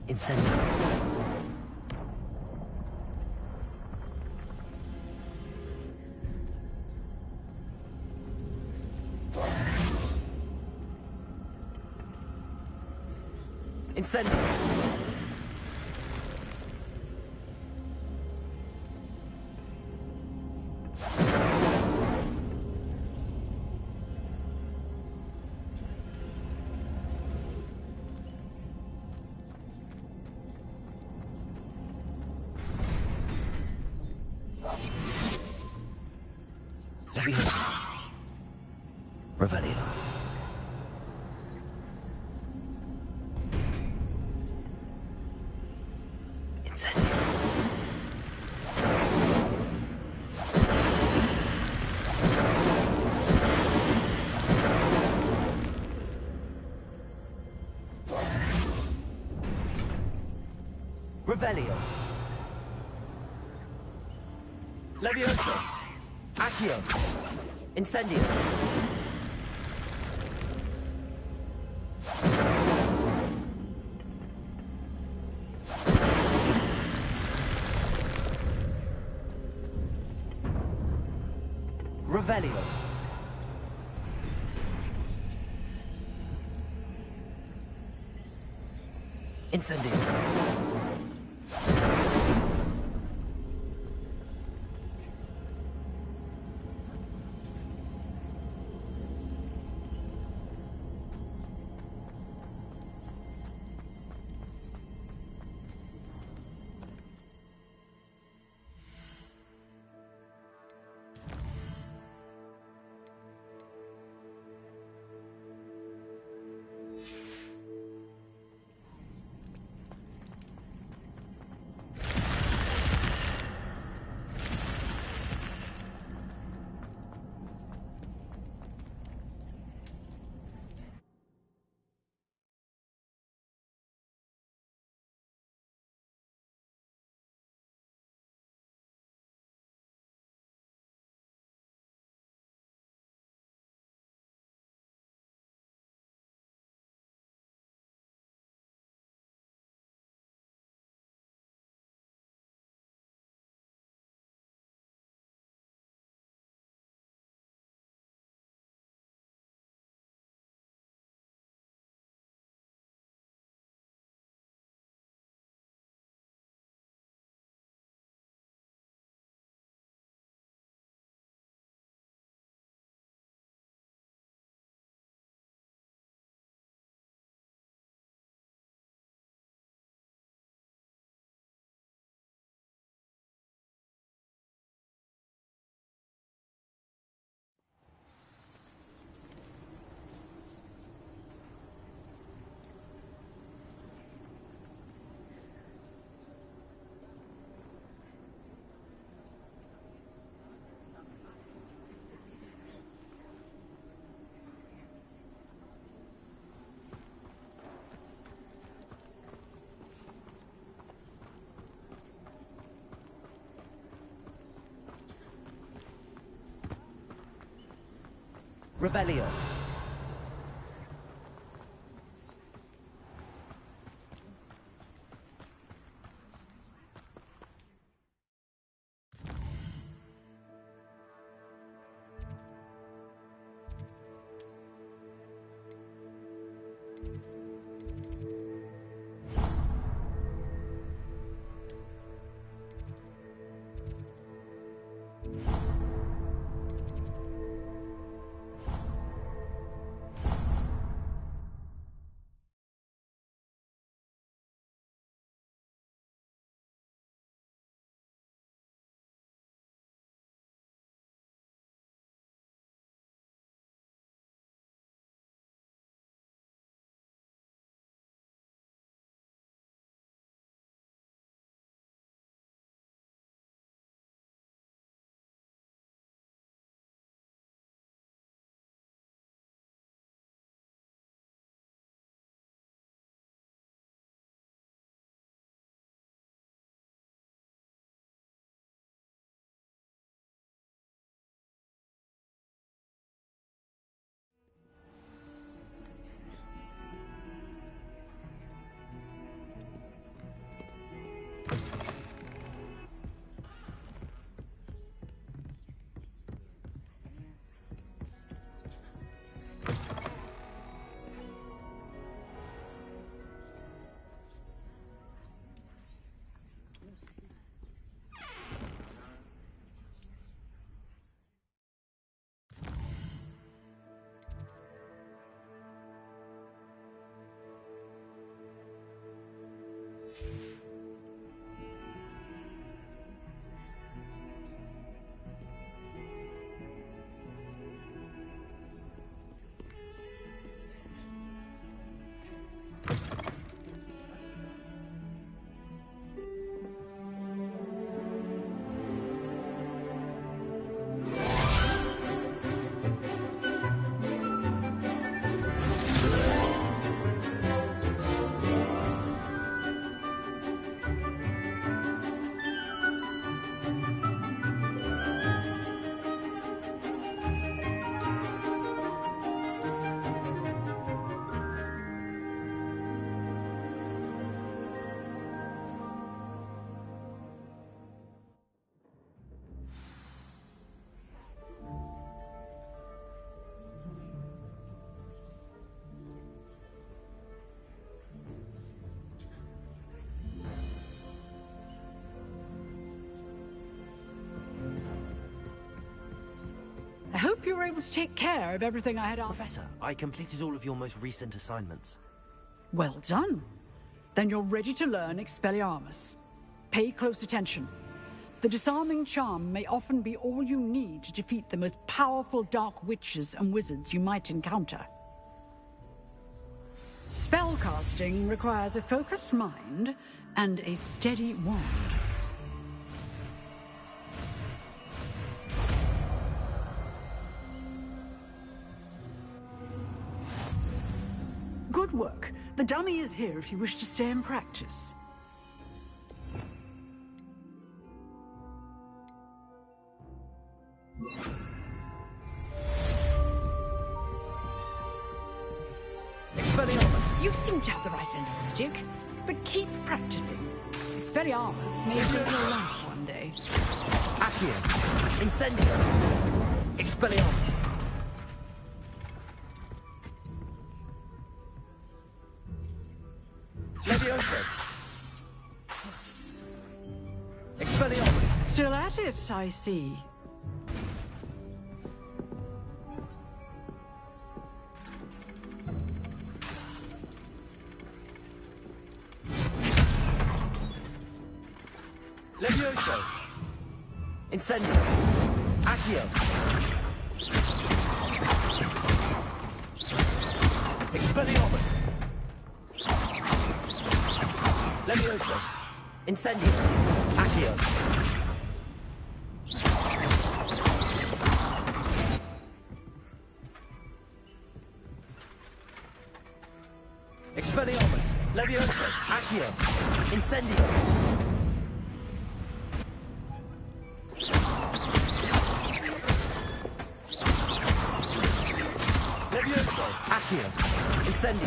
Incendio. Incendio. Leviosa. Revelio. Incendio. Revelio. Leviosa. Accio. Incendio. Revelio. Incendio. Revelio. I hope you were able to take care of everything I had asked. Professor, I completed all of your most recent assignments. Well done. Then you're ready to learn Expelliarmus. Pay close attention. The disarming charm may often be all you need to defeat the most powerful dark witches and wizards you might encounter. Spellcasting requires a focused mind and a steady wand. Good work. The dummy is here if you wish to stay and practice. Expelliarmus! You seem to have the right end of the stick, but keep practicing. Expelliarmus may save your life one day. Accio! Incendio! Expelliarmus! Levioso! Expelliarmus! Still at it, I see. Levioso! Incendio! Accio! Expelliarmus! Levioso! Incendio! Accio! Expelliarmus! Levioso! Accio! Incendio! Accio. Incendio.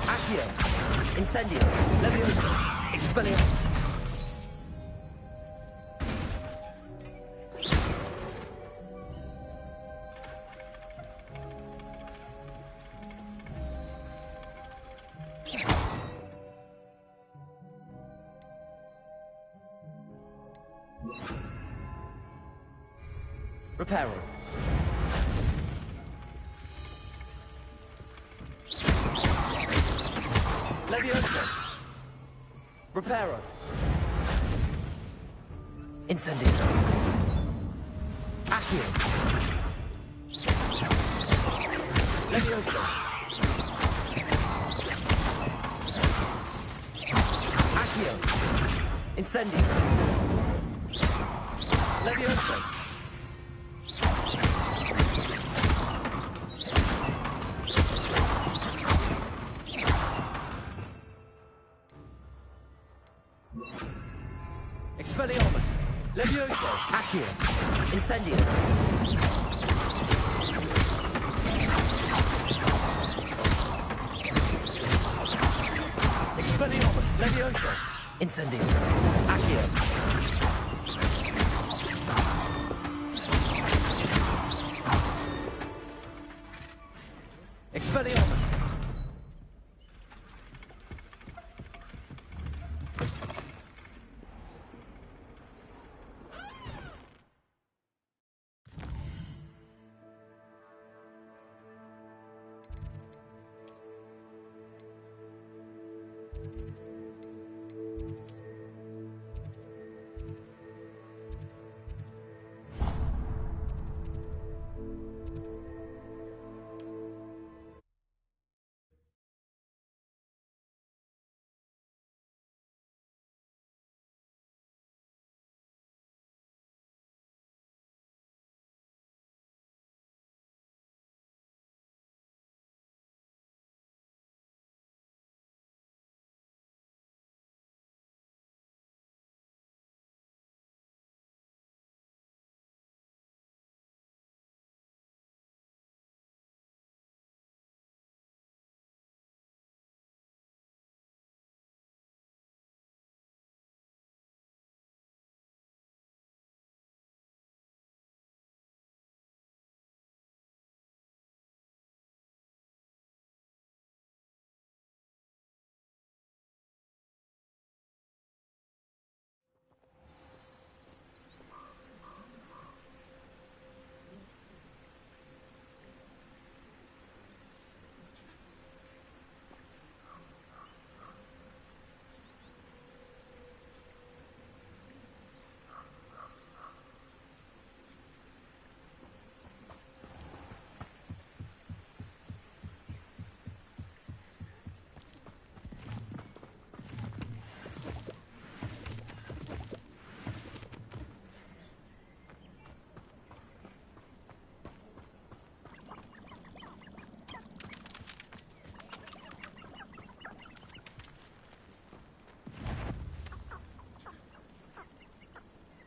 Accio. Incendio. Levioso. Expelliarmus. Reparo. Levioso. Reparo. Incendio. Accio. Levioso. Accio. Incendio. Levioso. Expelliarmus. Levioso. Accio. Incendio. Expelliarmus. Levioso. Incendio. Accio. Expelliarmus.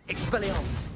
Expelliarmus.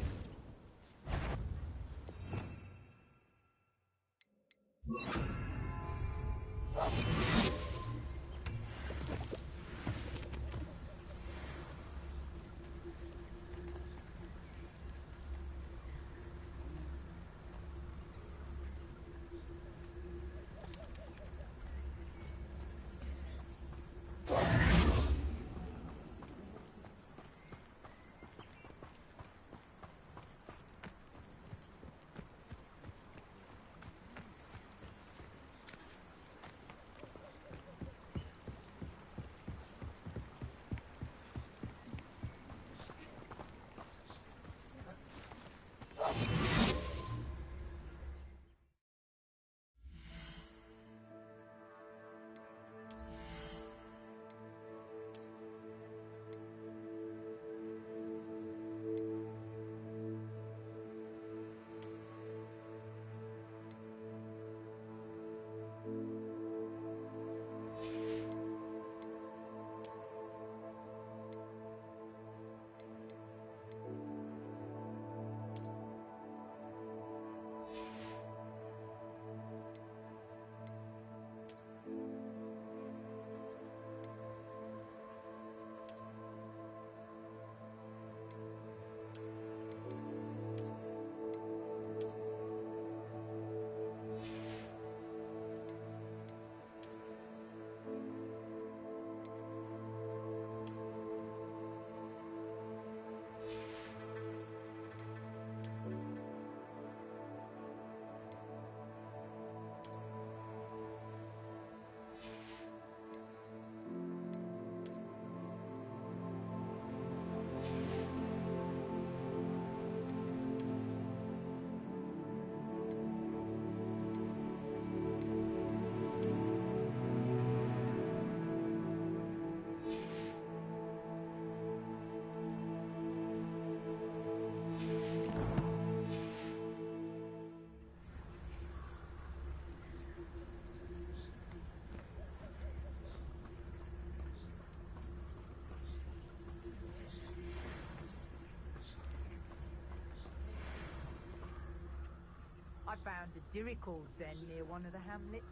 I found a Dirical's den near one of the hamlets.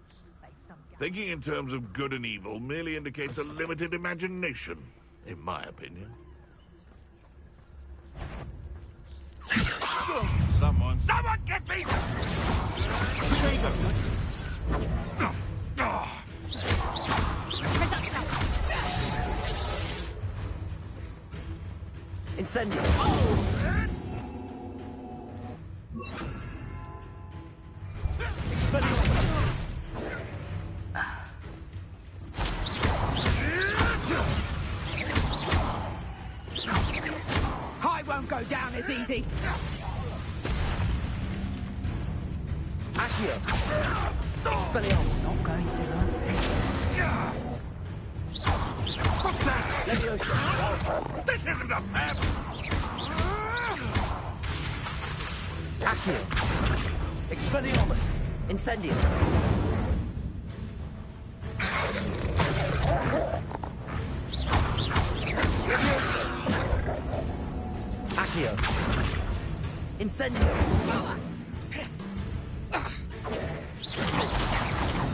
Thinking in terms of good and evil merely indicates a limited imagination, in my opinion. Someone get me! Incendio! I won't go down as easy. Accio! Expelliarmus! Not going to Leviosa! This isn't a fair... Accio! Expelliarmus! Incendio! Accio! Incendio!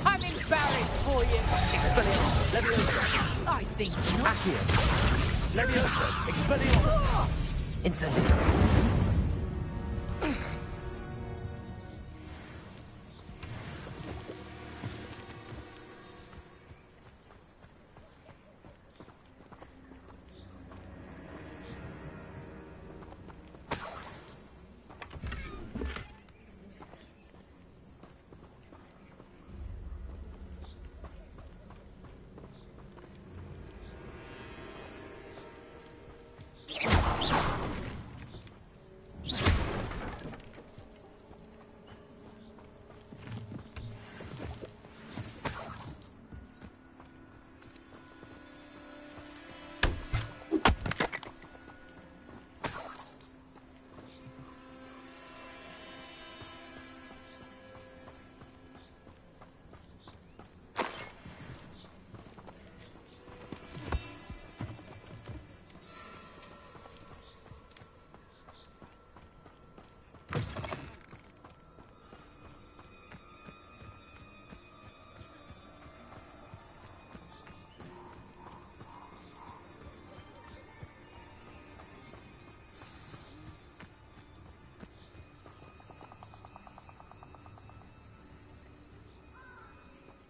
I'm embarrassed for you. Expelliarmus! Leviosa! I think not. Accio! Leviosa! Expelliarmus! Incendio!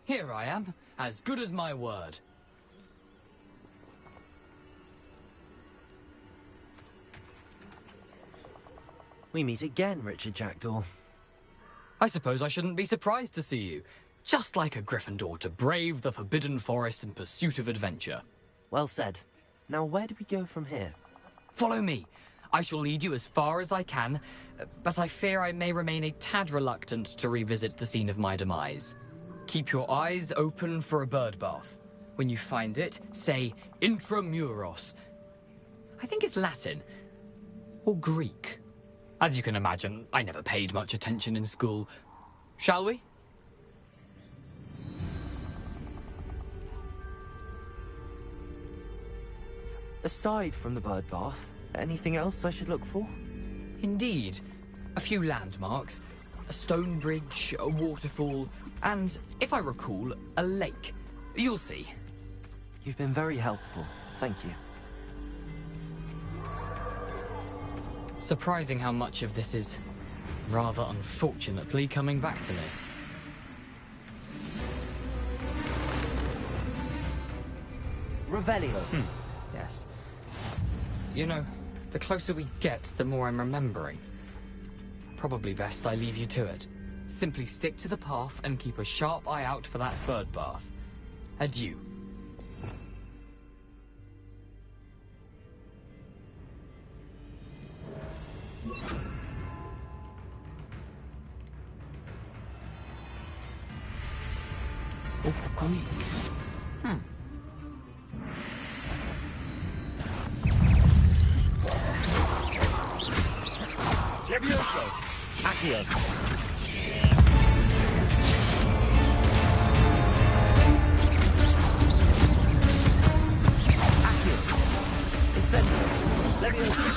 Here I am, as good as my word. We meet again, Richard Jackdaw. I suppose I shouldn't be surprised to see you. Just like a Gryffindor to brave the Forbidden Forest in pursuit of adventure. Well said. Now where do we go from here? Follow me. I shall lead you as far as I can, but I fear I may remain a tad reluctant to revisit the scene of my demise. Keep your eyes open for a bird bath. When you find it, say intramuros. I think it's Latin. Or Greek. As you can imagine, I never paid much attention in school. Shall we? Aside from the bird bath, anything else I should look for? Indeed. A few landmarks. A stone bridge, a waterfall, and, if I recall, a lake. You'll see. You've been very helpful. Thank you. Surprising how much of this is, rather unfortunately, coming back to me. Revelio. Yes. You know, the closer we get, the more I'm remembering. Probably best I leave you to it. Simply stick to the path and keep a sharp eye out for that bird bath. Adieu. Oh, Greek. Levioso! Accio! Accio! Incendio! Levioso!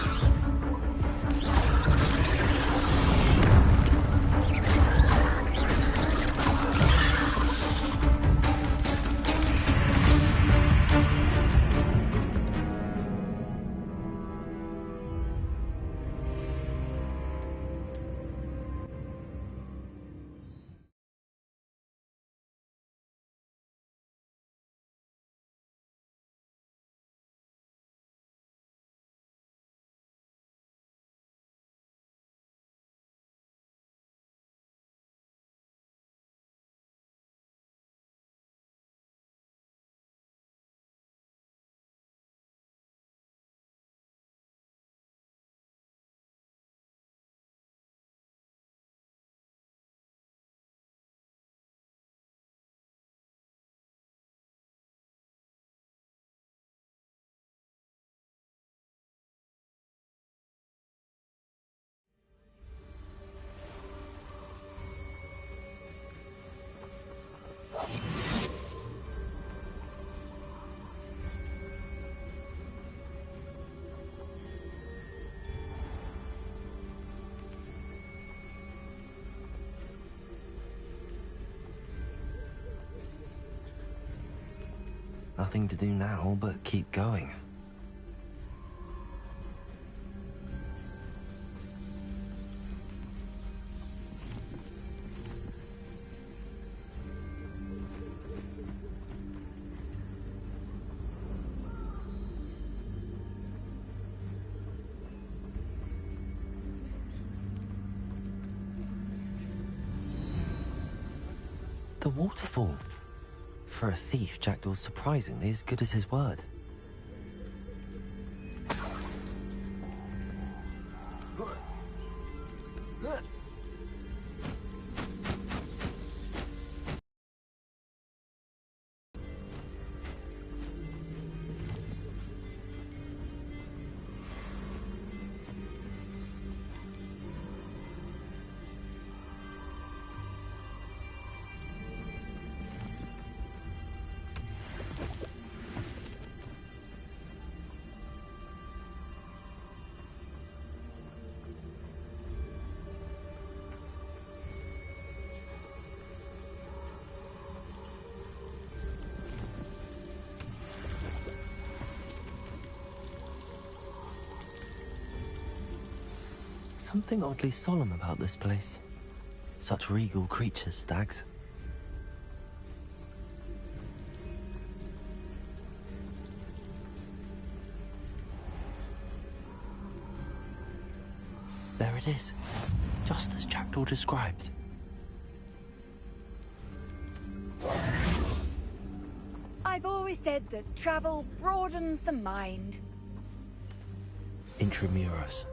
Nothing to do now but keep going. The waterfall. For a thief, Jackdaw's surprisingly as good as his word. Something oddly solemn about this place. Such regal creatures, stags. There it is, just as Jackdaw described. I've always said that travel broadens the mind. Intramuros.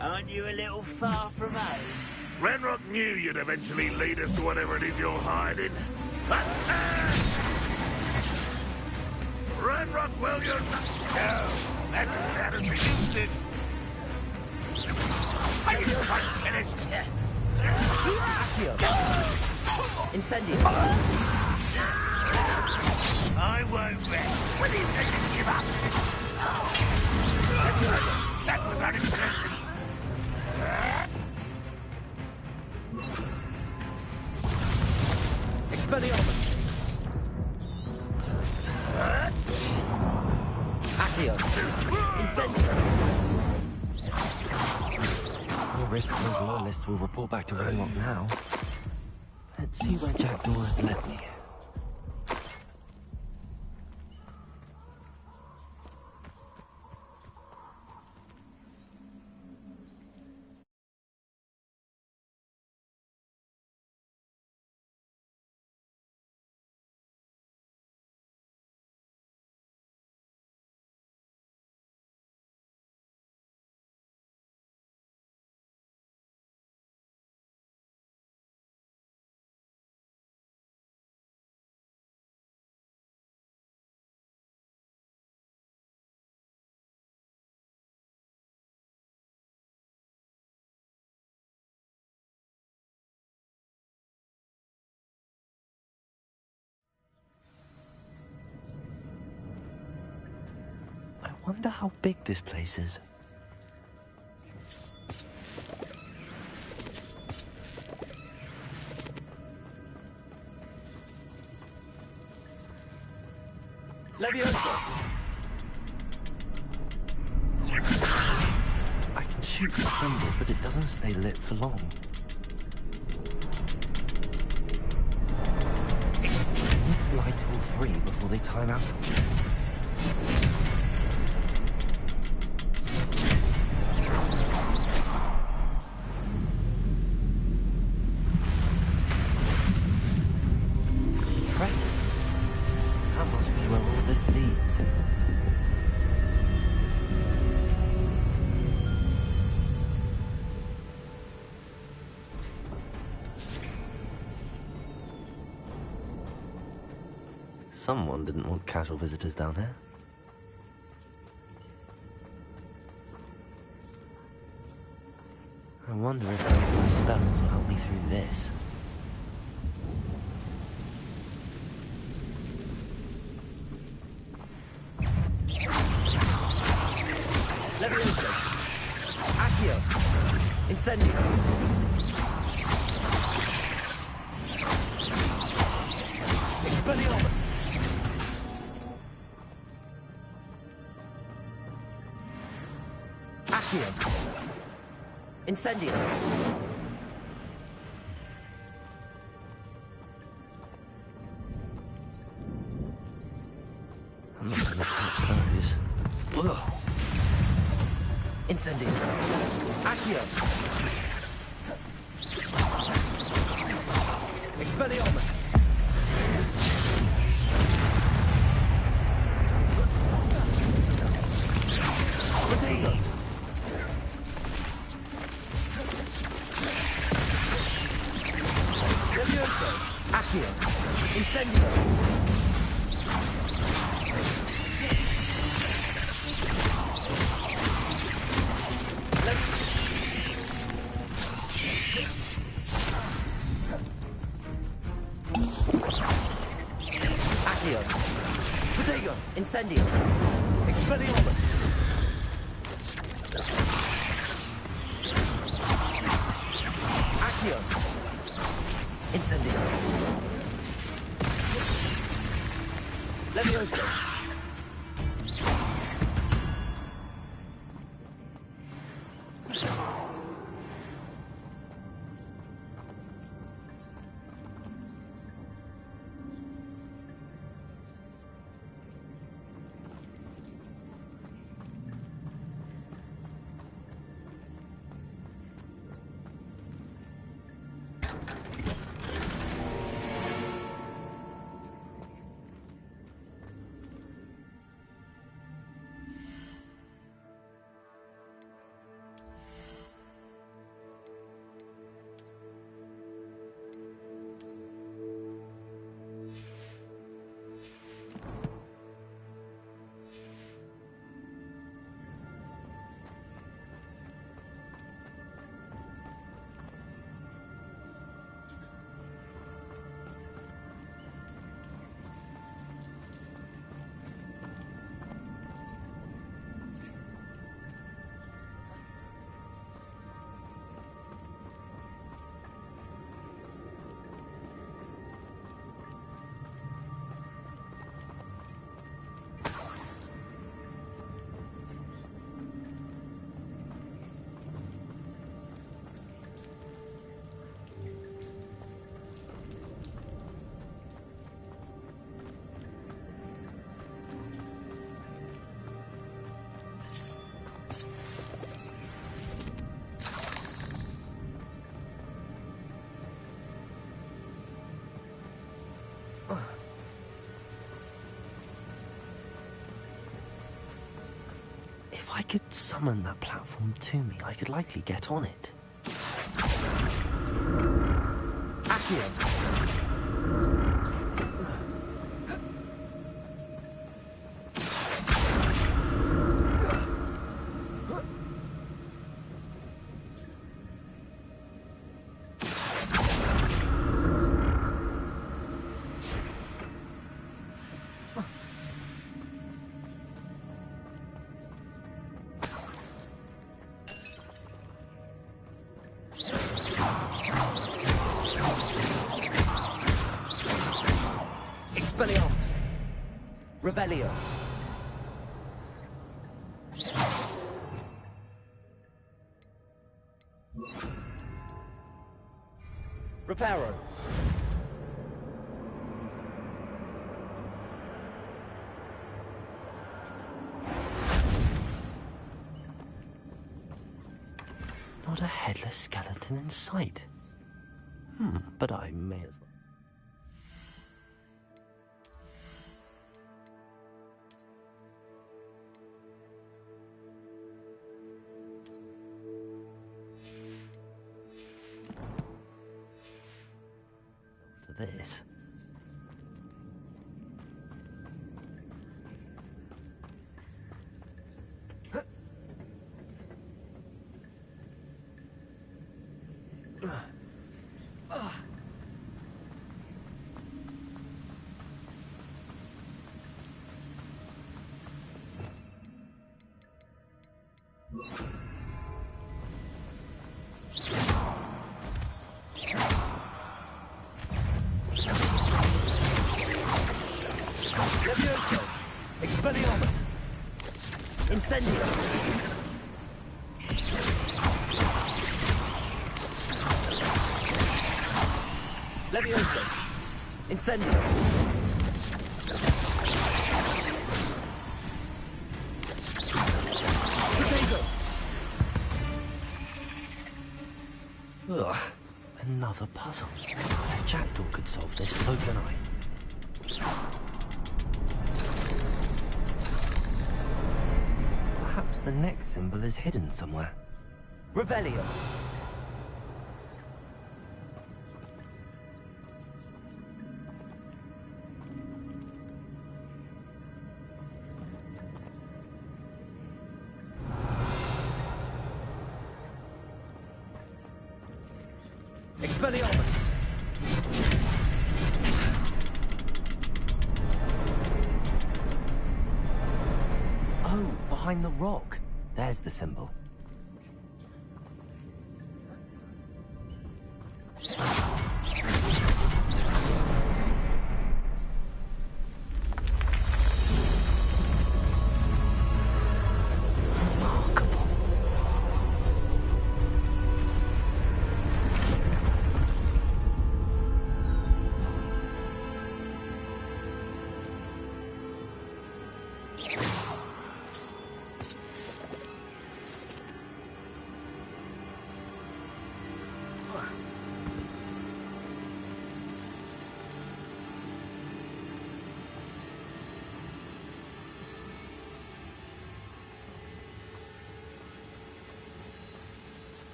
Aren't you a little far from home? Renrock knew you'd eventually lead us to whatever it is you're hiding. Renrock, will you? No, that's embarrassing, isn't it? Are you quite finished? Incendio. I won't rest. Will you take and give up? That was unimpressive. Expelliarmus. Accio. Incendio. No risk those loyalists will report back to Renrock now. Let's see where Jackdaw has led me. I wonder how big this place is. Leviosa. I can shoot the symbol, but it doesn't stay lit for long. I need to light all three before they time out. Impressive. That must be where all this leads. Someone didn't want casual visitors down here. I wonder if any of my spells will help me through this. Incendio. Expelliarmus. Accio. Incendio. I'm not gonna touch those. Ugh. Incendio. Accio. Expelliarmus. Potato. Levioso. Accio. Incendio. Accio. Potato. Incendio. Expelliarmus. Accio. Incendio. Levioso. If I could summon that platform to me, I could likely get on it. Accio. Expelliarmus. Revelio. Reparo. Not a headless skeleton in sight. But I may as well. To this. Incendio! Levioso! Incendio! Ugh, another puzzle. If Jackdaw could solve this, so can I. Perhaps the next symbol is hidden somewhere. Revelio! Expelliarmus! Oh, behind the rock. There's the symbol.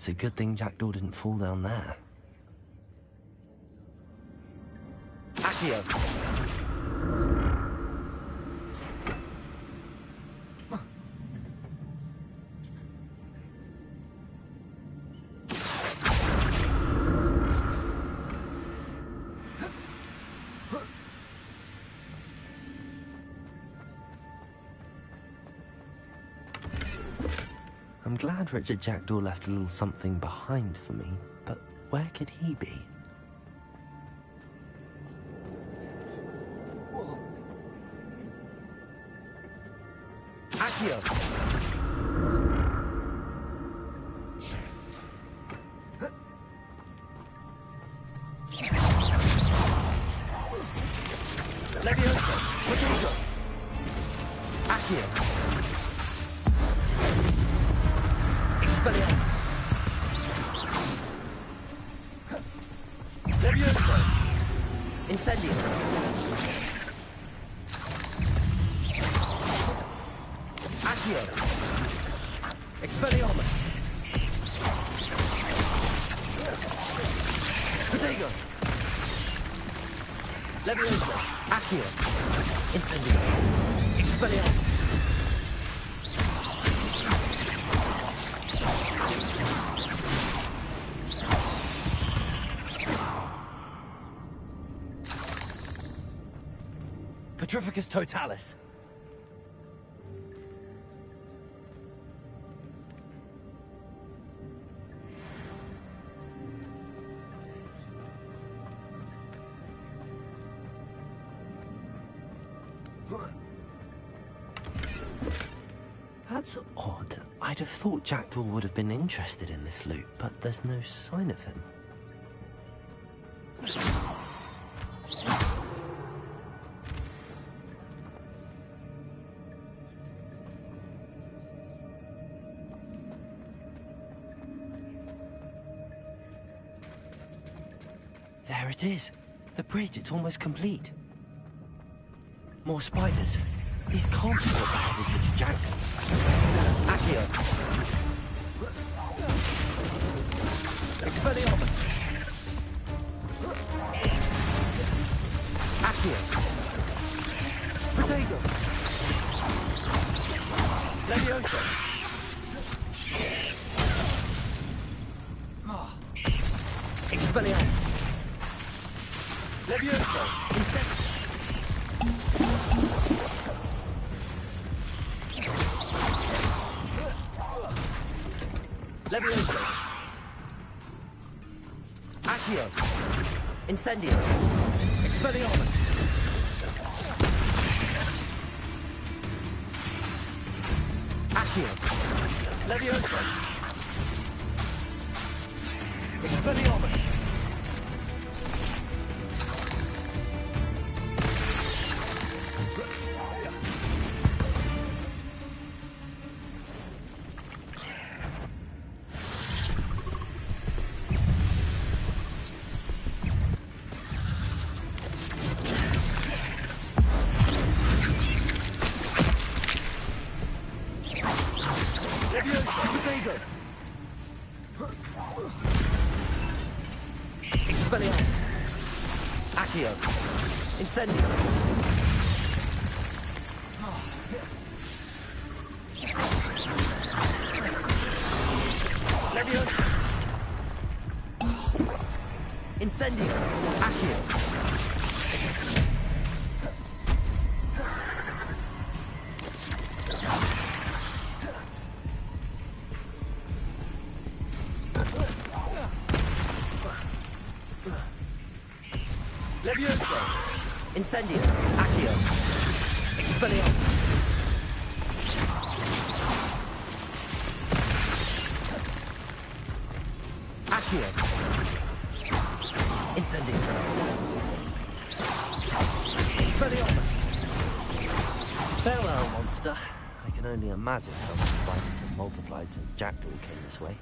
It's a good thing Jackdaw didn't fall down there. Accio! I'm glad Richard Jackdaw left a little something behind for me, but where could he be? Accio! Levioso! Potato! Accio! Expelliarmus! Levioso! Incendio! Accio! Expelliarmus! Protego! Levioso! Accio! Incendio! Expelliarmus! Petrificus Totalis. That's odd. I'd have thought Jackdaw would have been interested in this loot, but there's no sign of him. There it is. The bridge, it's almost complete. More spiders. These can't be what the headed Jackdaw. Accio. Expelliarmus. Accio. Protego. Levioso. Expelliarmus. Levioso. Incendio. Incendio. Expelliarmus. Accio. Leviosa. Expelliarmus. Expelliarmus. Accio. Incendio. Leviosa. Incendio. Accio. Leviosa. Incendio. Accio. Expelliarmus. Accio. Incendio. Expelliarmus. Farewell, monster. I can only imagine how many spiders have multiplied since Jackdaw came this way.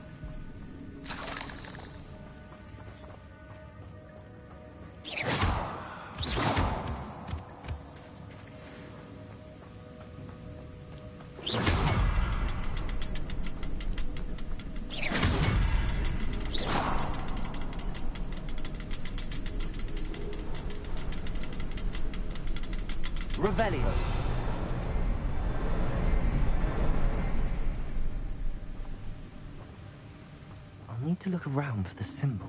Revelio. I'll need to look around for the symbol.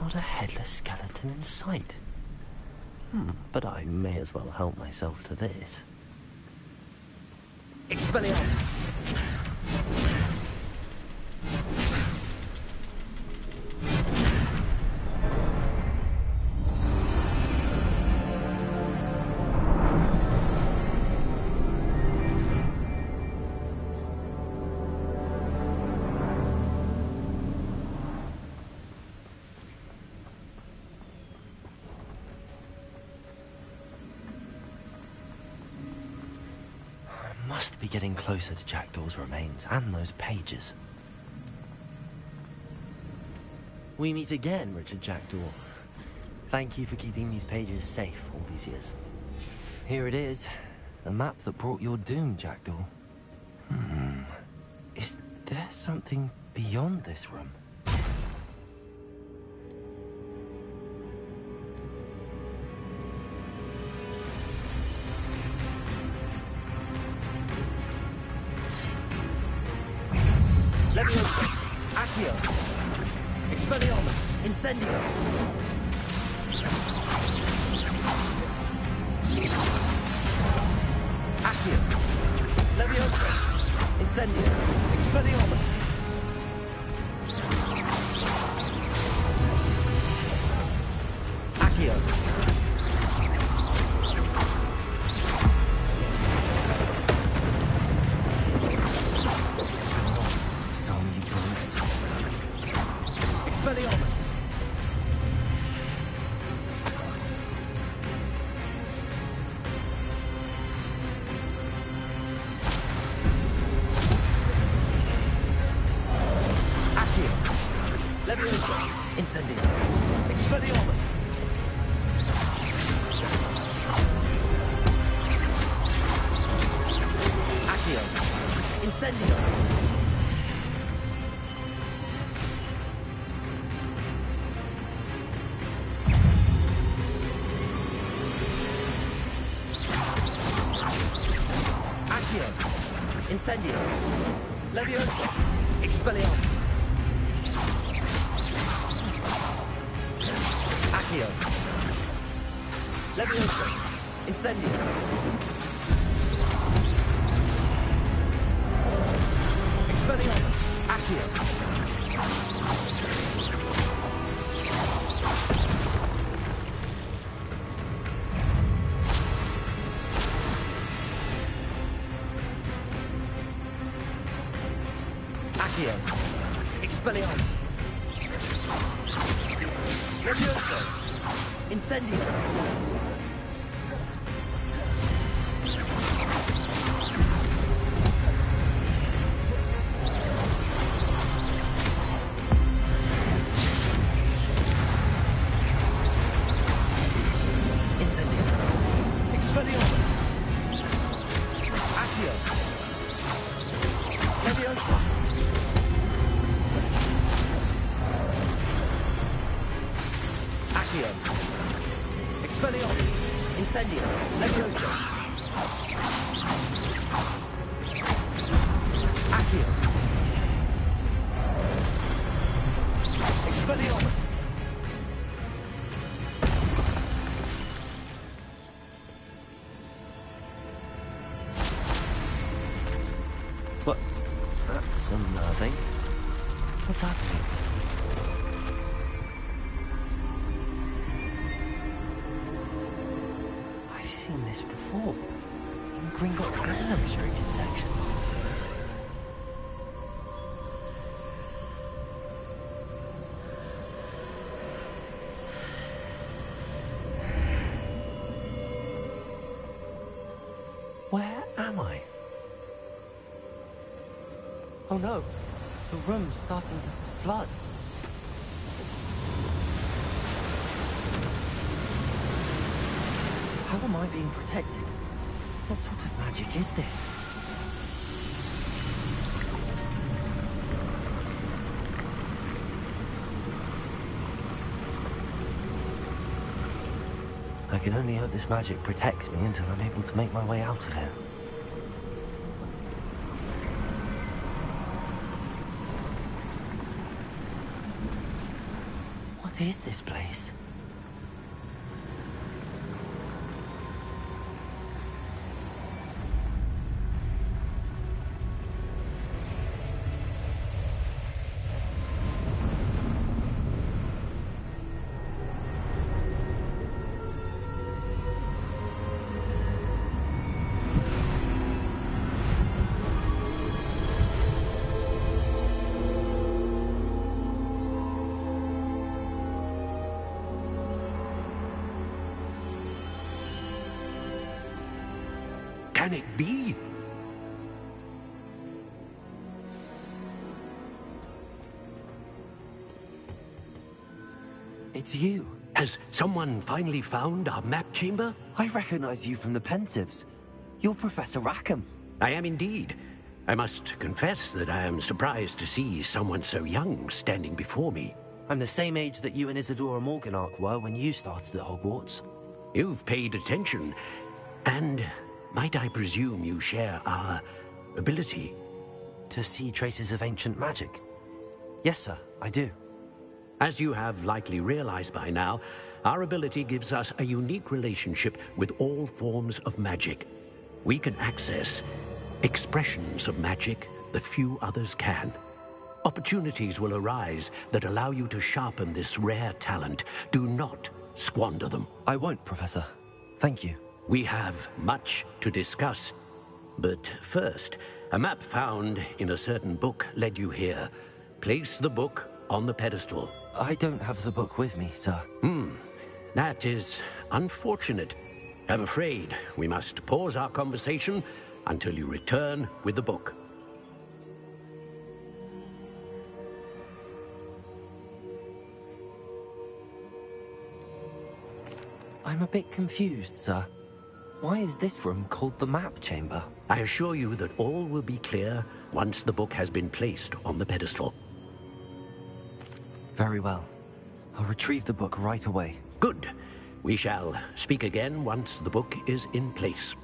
Not a headless skeleton in sight. But I may as well help myself to this. Expelliarmus! Must be getting closer to Jackdaw's remains and those pages. We meet again, Richard Jackdaw. Thank you for keeping these pages safe all these years. Here it is, the map that brought your doom, Jackdaw. Is there something beyond this room? Leviosa. Accio. Expelliarmus. Incendio. Accio. Leviosa. Incendio. Expelliarmus. Accio. Expelliarmus. Accio. Leviosa. Incendio. Expelliarmus. Accio. Incendio. Incendio. Leviosa. Expelliarmus. Accio. Levioso. Incendio. Expelliarmus. Accio. Accio. Expelliarmus. Levioso. Incendio. Incendio. Expelliarmus. Accio. Levioso. Accio. Expelliarmus. Incendio. Levioso. Accio. Expelliarmus. What? That's unnerving. What's happening? I've seen this before. In Gringotts and the restricted section. Where am I? Oh no, the room's starting to flood. How am I being protected? What sort of magic is this? I can only hope this magic protects me until I'm able to make my way out of here. What is this place? Can it be? It's you. Has someone finally found our map chamber? I recognize you from the Pensives. You're Professor Rackham. I am indeed. I must confess that I am surprised to see someone so young standing before me. I'm the same age that you and Isadora Morganach were when you started at Hogwarts. You've paid attention, and might I presume you share our ability? To see traces of ancient magic? Yes, sir, I do. As you have likely realized by now, our ability gives us a unique relationship with all forms of magic. We can access expressions of magic that few others can. Opportunities will arise that allow you to sharpen this rare talent. Do not squander them. I won't, Professor. Thank you. We have much to discuss. But first, a map found in a certain book led you here. Place the book on the pedestal. I don't have the book with me, sir. That is unfortunate. I'm afraid we must pause our conversation until you return with the book. I'm a bit confused, sir. Why is this room called the map chamber? I assure you that all will be clear once the book has been placed on the pedestal. Very well. I'll retrieve the book right away. Good. We shall speak again once the book is in place.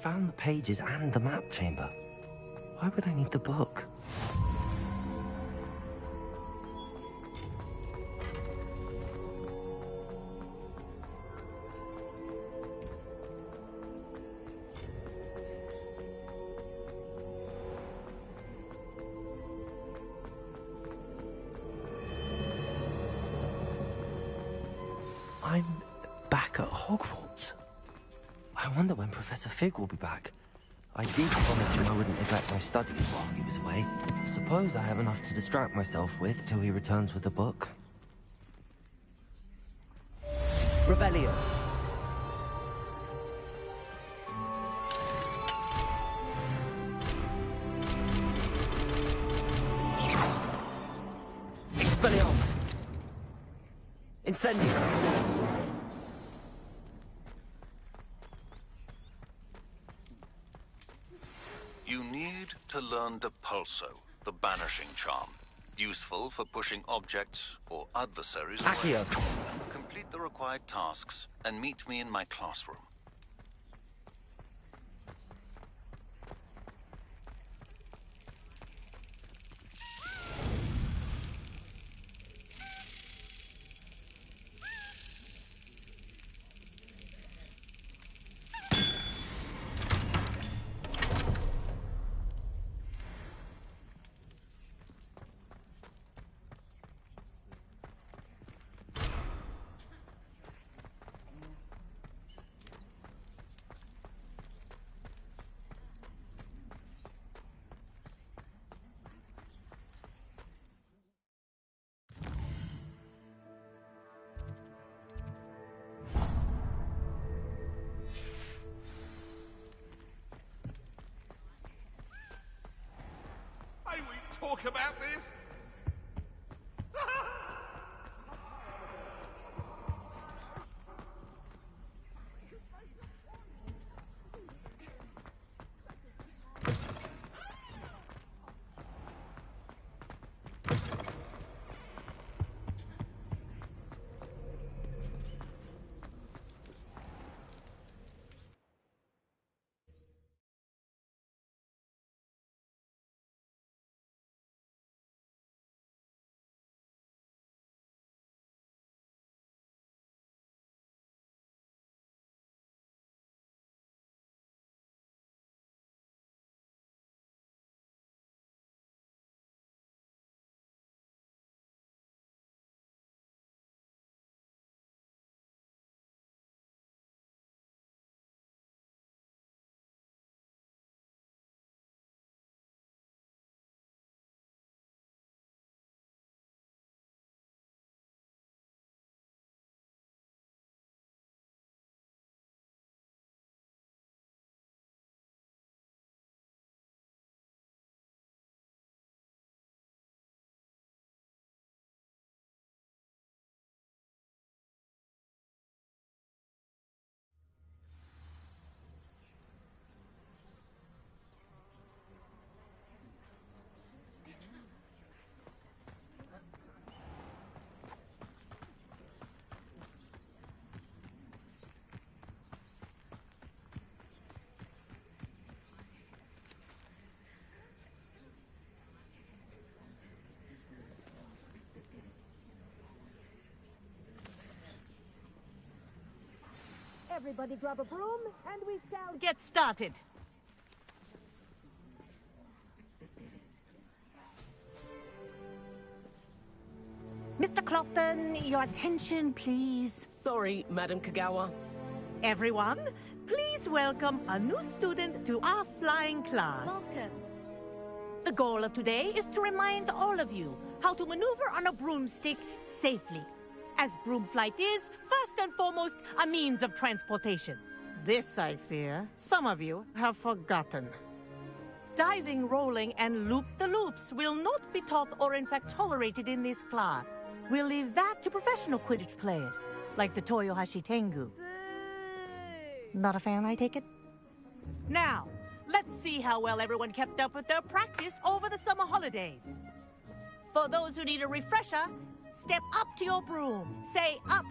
found the pages and the map chamber. Why would I need the book? I'm back at Hogwarts. I wonder when Professor Fig will be back. I did promise him I wouldn't neglect my studies while he was away. Suppose I have enough to distract myself with till he returns with the book. Revelio. Expelliarmus. Incendio. You need to learn Depulso, the banishing charm. Useful for pushing objects or adversaries away. Accio. Complete the required tasks and meet me in my classroom. Talk about this? Everybody grab a broom, and we shall get started. Mr. Clockton, your attention, please. Sorry, Madam Kagawa. Everyone, please welcome a new student to our flying class. Welcome. The goal of today is to remind all of you how to maneuver on a broomstick safely, as broom flight is, first and foremost, a means of transportation. This, I fear, some of you have forgotten. Diving, rolling, and loop-the-loops will not be taught or in fact tolerated in this class. We'll leave that to professional Quidditch players, like the Toyohashi Tengu. Not a fan, I take it? Now, let's see how well everyone kept up with their practice over the summer holidays. For those who need a refresher, step up to your broom. Say up,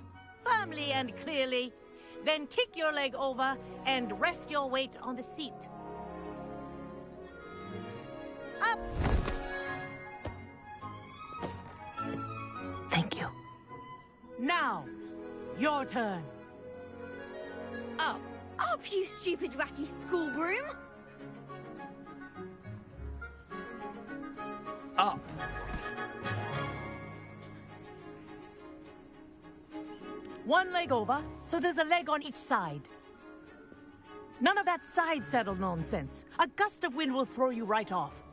firmly and clearly. Then kick your leg over and rest your weight on the seat. Up! Thank you. Now, your turn. Up. Up, you stupid ratty school broom! Up. One leg over, so there's a leg on each side. None of that side saddle nonsense. A gust of wind will throw you right off.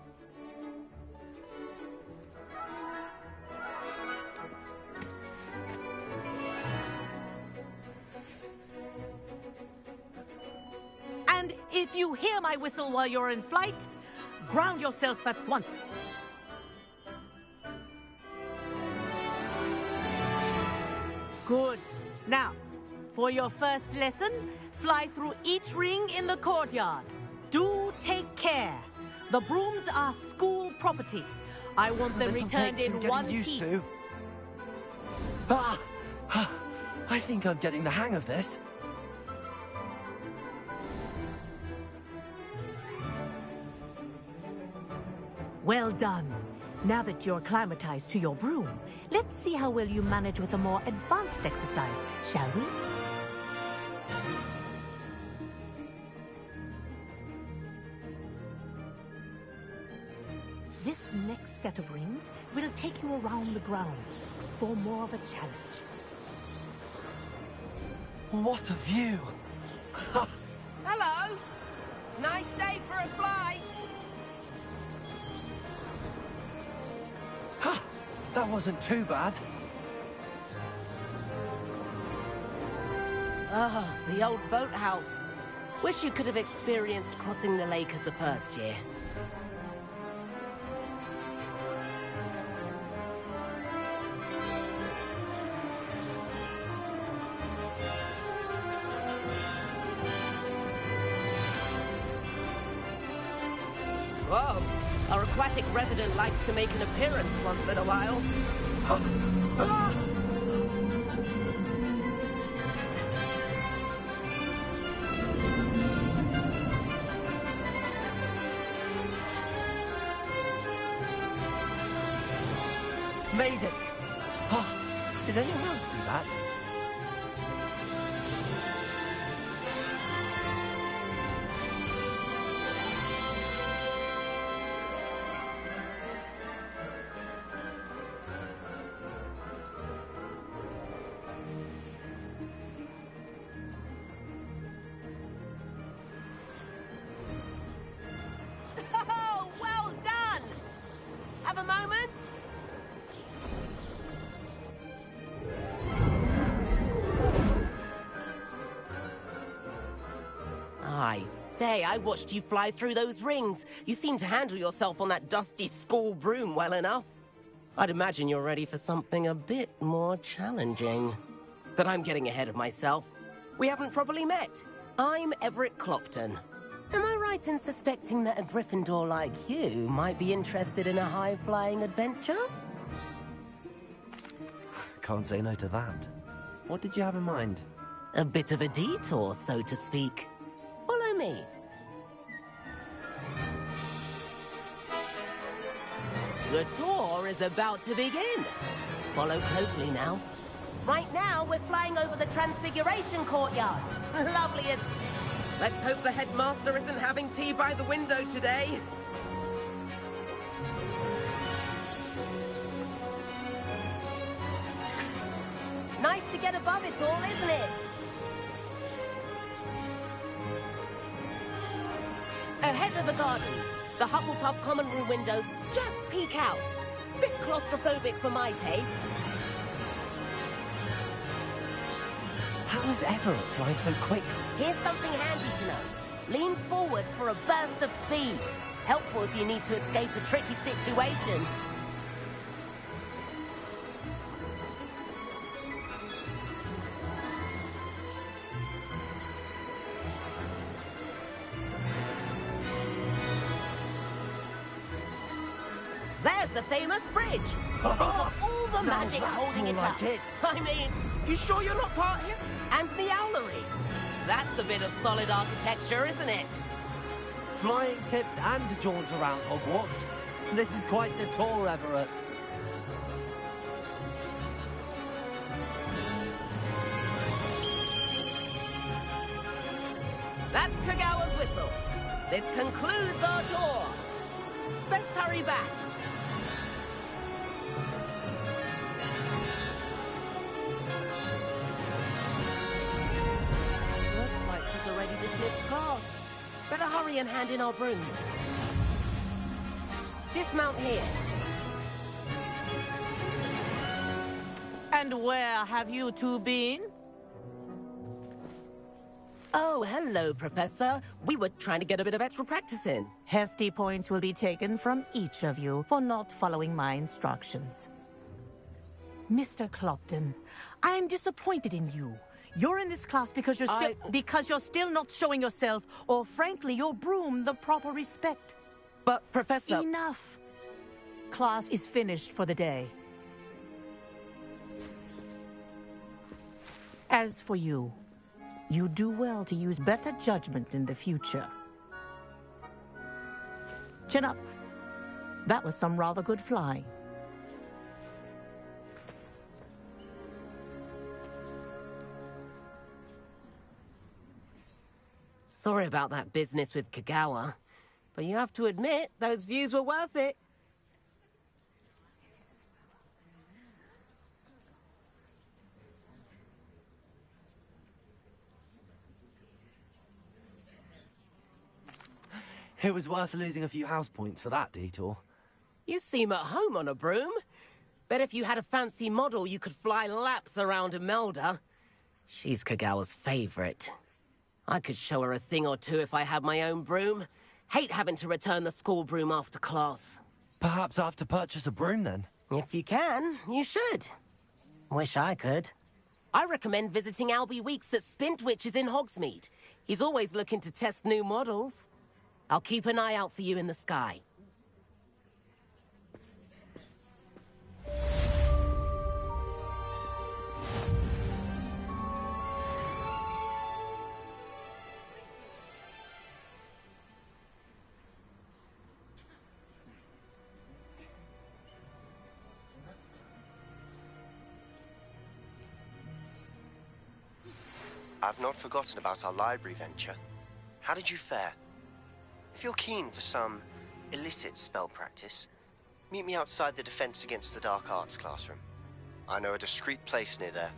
And if you hear my whistle while you're in flight, ground yourself at once. Good. Now, for your first lesson, fly through each ring in the courtyard. Do take care. The brooms are school property. I want them returned in one piece. I think I'm getting the hang of this. Well done. Now that you're acclimatized to your broom, let's see how well you manage with a more advanced exercise, shall we? This next set of rings will take you around the grounds for more of a challenge. What a view! Hello! Nice day for a flight! That wasn't too bad. Ah, the old boathouse. Wish you could have experienced crossing the lake as a first year. Whoa! Our aquatic resident likes to make an appearance once in a while. Made it! Oh, did anyone else see that? Oh, well done! Have a moment? I say, I watched you fly through those rings. You seem to handle yourself on that dusty school broom well enough. I'd imagine you're ready for something a bit more challenging. But I'm getting ahead of myself. We haven't properly met. I'm Everett Clopton. Am I right in suspecting that a Gryffindor like you might be interested in a high-flying adventure? Can't say no to that. What did you have in mind? A bit of a detour, so to speak. Follow me. The tour is about to begin. Follow closely now. Right now, we're flying over the Transfiguration Courtyard. Lovely as... Let's hope the headmaster isn't having tea by the window today. Nice to get above it all, isn't it? Ahead of the gardens, the Hufflepuff common room windows just peek out. Bit claustrophobic for my taste. How is Everett flying so quick? Here's something handy to know. Lean forward for a burst of speed. Helpful if you need to escape a tricky situation. There's the famous bridge. Think of all the magic holding it up. I mean, You sure you're not part him? And the owlery? That's a bit of solid architecture, isn't it? Flying tips and a jaunt around Hogwarts. This is quite the tour, Everett. That's Kagawa's whistle. This concludes our tour. Best hurry back. Looks like she's already dismissed class. Better hurry and hand in our brooms. Dismount here. And where have you two been? Oh, hello, Professor. We were trying to get a bit of extra practice in. Hefty points will be taken from each of you for not following my instructions. Mr. Clopton, I am disappointed in you. You're in this class because you're still not showing yourself, or frankly, your broom the proper respect. But, Professor... Enough. Class is finished for the day. As for you, you do well to use better judgment in the future. Chin up. That was some rather good flying. Sorry about that business with Kagawa, but you have to admit, those views were worth it. It was worth losing a few house points for that detour. You seem at home on a broom. Bet if you had a fancy model, you could fly laps around Imelda. She's Kagawa's favorite. I could show her a thing or two if I had my own broom. Hate having to return the school broom after class. Perhaps I have to purchase a broom then? If you can, you should. Wish I could. I recommend visiting Albie Weeks at Spintwitches in Hogsmeade. He's always looking to test new models. I'll keep an eye out for you in the sky. I've not forgotten about our library venture. How did you fare? If you're keen for some illicit spell practice, meet me outside the Defense Against the Dark Arts classroom. I know a discreet place near there.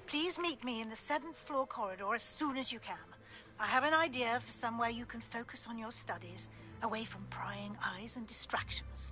Please meet me in the 7th floor corridor as soon as you can. I have an idea for somewhere you can focus on your studies, away from prying eyes and distractions.